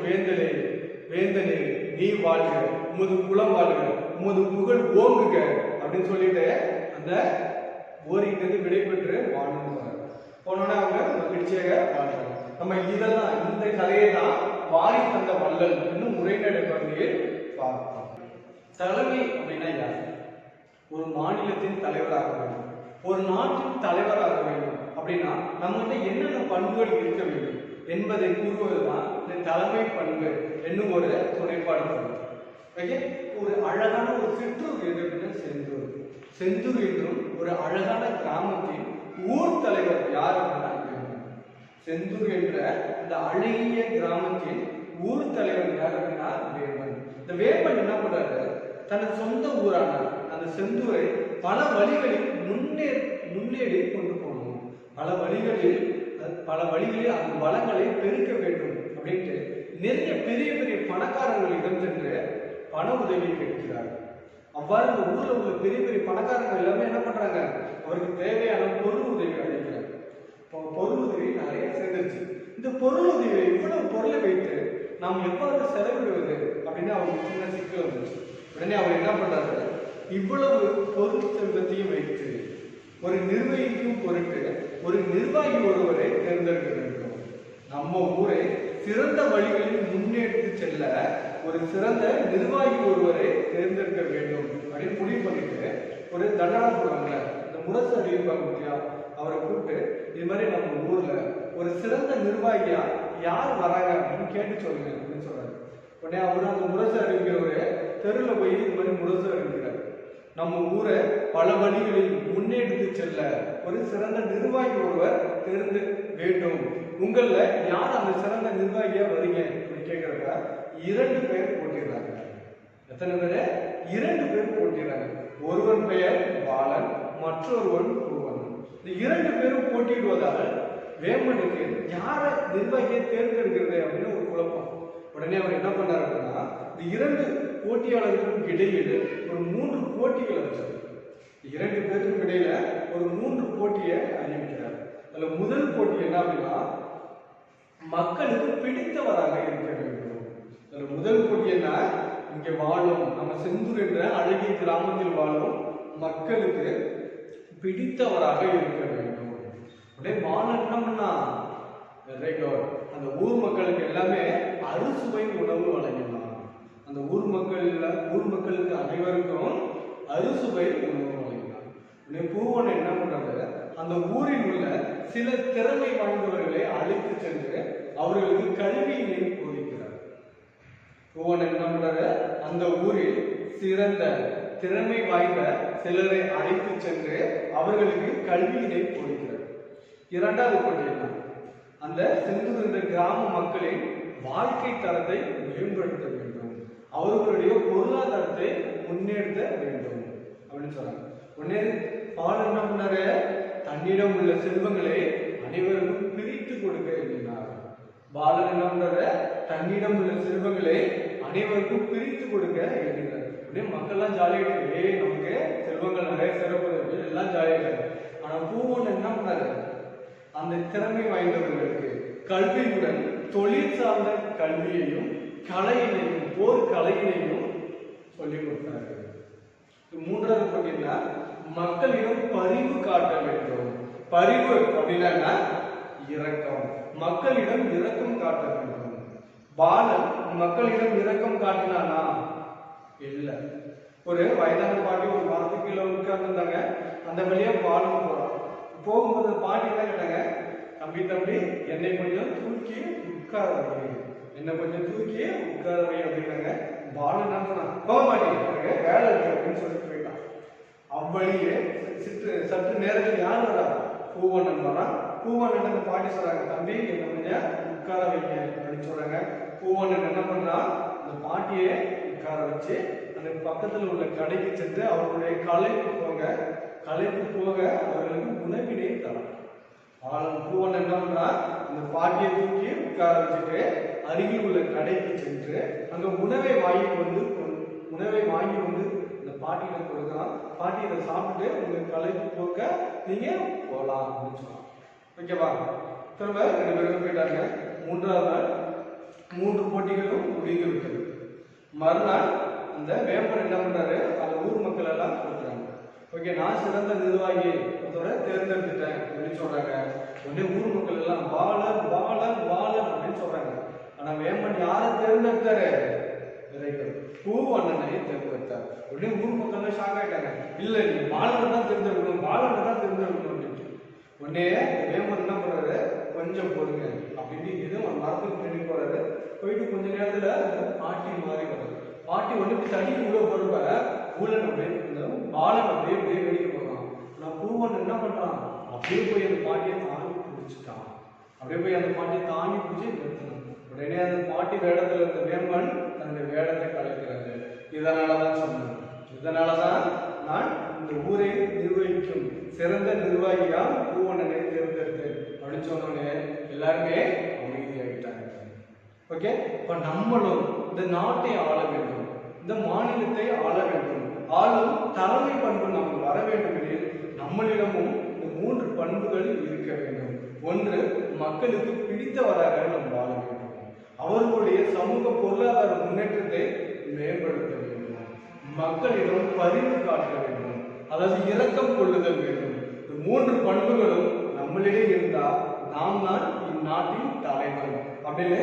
வேந்தனே நீ வாழ்க, உமது குலம் வாழ்க, உமது புகழ் ஓங்குக அப்படின்னு சொல்லிட்டு அந்த ஓரிக்கிட்டு விடைபெற்று வாழணும் போனோட அவங்க மகிழ்ச்சியாக வாழ்றாங்க. நம்ம இதெல்லாம் இந்த கதையை தான் வாரி தந்த வள்ளல் இன்னும் உரைநடை பகுதியில் பார்ப்போம். தலைமை அப்படின்னா யார்? ஒரு மாநிலத்தின் தலைவராக வேண்டும், ஒரு நாட்டின் தலைவராக வேண்டும் அப்படின்னா நம்மகிட்ட என்னென்ன பண்புகள் இருக்க வேண்டும் என்பதை கூறுவதுதான் இந்த தலைமை பண்பு என்னும் ஒரு துணைப்பாடு. ஒரு அழகான ஒரு சிற்றூர் எதிர்ப்பு செந்தூர் என்றும் ஒரு அழகான கிராமத்தின் ஊர் தலைவர் யார் அப்படின்னா செந்தூர் என்ற இந்த அழகிய கிராமத்தின் ஊர் தலைவர் யார் அப்படின்னா வேம்பன். இந்த வேம்பன் என்ன பண்றாரு, தனது சொந்த ஊரான அந்த செந்தூரை பல வழிகளில் முன்னேறி கொண்டு போகணும், பல வழிகளில் அந்த வளங்களை பெருக்க வேண்டும் அப்படின்ட்டு நிறைய பெரிய பெரிய பணக்காரர்களிடம் சென்று பண உதவி கேட்கிறார். அவ்வாறு இந்த ஊர்ல உள்ள பெரிய பெரிய பணக்காரர்கள் எல்லாமே என்ன பண்றாங்க, அவருக்கு தேவையான பொருள் உதவி அளிக்கிறார். பொருள் உதவி நிறைய சேர்ந்துருச்சு. இந்த பொருள் உதவியை இவ்வளவு பொருளை வைத்து நாம் எவ்வாறு செலவிடுவது அப்படின்னு அவருக்கு சின்ன சிக்கல் வந்துச்சு. உடனே அவர் என்ன பண்றாரு, இவ்வளவு பொருள் செல்வத்தையும் வைத்து ஒரு நிர்வகிக்கும் பொருட்டு ஒரு நிர்வாகி ஒருவரை தேர்ந்தெடுக்க வேண்டும், நம்ம ஊரை சிறந்த வழிகளில் முன்னெடுத்து செல்ல ஒரு சிறந்த நிர்வாகி ஒருவரை தேர்ந்தெடுக்க வேண்டும் அப்படின்னு முடிவு பண்ணிட்டு ஒரு தண்டனை போடுவாங்க. இந்த முரசு அறிவிப்பாங்க பத்தியா, அவரை கூப்பிட்டு இது மாதிரி நம்ம ஊர்ல ஒரு சிறந்த நிர்வாகியா யார் வராங்க அப்படின்னு கேட்டு சொல்லுங்க அப்படின்னு சொல்றாரு. உடனே அவரு அந்த முரசு அறிவிக்கிறவரு தெருவில் போய் இது மாதிரி முரசு அறிவிக்கிறார், நம்ம ஊரை பல வழிகளில் முன்னெடுத்து செல்ல ஒரு சிறந்த நிர்வாகி ஒருவர் தேர்ந்து வேண்டும், உங்கள யார் அந்த சிறந்த நிர்வாகியா வரீங்க அப்படின்னு கேட்கிறப்ப 2 பேர் போட்டிடுறாங்க. எத்தனை பேரு? 2 பேர் போட்டிடுறாங்க. ஒருவன் பெயர் பாலன், மற்றொருவன் பூவன். இந்த 2 பேரும் போட்டியிடுவதால் வேம்பனுக்கு யார நிர்வாகியை தேர்ந்தெடுக்கிறது அப்படின்னு ஒரு குழப்பம். உடனே அவர் என்ன பண்ணார் அப்படின்னா, இந்த 2 போட்டியாளர்களுக்கும் இடையில ஒரு 3 போட்டிகளை வச்சார். 2 பேருக்கும் இடையில ஒரு 3 போட்டியை அறிவிக்கிறார். அதுல முதல் போட்டி என்ன அப்படின்னா, மக்களுக்கு பிடித்தவராக இருக்க வேண்டும். அதுல முதல் போட்டி என்ன, இங்க வாழும் நம்ம செந்தூர் என்ற அழகிய கிராமத்தில் வாழும் மக்களுக்கு பிடித்தவராக இருக்க வேண்டும். அப்படியே பாலன் என்ன பண்ணா, அந்த ஊர் மக்களுக்கு எல்லாமே அறுசுவை உணவு வழங்கினார். அந்த ஊர் மக்களுக்கு அனைவருக்கும் அறுசுவை உணவு வழங்கினார். பூவன் என்ன பண்றாரு, அந்த ஊரில் உள்ள சில திறமை வாய்ந்தவர்களை அழைத்து சென்று அவர்களுக்கு கல்வியினை போதிக்கிறார். பூவன் என்ன பண்றாரு, அந்த ஊரில் சிறந்த திறமை வாய்ந்த சிலரை அழைத்து சென்று அவர்களுக்கு கல்வியினை போதிக்கிறார். இரண்டாவது பட்டியல் அந்த சென்று கிராம மக்களின் வாழ்க்கை தரத்தை மேம்படுத்த வேண்டும், அவர்களுடைய பொருளாதாரத்தை முன்னேற்ற வேண்டும் அப்படின்னு சொல்றாங்க. உடனே பால் என்ன பண்ணாரு, தன்னிடம் உள்ள செல்வங்களை அனைவருக்கும் பிரித்து கொடுக்க எண்ணினார். பாலன் என்ன பண்றாரு, தன்னிடம் உள்ள செல்வங்களை அனைவருக்கும் பிரித்து கொடுக்க எண்ணினார். அப்படியே மக்கள்லாம் ஜாலியாக நமக்கு செல்வங்கள் நிறைய சேரப்படுது எல்லாம் ஜாலியாக. ஆனா பூவன் என்ன பண்ணாரு, அந்த திறமை வாய்ந்தவர்களுக்கு கல்வியுடன் தொழில் சார்ந்த கல்வியையும் கலையினையும் போர் கலையினையும் சொல்லிக் கொடுத்தாரு. மூன்றாவது பார்த்தீங்கன்னா மக்களிடம் பரிவு காட்ட வேண்டும். பரிவு அப்படின்னா இரக்கம், மக்களிடம் இரக்கம் காட்ட வேண்டும். பாலன் மக்களிடம் இரக்கம் காட்டினானா? இல்லை. ஒரு வயதான பாட்டி ஒரு மரத்துக்கு கீழே உட்கார்ந்துருந்தாங்க. அந்த வழியா பாலன் போறான். போகும்போது பாட்டி என்ன கேட்டாங்க, தம்பி தம்பி என்னை கொஞ்சம் தூக்கி உட்கார வை, என்னை கொஞ்சம் தூக்கி உட்கார வை அப்படின்னாங்க. பாலன் என்ன சொன்னான், போக மாட்டேங்க வேலை இருக்கு அப்படின்னு சொல்லிட்டு போயிட்டான். அவ்வழியே சற்று நேரத்தில் யார் வரா, பூவண்ணன் வரான். பூவண்ணன் அந்த பாட்டி சொல்றாங்க, தம்பி என்னை கொஞ்சம் உட்கார வைங்க அப்படின்னு சொல்றாங்க. பூவண்ணன் என்ன பண்றான், அந்த பாட்டியை உட்கார வச்சு அந்த பக்கத்தில் உள்ள கடைக்கு சென்று அவர்களுடைய களைப்பு போக அவர்களுக்கு உணவினை தரான். பூவன் என்ன பண்றான், அந்த பாட்டியை தூக்கி உட்கார வச்சுட்டு அருகில் உள்ள கடைக்கு சென்று அங்க உணவை வாங்கி வந்து இந்த பாட்டியில கொடுக்கலாம். பாட்டி இதை சாப்பிட்டு உங்களுக்கு களைப்பு போக்க நீங்க போகலாம் அப்படின்னு சொன்னான். ஓகேவா? திரும்ப 2 பேரும் போயிட்டாங்க. மூன்றாவது நாள் 3 போட்டிகளும் முடிந்து விட்டது. மறுநாள் அந்த வேம்பன் என்ன பண்றாரு, அந்த ஊர் மக்கள் எல்லாம் கொடுக்குறாங்க. ஓகே, நான் சிறந்த நிர்வாகி அதோட தேர்ந்தெடுத்துட்டேன் அப்படின்னு சொல்றாங்க. உடனே ஊர் மக்கள் எல்லாம் பாலன் பாலன் பாலன் அப்படின்னு சொல்றாங்க. ஆனா வேம்பன் யாரை தேர்ந்தெடுத்தாரு, பூவண்ணனை தேர்ந்தெடுத்தார். உடனே ஊர் மக்கள் ஷாக் ஆயிட்டாங்க. இல்ல நீ பாலனை தான் தேர்ந்தெடுக்கணும், பாலனை தான் தேர்ந்தெடுக்கணும் அப்படின்ட்டு. உடனே வேம்பன் என்ன பண்றாரு, கொஞ்சம் பொறுங்க அப்படின்னு எதுவும் ஒரு மரத்துக்கு பின்னாடி போறாரு. போயிட்டு கொஞ்ச நேரத்துல பாட்டி மாறி வர்றாரு. பாட்டி ஒன்று தண்ணி உள்ள போறப்ப ஊழல் அப்படியே பாலன் அப்படியே வெளியே போறான். நான் பூவன் என்ன பண்றான், அப்படியே போய் அந்த பாட்டியை தாங்கி பிடிச்சிட்டான். அப்படியே போய் அந்த பாட்டியை தாங்கி பிடிச்சி நிறுத்தினான். உடனே அந்த பாட்டி வேடத்துல இருந்த வேம்பன் தன்னுடைய வேடத்தை கலைக்கிறது. இதனாலதான் சொன்னேன், இதனாலதான் நான் இந்த ஊரை நிர்வகிக்கும் சிறந்த நிர்வாகியா பூவண்ணனை தேர்ந்தெடுத்தேன் அப்படின்னு சொன்னோடனே எல்லாருமே அமைதியாகிட்டாங்க. ஓகே, இப்ப நம்மளும் இந்த நாட்டை ஆள வேண்டும், இந்த மாநிலத்தை ஆள வேண்டும், ஆளும் தலைமை பண்பு நமக்கு வர வேண்டும் எனில் நம்மளிடமும் இந்த 3 பண்புகள் இருக்க வேண்டும். ஒன்று, மக்களுக்கு பிடித்தவராக நாம் வாழ வேண்டும், அவர்களுடைய சமூக பொருளாதார முன்னேற்றத்தை மேம்படுத்த வேண்டும், மக்களிடம் பரிவு காட்ட வேண்டும், அதாவது இரக்கம் கொள்ளுதல் வேண்டும். இந்த 3 பண்புகளும் நம்மளிடையே இருந்தால் நாம் தான் இந்நாட்டின் தலைவர் அப்படின்னு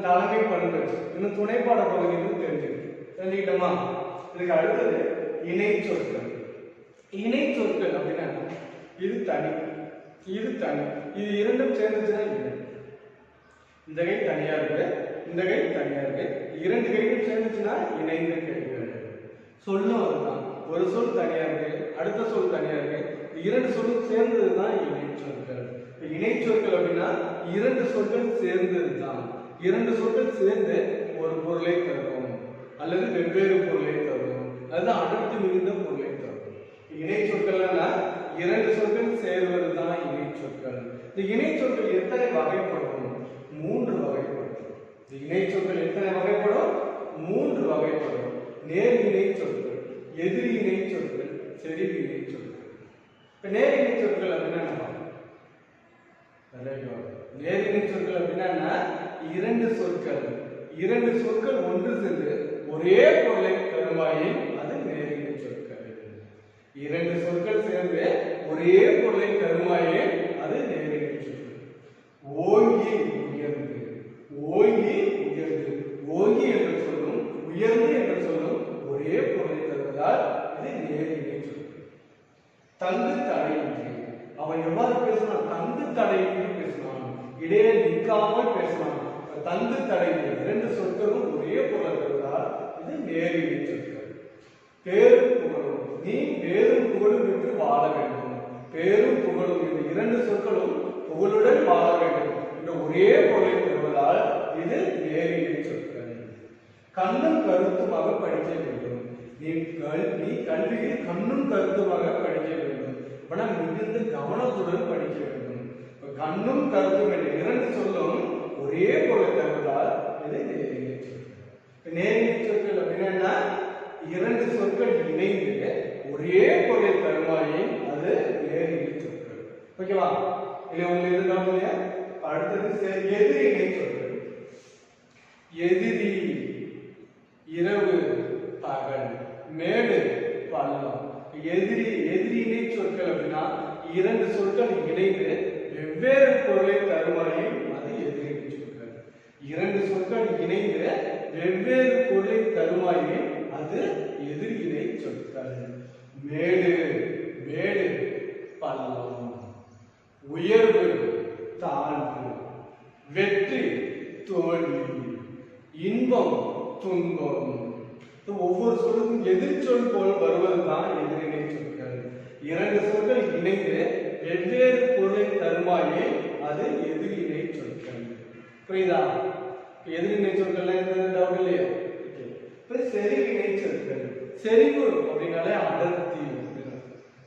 தலைமை பண்பு. இன்னும் துணைப்பாட பகுதியில் தெரிஞ்சுக்கிட்டோமா? இதுக்கு அடுத்தது இணை சொற்கள். இணை சொற்கள் அப்படின்னா இது தனி, இது தனி, இது இரண்டும் சேர்ந்துச்சுன்னா இல்லை. இந்த கை தனியா இருக்கு, இந்த கை தனியா இருக்கு, 2 கையும் சேர்ந்துச்சுன்னா இணைந்த கைகள். சொல்லும் அதுதான், ஒரு சொல் தனியா இருக்கு, அடுத்த சொல் தனியா இருக்கு, 2 சொல்லும் சேர்ந்ததுதான் இணை சொற்கள். இணை சொற்கள் அப்படின்னா 2 சொற்கள் சேர்ந்ததுதான். 2 சொற்கள் சேர்ந்து ஒரு பொருளை தரும் அல்லது வெவ்வேறு பொருளை தரும், அதுதான் அடர்த்தி மிகுந்த பொருளை தரும். இணை சொற்கள்னா 2 சொற்கள் சேர்வதுதான் இணை சொற்கள். இந்த இணை சொற்கள் எத்தனை வகைப்படும்? 3 வகைப்படும். இந்த இணை சொற்கள் எத்தனை வகைப்படும்? 3 வகைப்படும். நேர் இணை சொற்கள், எதிர் இணை சொற்கள், செறிவு இணை சொற்கள். இப்ப நேர் இணை சொற்கள் அப்படின்னா நேர் இணை சொற்கள் அப்படின்னா 2 சொற்கள் ஒன்று சேர்ந்து ஒரே பொருளை தருவாயில் அது நேர் இணை சொற்கள். 2 சொற்கள் சேர்ந்து ஒரே பொருளை தருவாயில் அது நேர் இணை சொற்கள். ஓங்கி உயர்ந்து, ஓங்கி உயர்ந்து, ஓங்கி என்று சொல்லும் உயர்ந்து என்று சொல்லும் ஒரே பொருளை தருவதால் அது நேர் இணை சொற்கள். தங்கு தடையின்றி, அவன் எவ்வாறு பேசினான்? தங்கு தடை தந்து தடைந்து இரண்டு சொற்களும் ஒரே பொருளை தருவதால் இது நேரிடை சொற்கள். பேரும் புகழும், நீ பேரும் புகழும் என்று வாழ வேண்டும். பேரும் புகழும் இந்த இரண்டு சொற்களும் புகழுடன் வாழ வேண்டும் என்ற ஒரே பொருளை தருவதால் இது நேரிடை சொற்கள். கண்ணும் கருத்துமாக படிக்க வேண்டும். நீ கல்வியில் கண்ணும் கருத்துமாக படிக்க வேண்டும். ஆனால் மிகுந்த கவனத்துடன் படிக்க வேண்டும். கண்ணும் கருத்தும் என்ற இரண்டு சொல்லும் ஒரே பொருளை தருவதால் இது நேரிடை சொற்கள். நேரிடை சொற்கள் அப்படின்னா இரண்டு சொற்கள் இணைந்து ஒரே பொருளை தருமாயின் அது நேரிடை சொற்கள். ஓகேவா? இல்லை உங்களுக்கு எதுவும் இல்லையா? அடுத்தது எதிரி இணை சொற்கள். எதிரி இரவு பகல், மேடு பள்ளம். எதிரி இணை சொற்கள் அப்படின்னா இரண்டு சொற்கள் இணைந்து வெவ்வேறு பொருளை தருமாயின் அது எதிரி இணை சொற்கள். இரண்டு சொற்கள் இணைந்து வெவ்வேறு பொருளை தருமாயின் அது எதிரி இணை சொற்கள். மேடு பள்ளம், உயர்வு தாழ்வு, வெற்றி தோல்வி, இன்பம் துன்பம். ஒவ்வொரு சொல்லுக்கும் எதிர்ச்சொல் போல் வருவதுதான் எதிரிணை சொற்கள். இரண்டு சொற்கள் இணைந்து வெவ்வேறு பொருளை தருமாயே அது எதிரிணை சொற்கள். புரியுதா? எதிரிணை சொற்கள் டவுட் இல்லையா? செறிவினை சொற்கள். செறிவு அப்படின்னாலே அடர்த்தி.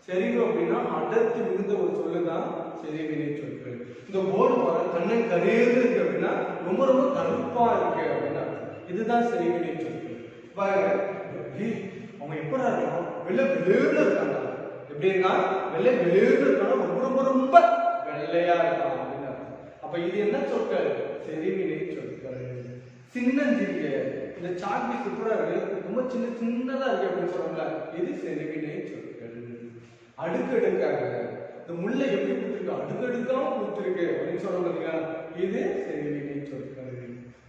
செறிவு அப்படின்னா அடர்த்தி மிகுந்த ஒரு சொல்லுதான் செறிவினை சொற்கள். இந்த போர்டு வர கண்ணை கரையேறு இருக்கு அப்படின்னா ரொம்ப ரொம்ப கருப்பா இருக்கு அப்படின்னா இதுதான் செறிவினை சொற்கள். பாருங்க, அவங்க எப்படா இருக்கான் வெள்ளை வெளியூர்ல இருக்காங்க. எப்படி இருக்கா? வெள்ளை வெளியூர்ல இருக்காங்க, ரொம்ப ரொம்ப ரொம்ப வெள்ளையா இருக்கான் அப்படின்னா அப்ப இது என்ன சொற்கள்? செறிவினை சொற்கள். சின்னஞ்சிறிய இந்த சாக்கி சூப்பரா இருக்கு, ரொம்ப சின்னதா இருக்கு அப்படின்னு சொல்றாங்க, இது செறிவினை சொற்கள். அடுக்கடுக்காக இந்த முல்லை எப்படி கொடுத்துருக்கு, அடுக்கடுக்காம கொடுத்துருக்கு அப்படின்னு சொல்ல பார்த்தீங்களா, இது செறிவினை சொற்கள்.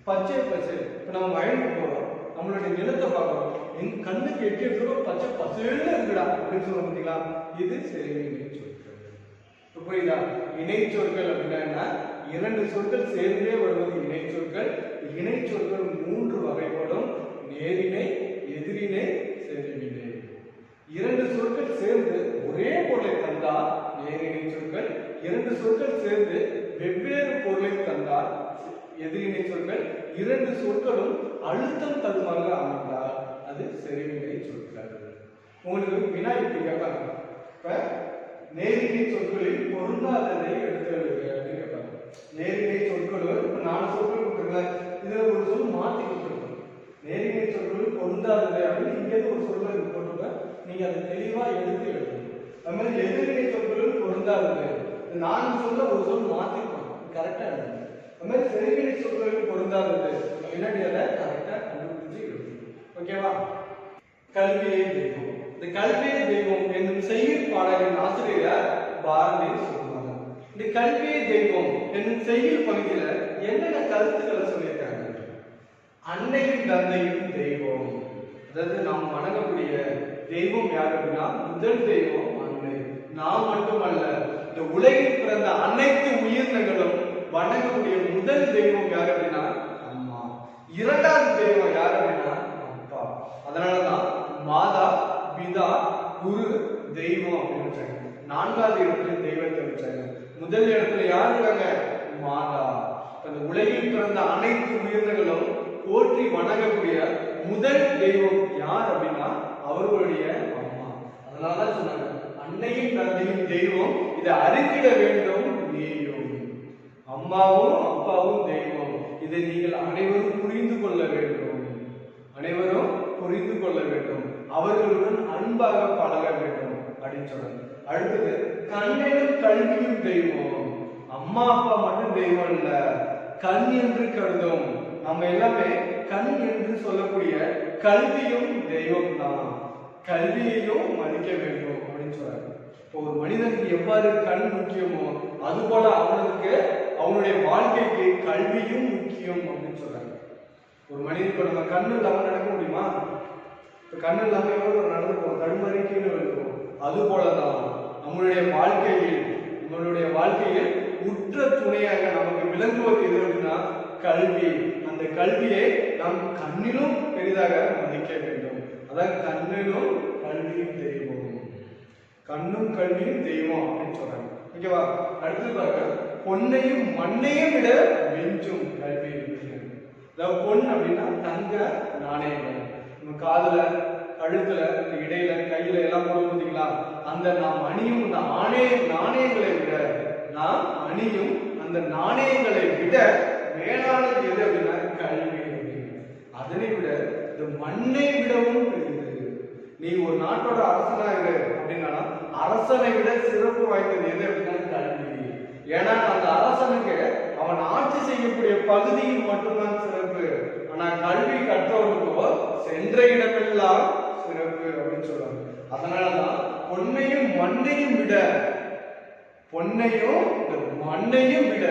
பச்சை இப்ப நம்ம வயலுக்கு போறோம், நம்மளுடைய நிலத்தை பார்க்கிறோம், எங்க கண்ணுக்கு எட்டி பச்சை பசேல்னு இருக்குடா அப்படின்னு சொல்ல பார்த்தீங்களா, இது செறிவினை சொற்கள். புரியுதா? இணை சொற்கள் அப்படின்னா இரண்டு சொற்கள் சேர்ந்தே வருவது இணை சொற்கள். இணை சொற்கள் மூன்று வகைப்படும்: நேரிணை, எதிரிணை, செறிவினை. இரண்டு சொற்கள் சேர்ந்து ஒரே பொருளை தந்தால் நேரிணை சொற்கள். இரண்டு சொற்கள் சேர்ந்து வெவ்வேறு பொருளை தந்தால் எதிரிணை சொற்கள். இரண்டு சொற்களும் அழுத்தம் தருமாக அமைந்தால் அது செறிவினை சொற்கள். உங்களுக்கு வினா இப்படி கேட்பாங்க, இப்ப நேரிணை சொற்களில் பொருந்தாததை எடுத்து அப்படின்னு கேட்பாங்க. நேரிணை சொற்களும் இப்ப 4 சொற்கள் கொடுத்துருக்கேன், இதுல ஒரு சொல் மாற்றி கொடுத்துருக்கோம். நேரிணை சொற்களும் பொருந்தாதது அப்படின்னு இங்கே ஒரு சொல்ல போட்டுருக்கேன், நீங்க அதை தெளிவா எடுத்து எழுதணும். அது மாதிரி எதிரிணை சொற்களும் பொருந்தாதது, 4 சொல்ல ஒரு சொல் மாற்றிருக்கோம், கரெக்டா எழுதணும். அது மாதிரி செறிவினை சொற்களும் பொருந்தாதது முன்னாடி அதை கரெக்டா கண்டுபிடிச்சு எழுதணும். ஓகேவா? கல்வியே தெய்வம். இந்த கல்வியே தெய்வம் என்னும் செய்யுள் பாடலின் ஆசிரியர் பாரதி சொல்லுவாங்க. இந்த கல்வியே தெய்வம் என்னும் செய்யுள் பகுதியில என்னென்ன கருத்துக்களை சொல்லியிருக்காங்க? அன்னையும் தந்தையும் தெய்வம், அதாவது நாம் வணங்கக்கூடிய தெய்வம் யார் அப்படின்னா முதல் தெய்வம் அன்னை. நாம் மட்டுமல்ல, இந்த உலகில் பிறந்த அனைத்து உயிரினங்களும் வணங்கக்கூடிய முதல் தெய்வம் யார் அப்படின்னா அம்மா. இரண்டாவது தெய்வம் யார் அப்படின்னா அப்பா. அதனாலதான் மாதா, பிதா, குரு, தெய்வம் அப்படின்னு வச்சாங்க. 4வது இடத்துல தெய்வத்தை வச்சாங்க. முதல் இடத்துல யார் இருக்காங்க? மாதா. அந்த உலகில் பிறந்த அனைத்து உயிரினங்களும் போற்றி வணங்கக்கூடிய முதல் தெய்வம் யார் அப்படின்னா அவர்களுடைய அம்மா. அதனாலதான் சொன்னாங்க, அன்னையும் தந்தையும் தெய்வம், இதை அறிந்திட வேண்டும் நீயும். அம்மாவும் அப்பாவும் தெய்வம், இதை நீங்கள் அனைவரும் புரிந்து கொள்ள வேண்டும். அனைவரும் புரிந்து கொள்ள வேண்டும், அவர்களுடன் அன்பாக பழக வேண்டும் அப்படின்னு சொல்றாங்க. அடுத்தது கண்ணிலும் கல்வியும் தெய்வம். அம்மா அப்பா மட்டும் தெய்வம் இல்ல, கண் என்று கருதும் நம்ம எல்லாமே கண் என்று சொல்லக்கூடிய கல்வியும் தெய்வம் தான். கல்வியையும் மதிக்க வேண்டும் அப்படின்னு சொல்றாங்க. இப்போ ஒரு மனிதனுக்கு எவ்வாறு கண் முக்கியமோ அது போல அவனுக்கு அவனுடைய வாழ்க்கைக்கு கல்வியும் முக்கியம் அப்படின்னு சொல்றாங்க. ஒரு மனிதன் இப்ப நம்ம கண்ணு இல்லாம நடக்க முடியுமா? இப்ப கண்ணு இல்லாம எவ்வளவு நடந்து போவோம், தடுமாறி கீழே விழுவோம். அது போலதான் நம்மளுடைய வாழ்க்கையில் உற்ற துணையாக நமக்கு விளங்குவது எது அப்படின்னா கல்வி. அந்த கல்வியை நாம் கண்ணிலும் பெரிதாக மதிக்க வேண்டும். அதான் கண்ணிலும் கல்வியும் தெய்வம், கண்ணும் கல்வியும் தெய்வம் அப்படின்னு சொல்றாங்க. ஓகேவா? அடுத்து பாருங்க, பொன்னையும் மண்ணையும் விட வெஞ்சும் கல்வி. அதாவது பொன் அப்படின்னா தங்க நாணயங்கள். நம்ம காதுல, கழுத்துல, இடையில, கையில எல்லாம் போடுவோம் பார்த்தீங்களா? அந்த நாம் அணியும் அந்த நாணயங்களை விட, நாம் அணியும் அந்த நாணயங்களை விட மேலானது எது அப்படின்னா கல்வி. அதனை விட இந்த மண்ணை விடவும் பெரியது. நீ ஒரு நாட்டோட அரசனா இரு அப்படின்னா அரசனை விட சிறப்பு வாய்ந்தது எது அப்படின்னா கல்வி. ஏன்னா அந்த அரசனுக்கு அவன் ஆட்சி செய்யக்கூடிய பகுதியில் மட்டும்தான் சிறப்பு. ஆனா கல்வி கற்றவனுக்கோ சென்ற இடமெல்லாம் சிறப்பு அப்படின்னு சொல்றாங்க. அதனாலதான் பொன்னையும் மண்ணையும் விட, பொன்னையும் மண்ணையும் விட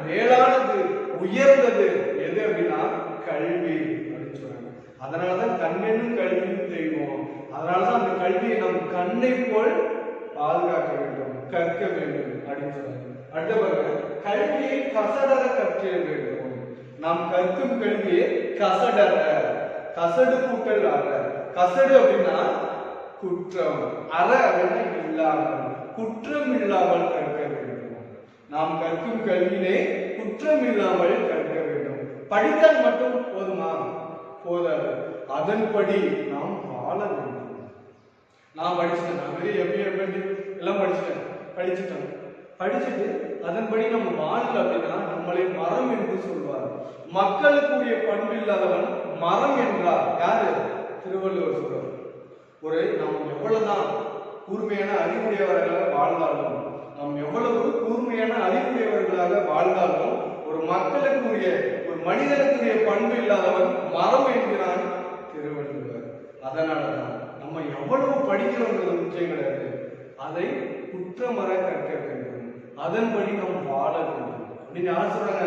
மேலானது உயர்ந்தது எது அப்படின்னா கல்வி அப்படின்னு சொல்றாங்க. அதனாலதான் கண்ணென்னும் கல்வியும் தெய்வம். அதனாலதான் அந்த கல்வியை நம் கண்ணை போல் பாதுகாக்க வேண்டும், கற்க வேண்டும் அப்படின்னு சொல்றாங்க. அடுத்த கல்வியை கசடர கற்க வேண்டும். நாம் கற்கும் கல்வியை கசடர, கசடு கூட்டல் அற. கசடு அப்படின்னா குற்றம், அற அப்படின்னா இல்லாமல், குற்றம் இல்லாமல் கற்க வேண்டும். நாம் கற்கும் கல்வியிலே குற்றம் இல்லாமல் கற்க வேண்டும். படித்தால் மட்டும் போதுமா? போதாது, அதன்படி நாம் வாழ வேண்டும். நான் படிச்சுட்டேன், நான் பெரிய எம்பிஏ எல்லாம் படிச்சுட்டேன். படிச்சுட்டு அதன்படி நம்ம வாழல அப்படின்னா நம்மளை மரம் என்று சொல்வார். மக்களுக்குரிய பண்பு இல்லாதவன் மரம் என்றார். யாரு? திருவள்ளுவர் சொல்றார். ஒரு நாம் எவ்வளவுதான் கூர்மையான அறிவுடையவர்களாக வாழ்ந்தாலும், நாம் எவ்வளவு கூர்மையான அறிவுடையவர்களாக வாழ்ந்தாலும் ஒரு மக்களுக்குரிய, ஒரு மனிதனுக்குரிய பண்பு இல்லாதவன் மரம் என்கிறான் திருவள்ளுவர். அதனாலதான் நம்ம எவ்வளவு படிக்கிறோங்கிறது முக்கியம் கிடையாது, அதை குற்றமற கற்க வேண்டும், அதன்படி நாம் வாழ வேண்டும் அப்படின்னு யார் சொல்றாங்க?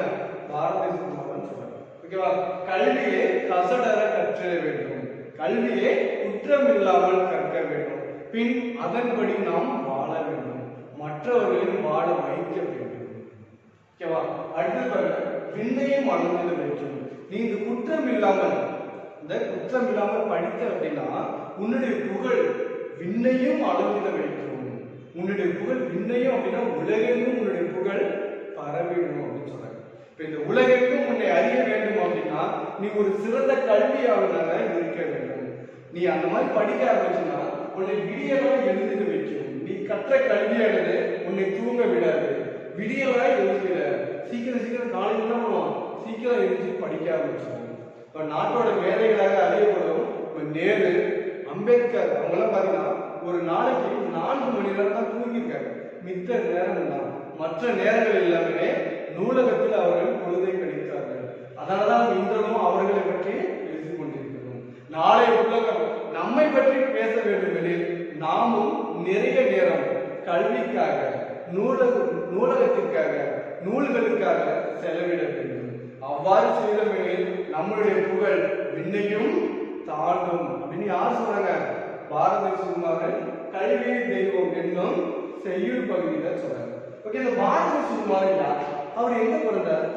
பாரதி சுகுமாரன் சொல்றாங்க. ஓகேவா? கல்வியை கசடர கற்ற வேண்டும், கல்வியை குற்றம் இல்லாமல் கற்க வேண்டும், பின் அதன்படி நாம் வாழ வேண்டும், மற்றவர்களையும் வாழ வைக்க வேண்டும். ஓகேவா? அடுத்து விண்ணையும் அளந்து வைக்கும். நீ இந்த குற்றம் இல்லாமல் படித்த அப்படின்னா உன்னுடைய புகழ் விண்ணையும் அளவிட வைக்கும். உன்னுடைய புகழ் விண்ணையும் அப்படின்னா உலகெங்கும் உன்னுடைய புகழ் பரவிடும் அப்படின்னு சொல்றாங்க. இப்ப இந்த உலகெங்கும் உன்னை அறிய வேண்டும் அப்படின்னா நீ ஒரு சிறந்த கல்வியாளராக இருக்க வேண்டும். நீ அந்த மாதிரி படிக்க ஆரம்பிச்சுன்னா உன்னை விடியலாய் எழுதிட வைக்கும். நீ கற்ற கல்வியானது உன்னை தூங்க விடாது, விடியலாய் எழுதிட. சீக்கிரம் காலையில் தான் சீக்கிரம் எழுதி படிக்க ஆரம்பிச்சாங்க. இப்ப நாட்டோட மேதைகளாக அறியப்படும் நேரு, அம்பேத்கர் அவங்களாம் பாத்தீங்கன்னா ஒரு நாளைக்கு 4 மணி நேரம் தான் தூங்கியிருக்காங்க. மித்த நேரம் தான், மற்ற நேரங்கள் எல்லாமே நூலகத்தில் அவர்கள் பொழுதை கழித்தார்கள். அதனாலதான் இன்றமும் அவர்களை பற்றி பேசிக் கொண்டிருக்கிறோம். நாளை உலகம் நம்மை பற்றி பேச வேண்டும் எனில் நாமும் நிறைய நேரம் கல்விக்காக, நூலகத்திற்காக, நூல்களுக்காக செலவிட வேண்டும். அவ்வாறு செய்தவர்கள் நம்மளுடைய புகழ் விண்ணையும் தாண்டும் அப்படின்னு யார் சொல்றாங்க? பாரதி சுகுமாரன் கல்வி தெய்வம் என்னும் செய்யுள் பகுதியில சொல்றாங்க. ஓகே, இந்த பாரதி சுகுமாரன் யார்? அவர் எங்க பிறந்தார்?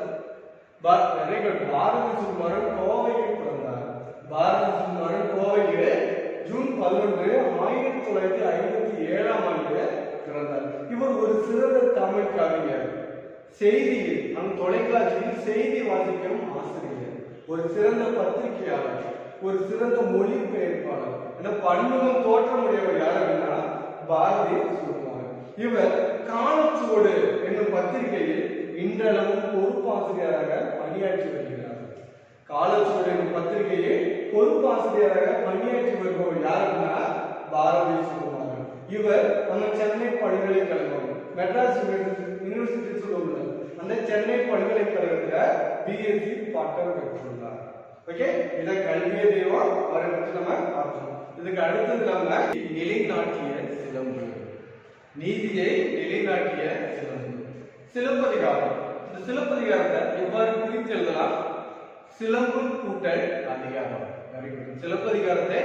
பாரதி சுகுமாரன் கோவையில் பிறந்தார். பாரதி சுகுமாரன் கோவையில் ஜூன் 11, 1957 பிறந்தார். இவர் ஒரு சிறந்த தமிழ் கவிஞர், செய்தியில் நம் தொலைக்காட்சியில் செய்தி வாசிக்கும் ஆசிரியர், ஒரு சிறந்த பத்திரிகையாளர், ஒரு சிறந்த மொழிபெயர்ப்பாளர் என பன்முகம் தோற்றமுடையவர் யார் அப்படின்னா பாரதி சுகுமாரன். இவர் காலச்சுவடு என்னும் பத்திரிகையில் இன்றளவும் பொறுப்பாசிரியராக பணியாற்றி வருகிறார். காலச்சுவடு என்னும் பத்திரிகையில் பொறுப்பாசிரியராக பணியாற்றி வருபவர் யார் அப்படின்னா பாரதி சுகுமாரன். இவர் நம்ம சென்னை பல்கலைக்கழகம், மெட்ராஸ் யூனிவர்சிட்டி சொல்லுவாங்க, அந்த சென்னை பல்கலைக்கழகத்துல பிஎஸ்சி பட்டம் பெற்றுள்ளார். ஓகே, இத கல்வியே தெய்வம் அவரை பற்றி நம்ம பார்த்தோம். இதுக்கு அடுத்தது நம்ம நிலைநாட்டிய சிலம்பு, நீதியை நிலைநாட்டிய சிலம்பு, சிலப்பதிகாரம். இந்த சிலப்பதிகாரத்தை எவ்வாறு பிரித்து எழுதலாம்? சிலம்பு கூட்டல் அதிகாரம். சிலப்பதிகாரத்தை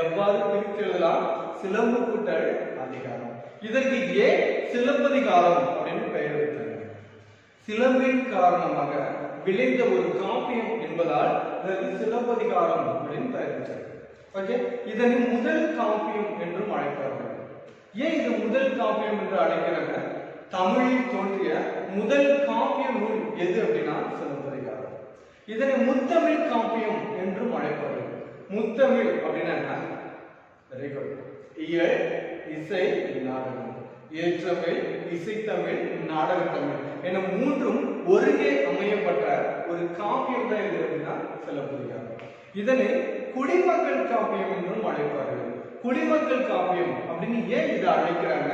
எவ்வாறு பிரித்து எழுதலாம்? சிலம்பு கூட்டல் அதிகாரம். இதற்கு ஏன் சிலப்பதிகாரம் அப்படின்னு பெயர் வைத்தாங்க? சிலம்பின் காரணமாக விளைந்த ஒரு காப்பியம் என்பதால் இதற்கு சிலப்பதிகாரம் அப்படின்னு பெயர். ஓகே, இதனை முதல் காப்பியம் என்றும் அழைப்பார்கள். ஏன் இது முதல் காப்பியம் என்று அழைக்கிறாங்க? தமிழில் தோன்றிய முதல் காப்பிய நூல் எது அப்படின்னா சிலப்பதிகாரம். இதனை முத்தமிழ் காப்பியம் என்றும் அழைப்பார்கள். முத்தமிழ் அப்படின்னா வெரி குட், இயல், இசை, நாடகம். இயற்றமிழ், இசைத்தமிழ், நாடகத்தமிழ் என மூன்றும் ஒருங்கே அமையப்பட்ட ஒரு காப்பியம் தான் எது அப்படின்னா சிலப்பதிகாரம். இதனை குடிமக்கள் காப்பியம் என்றும் அழைப்பார்கள். குடிமக்கள் காப்பியம் அப்படின்னு ஏன் இதை அழைக்கிறாங்க?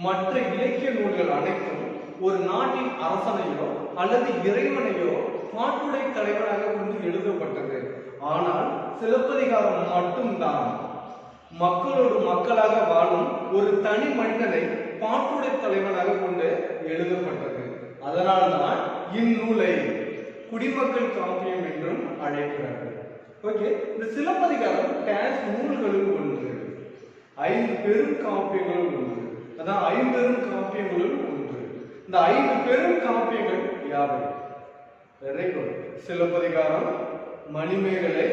மற்ற இலக்கிய நூல்கள் அனைத்தும் ஒரு நாட்டின் அரசனையோ அல்லது இறைவனையோ பாட்டுடை தலைவனாக கொண்டு எழுதப்பட்டது. ஆனால் சிலப்பதிகாரம் மட்டும்தான் மக்களோடு மக்களாக வாழும் ஒரு தனி மனிதனை பாட்டுடை தலைவனாக கொண்டு எழுதப்பட்டது. அதனால்தான் இந்நூலை குடிமக்கள் காப்பியம் என்றும் அழைக்கிறார்கள். ஓகே, இந்த சிலப்பதிகாரம் டேஸ் நூல்களுள் ஒன்று, 5 பெரும் காப்பியங்களுள் ஒன்று. அதான் 5 பெரும் காப்பியங்களுள் ஒன்று. இந்த 5 பெரும் காப்பியங்கள் யாவை? Very good. சிலப்பதிகாரம், மணிமேகலை,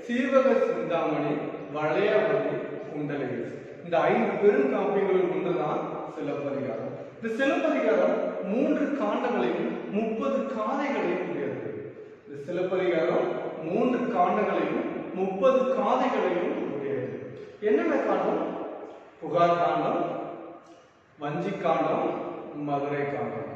சீவக சிந்தாமணி, வளையாபதி, குண்டலகேசி. இந்த 5 பெரும் காப்பியங்களுள் ஒன்றுதான் சிலப்பதிகாரம். இந்த சிலப்பதிகாரம் 3 காண்டங்களையும் 30 காதைகளையும் உடையது. இந்த சிலப்பதிகாரம் 3 காண்டங்களையும் 30 காதைகளையும் உடையது. என்னென்ன காண்டம்? புகார் காண்டம், வஞ்சி காண்டம், மதுரை காண்டம்.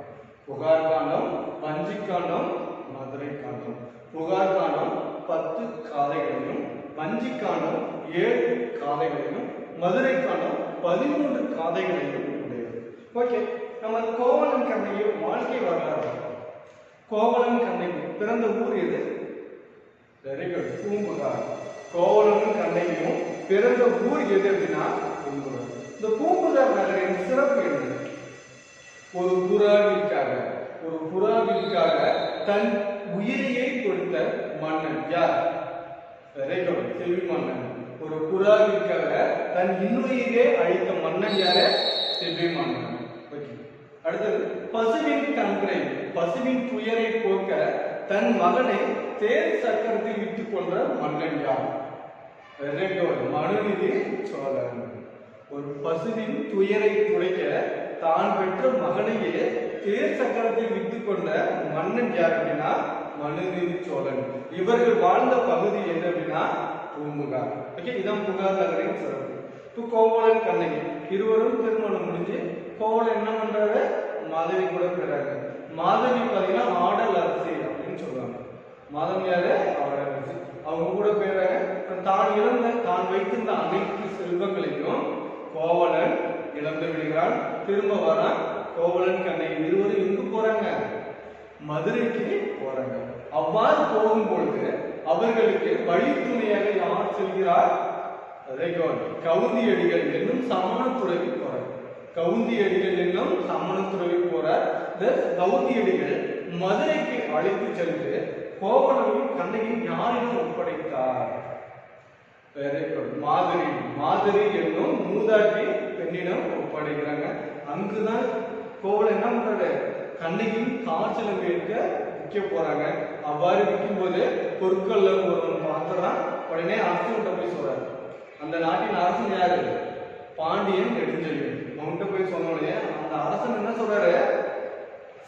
புகார் காண்டம், வஞ்சி காண்டம், மதுரை காண்டம். புகார் காண்டம் 10 காதைகளையும், வஞ்சி காண்டம் 7 காதைகளையும், மதுரை காண்டம் 13 காதைகளையும் உடையது. ஓகே, நம்ம கோவலன் கண்ணகி வாழ்க்கை வரலாறு. கோவலன் கண்ணகி பிறந்த ஊர் எது? Very good, Poompuhar. கோவலனும் கண்ணகியும் பிறந்த ஊர் எது அப்படின்னா பூம்புகார். இந்த பூம்புகார் நகரின் சிறப்பு என்ன? ஒரு புறாவிற்காக தன் உயிரையை கொடுத்த மன்னன் யார்? வெரி குட், செல்வி மன்னன். ஒரு புறாவிற்காக தன் இன்னுயிரே அழித்த மன்னன் யாரு? செல்வி மன்னன். அடுத்தது, பசுவின் கன்றை, பசுவின் துயரை போக்க தன் மகனை தேர் சக்கரத்தில் விட்டுக் கொண்ட மன்னன் யார்? வெரி குட், மனுநீதி சோழன். ஒரு பசுவின் துயரை துடைக்க தான் பெற்ற மகனையே தேர் சக்கரத்தில் விட்டுக் கொண்ட மன்னன் யார் அப்படின்னா மனுநீதி சோழன். இவர்கள் வாழ்ந்த பகுதி என்ன அப்படின்னா பூம்புகார். ஓகே, இதான் புகார் நகரின் சிறப்பு. இப்போ கோவலன் கண்ணகி இருவரும் திருமணம் முடிஞ்சு கோவலன் என்ன பண்றாரு? மாதவி கூட பெறாங்க. மாதவி பாத்தீங்கன்னா ஆடல் அரசி அப்படின்னு சொல்லுவாங்க. மாதவி யாரு? ஆடல் அரசி. அவங்க கூட பெறாங்க. தான் வைத்திருந்த அனைத்து செல்வங்களையும் கோவலன் இழந்து விடுகிறான். திரும்ப வரான். கோவலன் கண்ணகி இருவரும் எங்கு போறாங்க? மதுரைக்கு போறாங்க. அவ்வாறு போகும்பொழுது அவர்களுக்கு வழித்துணையாக யார் செல்கிறார்? கவுந்தியடிகள் என்னும் சமண துறவி போறார். கவுந்தியடிகள் என்னும் சமண துறவி போறார். கவுந்தியடிகள் மதுரைக்கு அழைத்து சென்று கோவலனையும் கண்ணகியும் யாரிடம் ஒப்படைத்தார்? மாதிரி என்னும் மூதாட்டி பெண்ணிடம் ஒப்படைக்கிறாங்க. அங்குதான் கோவலன் என்ன பண்றாரு? கண்ணகியும் காய்ச்சலம் விற்க போறாங்க. அவ்வாறு விற்கும் போது பொருட்கள்ல ஒருவன் பார்த்துறான். உடனே அரசன்கிட்ட போய் சொல்றாரு. அந்த நாட்டின் அரசன் யாரு? பாண்டியன் நெடுஞ்செழியன். அவன்கிட்ட போய் சொன்னோடனே அந்த அரசன் என்ன சொல்றாரு?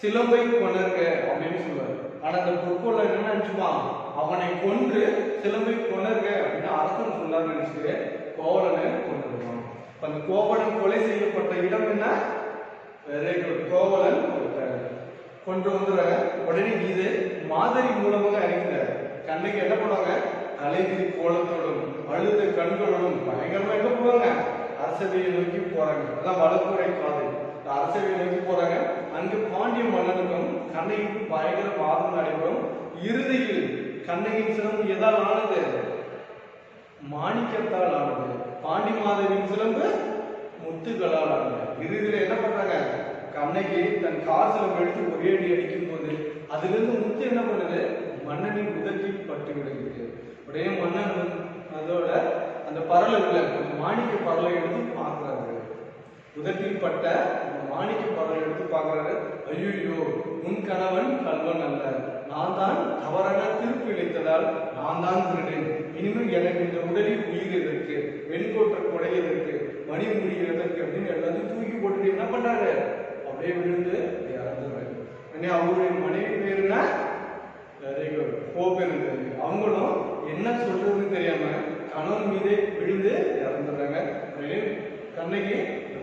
சிலம்பை கொணர்க அப்படின்னு சொல்றாரு. ஆனா அந்த பொற்கொள்ள என்ன நினைச்சுப்பான்? அவனை கொன்று சிலம்பை கொணர்க அப்படின்னு அரசன் சொன்னார் நினைச்சுட்டு கோவலனை கொண்டுருவான். அந்த கோவலன் கொலை செய்யப்பட்ட இடம் என்ன? கோவலன் கொண்டு வந்துடுறாங்க. உடனே இது மாதிரி மூலமாக அறிந்த கண்ணகி என்ன பண்ணுவாங்க? தலைவிரி கோலத்தோடும் அழுத கண்களோடும் பயங்கரமா எங்க போவாங்க? அரசவையை நோக்கி போறாங்க. அதான் வடக்குறை காதை. அரசவையை நோக்கி போறாங்க. அங்கு பாண்டிய மன்னனுக்கும் கண்ணகிக்கும் பயங்கர வாதம் நடைபெறும். இறுதியில் கண்ணகியின் சிலம்பு எதால் ஆனது? மாணிக்கத்தால் ஆனது. பாண்டி மாதவியின் சிலம்பு முத்துகளால் ஆனது. இறுதியில் என்ன பண்றாங்க? கண்ணகி தன் கார் சிலம்பு எடுத்து ஒரே அடி அடிக்கும் போது அதிலிருந்து முத்து என்ன பண்ணுது? மன்னனின் உதட்டில் பட்டு விடுகிறது. உடனே மன்னன் அதோட அந்த பரலை உள்ள மாணிக்க பரலை எடுத்து பார்க்கிறாரு. உதட்டில் பட்ட அந்த மாணிக்க படம் எடுத்து பார்க்கிறாரு. ஐயோ, உன் கணவன் கல்வன் அல்ல, நான் தான் தவறான தீர்ப்பு இழைத்ததால் நான் தான் திருடேன். இனிமேல் எனக்கு இந்த உடலில் உயிர் எதற்கு, வெண்கோற்ற கொடை எதற்கு, மணிமுடி எதற்கு அப்படின்னு எல்லாத்தையும் தூக்கி போட்டுட்டு என்ன பண்றாரு, அப்படியே விழுந்து இறந்துறாரு. அவருடைய மனைவி பேருன்னா இருந்தது. அவங்களும் என்ன சொல்றதுன்னு தெரியாம கணவன் மீதே விழுந்து இறந்துடுறாங்க. கண்ணகி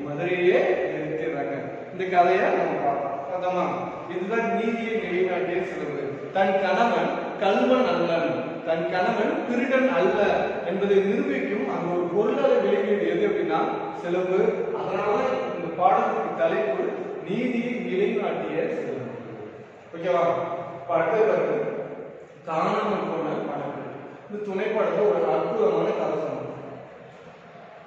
மதுரையே நிறுத்திடுறாங்க. இந்த கதையை நம்ம பார்த்தோமா? இதுதான் நீதியை நிலைநாட்டிய சிலம்பு. தன் கணவன் கல்வன் அல்லன், தன் கணவன் திருடன் அல்ல என்பதை நிரூபிக்கும் அந்த ஒரு பொருளாதார விளைவு எது அப்படின்னா சிலம்பு. அதனால இந்த பாடத்துக்கு தலைப்பு நீதியை நிலைநாட்டிய சிலம்பு. ஓகேவா? அடுத்தது காணாமல் போன பணங்கள். இந்த துணைப்படத்தை ஒரு அற்புதமான கதை சொன்னாங்க.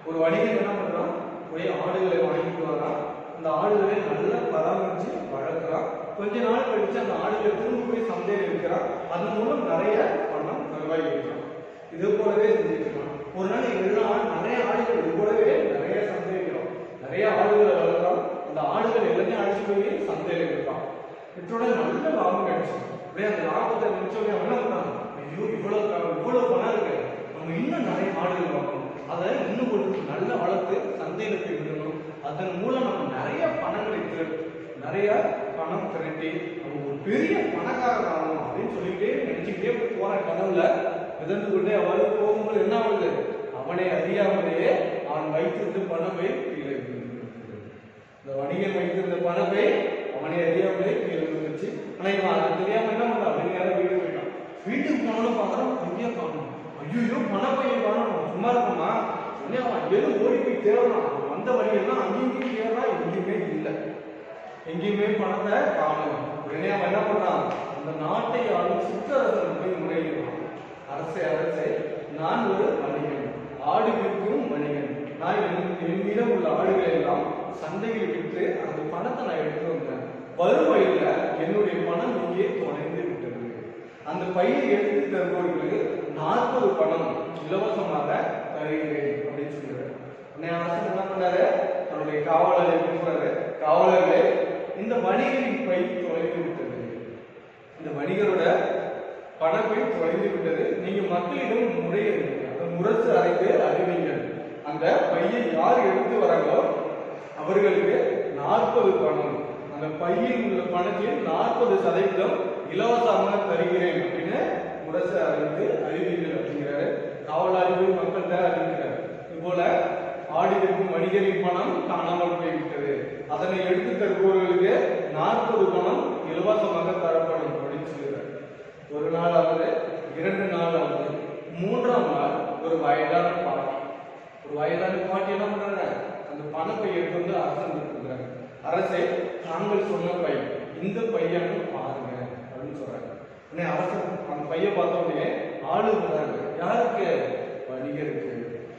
ஒரு வணிகன் என்ன பண்றான், போய் ஆடுகளை வாங்கிட்டு வரான். அந்த ஆடுகளை நல்லா பராமரிச்சு வளர்க்கிறான். கொஞ்ச நாள் கழிச்சு அந்த ஆடுகளை திரும்ப போய் சந்தையில் இருக்கிறான். அதன் மூலம் நிறைய பணம் வருவாய் இருக்கிறான். இது போலவே செஞ்சுக்கிறான். ஒரு நாள் நிறைய ஆடுகள் இது போலவே நிறைய சந்தைக்கிறோம். நிறைய ஆடுகளை வளர்க்கிறான். அந்த ஆடுகள் எல்லாத்தையும் அழைச்சி போய் சந்தையில் இருக்கிறான். இதோட நல்ல லாபம் கிடைச்சு. அப்படியே அந்த லாபத்தை நினைச்சோடனே என்ன பண்ணாங்க, ஐயோ இவ்வளவு பணம் இருக்கு, நம்ம இன்னும் நிறைய ஆடுகள் வாங்கணும், அதை இன்னும் ஒரு நல்ல வளர்த்து சந்தையில போய் விடணும், அதன் மூலம் நம்ம நிறைய பணங்களை நிறைய பணம் திரட்டி நம்ம ஒரு பெரிய பணக்காரர் ஆகணும் அப்படின்னு சொல்லிக்கிட்டே நினைச்சுக்கிட்டே போற கனவுல மிதந்து கொண்டே அவ்வாறு போகும்போது என்ன ஆகுது, அவனை அறியாமலேயே அவன் வைத்திருந்த பணப்பை கீழே இந்த வணிகன் வைத்திருந்த பணப்பை அவனை அறியாமலே கீழே விழுந்துச்சு. ஆனா இவன் அதை தெரியாம என்ன பண்ணா, அப்படிங்கிறத வீட்டுக்கு போயிட்டான். வீட்டுக்கு போனோம்னு பார்க்கறான், பையன் காணும். ஐயோ பணப்பையை காணும், சும்மா இருக்குமா? அவன் எது ஓடி போய் தேடுறான். வந்த வழியெல்லாம் அங்கேயும் தேடுறான், எங்கேயுமே இல்லை, எங்கேயுமே பணத்தை காணும். உடனே அவன் என்ன பண்றான், அந்த நாட்டை ஆளும் சிற்றரசன் போய் முறையிடுவான். அரசே, நான் ஒரு வணிகன், ஆடு விற்கும் வணிகன். நான் என்னிடம் உள்ள ஆடுகளை எல்லாம் சந்தையில் விற்று அந்த பணத்தை நான் எடுத்து வந்தேன். வறுமையில என்னுடைய பணம் இங்கே தொலைந்து விட்டது. அந்த பையை எடுத்து தருபவர்களுக்கு 40 பணம் இலவசமாக தருகிறேன் அப்படின்னு சொல்றாரு. அரசு என்ன பண்ணாரு, தன்னுடைய காவலரை கூப்பிடுறாரு. காவலர்களே, இந்த வணிகரின் பை தொலைந்து விட்டது, இந்த வணிகரோட பணப்பை தொலைந்து விட்டது. நீங்க மக்களிடம் முரசு அறைந்து அறிவிங்கள். அந்த பையை யார் எடுத்து வராங்களோ அவர்களுக்கு 40 பணம், அந்த பையில் உள்ள பணத்தில் 40% இலவசமாக தருகிறேன் அப்படின்னு முரசு அறைந்து அறிவிங்கள் அப்படிங்கிறாரு. காவலாளி போய் மக்கள்கிட்ட அறிவிக்கிறார். இது போல ஆடு விற்கும் வணிகரின் பணம் காணாமல் போய்விட்டது, அதனை எடுத்து தருபவர்களுக்கு 40 பணம் இலவசமாக தரப்படும் அப்படின்னு சொல்கிறார். ஒரு நாள் ஆகுது, 2 நாள் ஆகுது, 3ஆம் நாள் ஒரு வயதான பாட்டி என்ன பண்றாங்க, அந்த பணப்பை எடுத்து வந்து அரசன் கொடுக்குறாங்க. அரசே, தாங்கள் சொன்ன பை, இந்த பையனை பாருங்க அப்படின்னு சொல்றாங்க. உடனே அரசன் அந்த பையை பார்த்த உடனே ஆளு வர்றாங்க. யாருக்கு? வணிகருக்கு.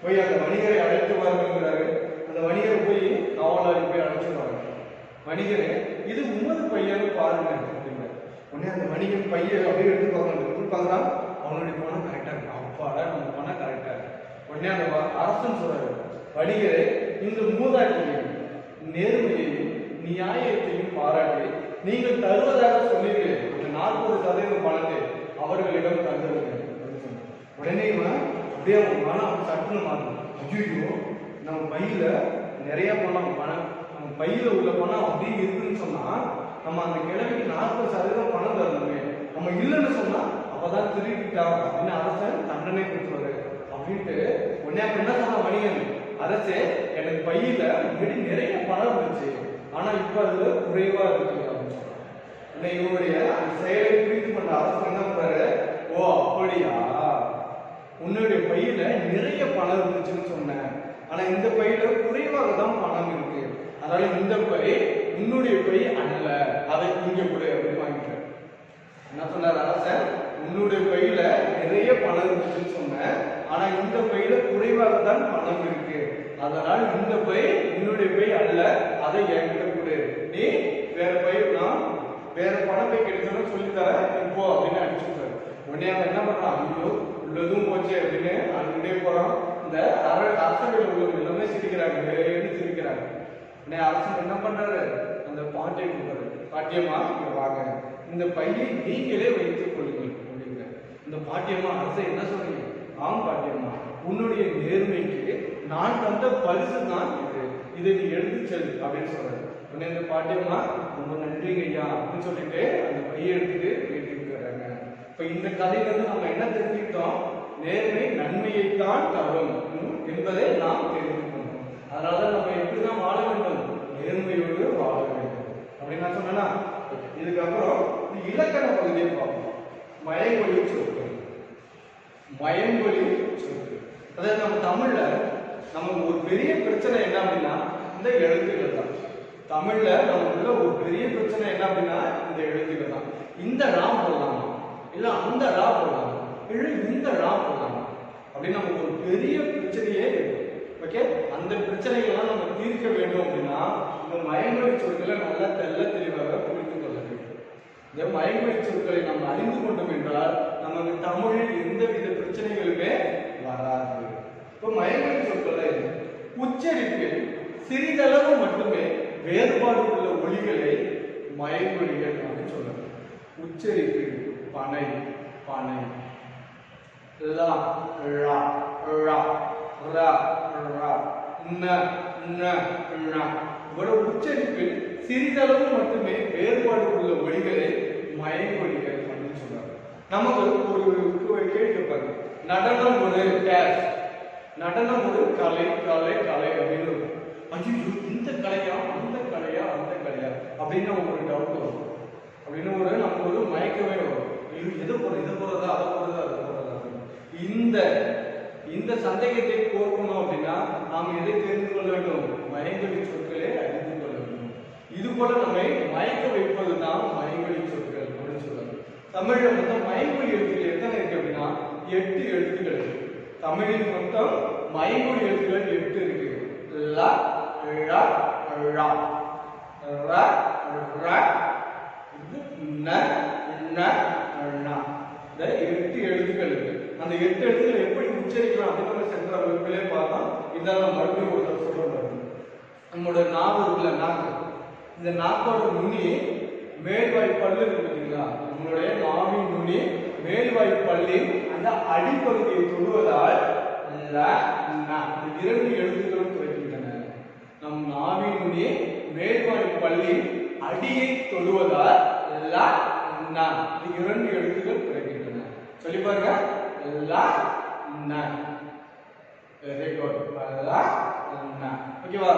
போய் அந்த வணிகரை அழைத்து வாருங்கிறாரு. அந்த வணிகரை போய் காவலாளி போய் அழைச்சு வராங்க. வணிகரே, இது உமது பையனை பாருங்க அப்படிங்க. உடனே அந்த வணிகன் பையை அப்படியே எடுத்து பார்க்கறான். அவனுடைய பணம் கரெக்டா இருக்கு. அப்பாடா, நம்ம பணம் கரெக்டா இருக்கு. உடனே அந்த அரசன் சொல்றாரு, வணிகரே, இந்த மூதாட்டியையும் நேர்மையையும் நியாயத்தையும் பாராட்டி நீங்கள் தருவதாக சொன்னீர்கள், இந்த 40% பணத்தை அவர்களிடம் தந்துருங்க. உடனே அப்படியே மனம் சட்டுன்னு மாறும். ஐயோ, நம்ம பையில நிறைய பணம், நம்ம பையில உள்ள பணம் அப்படியே இருக்குன்னு சொன்னா நம்ம அந்த கிழமைக்கு 40% பணம் தரணுமே, நம்ம இல்லைன்னு சொன்னா அவதான் திருடிட்டா அப்படின்னு அரசன் தண்டனை கொடுத்துருவாரு அப்படின்ட்டு. உடனே என்ன சொன்ன வணிகன், அரசே, எனக்கு பையில முன்னாடி நிறைய பணம் இருந்துச்சு, ஆனா இப்ப அதுல குறைவா இருக்கு அப்படின்னு சொன்னான். இவருடைய அந்த செயலை புரிந்து கொண்ட அரசன் என்ன பண்றாரு, ஓ அப்படியா, உன்னுடைய பையில நிறைய பணம் இருந்துச்சுன்னு சொன்னேன், ஆனா இந்த பையில குறைவாக தான் பணம் இருக்கு, அதனால இந்த பை உன்னுடைய பை அல்ல, அதை இங்க கொடு அப்படின்னு வாங்கிட்டார். என்ன சொன்னார் அரசன், உன்னுடைய பையில நிறைய பணம் இருந்துச்சுன்னு சொன்னேன், ஆனா இந்த பையில குறைவாக தான் பணம் இருக்கு, அதனால் இந்த பை உன்னுடைய பை அல்ல, அதை என்கிட்ட கொடு, நீ வேற பை, நான் வேற பணப்பை கிடைக்கணும்னு சொல்லித்தரேன் இப்போ அப்படின்னு அடிச்சுட்டாரு. உடனே அவன் என்ன பண்றான், ஐயோ உள்ளதும் போச்சு அப்படின்னு அழுகிட்டே போறான். இந்த அரசவையில் உள்ளவங்க எல்லாமே சிரிக்கிறாங்க, சிரிக்கிறாங்க. அரசன் என்ன பண்றாரு, அந்த பாட்டியை கூப்பிடுறாரு. பாட்டியம்மா இங்க வாங்க, இந்த பையை நீங்களே வைத்துக் கொள்ளுங்கள் அப்படிங்கிறார். இந்த பாட்டியம்மா அரசன் என்ன சொல்றீங்க? ஆம் பாட்டியம்மா, உன்னுடைய நேர்மைக்கு நான் தந்த பரிசு தான் இது, இதை நீ எடுத்து செல் அப்படின்னு சொல்றாரு. உடனே இந்த பாட்டியம்மா ரொம்ப நன்றிங்க ஐயா அப்படின்னு சொல்லிட்டு அந்த பையை எடுத்துட்டு வீட்டுக்கு வர்றாங்க. இப்ப இந்த கதையிலிருந்து நம்ம என்ன தெரிஞ்சுக்கிட்டோம்? நேர்மை நன்மையைத்தான் தரும் என்பதை நாம் தெரிந்து கொண்டோம். அதனால நம்ம எப்படிதான் வாழ வேண்டும்? நேர்மையோடு வாழ வேண்டும் அப்படின்னு நான் சொன்னேன்னா, இதுக்கப்புறம் இலக்கண பகுதியை பார்ப்போம். மயங்கொழி சொற்கள். மயங்கொழி சொற்கள் அதாவது நம்ம தமிழ்ல நமக்கு ஒரு பெரிய பிரச்சனை என்ன அப்படின்னா இந்த எழுத்துக்கள் தான். தமிழ்ல நமக்குள்ள ஒரு பெரிய பிரச்சனை என்ன அப்படின்னா இந்த எழுத்துக்கள் தான். இந்த ரா போடலாமா, இல்ல அந்த ரா போடலாமா, இல்ல இந்த ரா போடலாமா அப்படின்னு நமக்கு ஒரு பெரிய பிரச்சனையே இருக்கு. ஓகே, அந்த பிரச்சனைகள்லாம் நம்ம தீர்க்க வேண்டும் அப்படின்னா இந்த மயங்கொழி சொற்களை நல்லா தெளிவாக புரிந்து கொள்ள வேண்டும். இந்த மயங்கொழி சொற்களை நம்ம அறிந்து கொண்டோம் என்றால் நமக்கு தமிழில் எந்தவித பிரச்சனைகளுமே வராது. இப்போ மயங்கொழி சொற்கள் உச்சரிப்பில் சிறிதளவு மட்டுமே வேறுபாடு உள்ள ஒலிகளை மயங்கொழிகள் அப்படின்னு சொல்றாங்க. உச்சரிப்பில் பனை பனை, லா ழா ழா ரா ரா ந ந ண இவ்வளவு உச்சரிப்பில் சிறிதளவு மட்டுமே வேறுபாடு உள்ள ஒலிகளை மயங்கொழிகள் அப்படின்னு சொல்றாங்க. நமக்கு ஒரு கேள்வி கேட்பாங்க, நடனம் ஒரு டேஸ், நடனம் ஒரு கலை கலை கலை அப்படின்னு இருக்கும். ஐயோ இந்த கலையா அந்த கலையா அந்த கலையா அப்படின்னு ஒரு டவுட் வரும். அப்படின்னு நமக்கு ஒரு மயக்கமே வரும். எதை போறது, இதை போறதா அதை போறதா அதை போறதா. இந்த சந்தேகத்தை போக்கணும் அப்படின்னா நாம் எதை தெரிந்து கொள்ள வேண்டும்? மயங்கொழி சொற்களை அறிந்து கொள்ள வேண்டும். இது போல நம்மை மயக்க வைப்பதுதான் மயங்கொழி சொற்கள் அப்படின்னு சொல்றாங்க. தமிழ்ல மொத்தம் மயங்கொழி எழுத்துக்கள் எத்தனை இருக்கு அப்படின்னா 8 எழுத்துக்கள் இருக்கு. தமிழில் மொத்தம் மயங்கொழி எழுத்துக்கள் 8 இருக்கு. ல ழ ழ ர ர ந ந ண இந்த 8 எழுத்துக்கள் இருக்கு. அந்த 8 எழுத்துக்களை எப்படி உச்சரிக்கலாம் அப்படின்னு சென்ற வகுப்பிலே பார்த்தோம். இதெல்லாம் மறுபடியும் ஒரு தடவை சொல்றோம். நம்மளோட நாக்கு இருக்குல்ல, நாக்கு, இந்த நாக்கோட நுனி மேல்வாய் பல்லு இருக்கு பார்த்தீங்களா? நம்மளுடைய நாவின் நுனி மேல்வாய் பல்லின் அந்த அடிப்பகுதியை தொடுவதால் ல ந இந்த 2 எழுத்துக்களும் கிடைக்கின்றன. நம் நாவின் நுனி மேல்வாய் பல்லின் அடியை தொடுவதால் ல ந இந்த 2 எழுத்துக்கள் கிடைக்கின்றன. சொல்லி பாருங்க, ல ந. Very good. ல ந. ஓகேவா?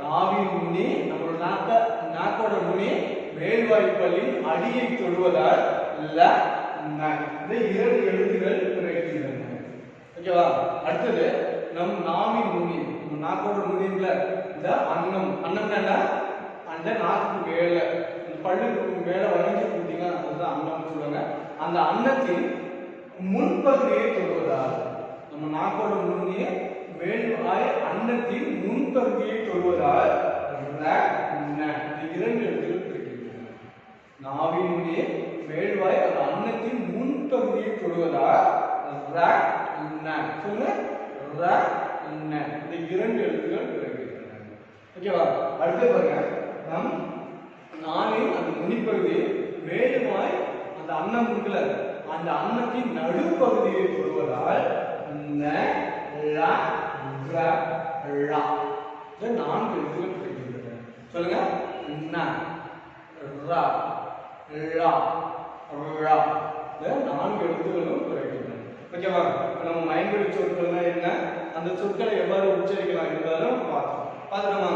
நாவின் நுனி நம்மளோட நாக்கோட நுனி மேல்வாய் பல்லின் அடியை தொடுவதால் ல ந இந்த 2 எழுத்துக்கள் கிடைக்கின்றன. ஓகேவா? அடுத்தது நம் நாவின் நுனி, நம்ம நாக்கோட நுனியில இந்த அன்னம், அன்னம் என்ன, அந்த நாக்கு மேல பல்லுக்கு மேல வளைஞ்சு கொடுத்தீங்க, அதுதான் அன்னம்னு சொல்லுவாங்க. அந்த அன்னத்தின் முன்பகுதியை தொடுவதால் நம்ம நாக்கோட நுனியை மேல்வாய் அன்னத்தின் முன்பகுதியை தொடுவதால் ர ந இந்த 2 எழுத்துக்கள் கிடைக்கின்றன. நாவின் நுனியை மேல்வாய் அந்த அன்னத்தின் முன்பகுதியை தொடுவதால் ர ந சொல்லுங்க, ர ந இந்த 2 எழுத்துக்கள் கிடைக்கின்றன. ஓகேவா? அடுத்து பாருங்க, நம் நாவின் அந்த நுனிப்பகுதி மேலுமாய் அந்த அன்னம் இருக்குல்ல, அந்த அன்னத்தின் நடுப்பகுதியை தொடுவதால் ந ல ர ழ இந்த 4 எழுத்துக்கள் கிடைக்கின்றன. சொல்லுங்க, ந ர ழ ழ இந்த 4 எழுத்துக்களும் கிடைக்கின்றன. ஓகேவா? நம்ம மயங்கொழி சொற்கள்னா என்ன, அந்த சொற்களை எவ்வாறு உச்சரிக்கலாம் என்பதை பார்த்துக்கோமா?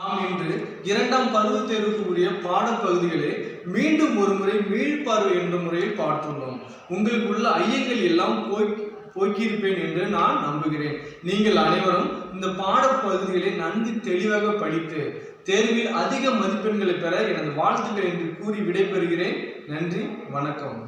நாம் இன்று 2ஆம் பருவ தேர்வுக்குரிய பாடப்பகுதிகளை மீண்டும் ஒரு முறை மீள்பார்வை என்ற முறையில் பார்த்துள்ளோம். உங்களுக்கு உள்ள ஐயங்கள் எல்லாம் போக்கியிருப்பேன் என்று நான் நம்புகிறேன். நீங்கள் அனைவரும் இந்த பாடப்பகுதிகளை நன்கு தெளிவாக படித்து தேர்வில் அதிக மதிப்பெண்களை பெற எனது வாழ்த்துக்கள் என்று கூறி விடைபெறுகிறேன். நன்றி, வணக்கம்.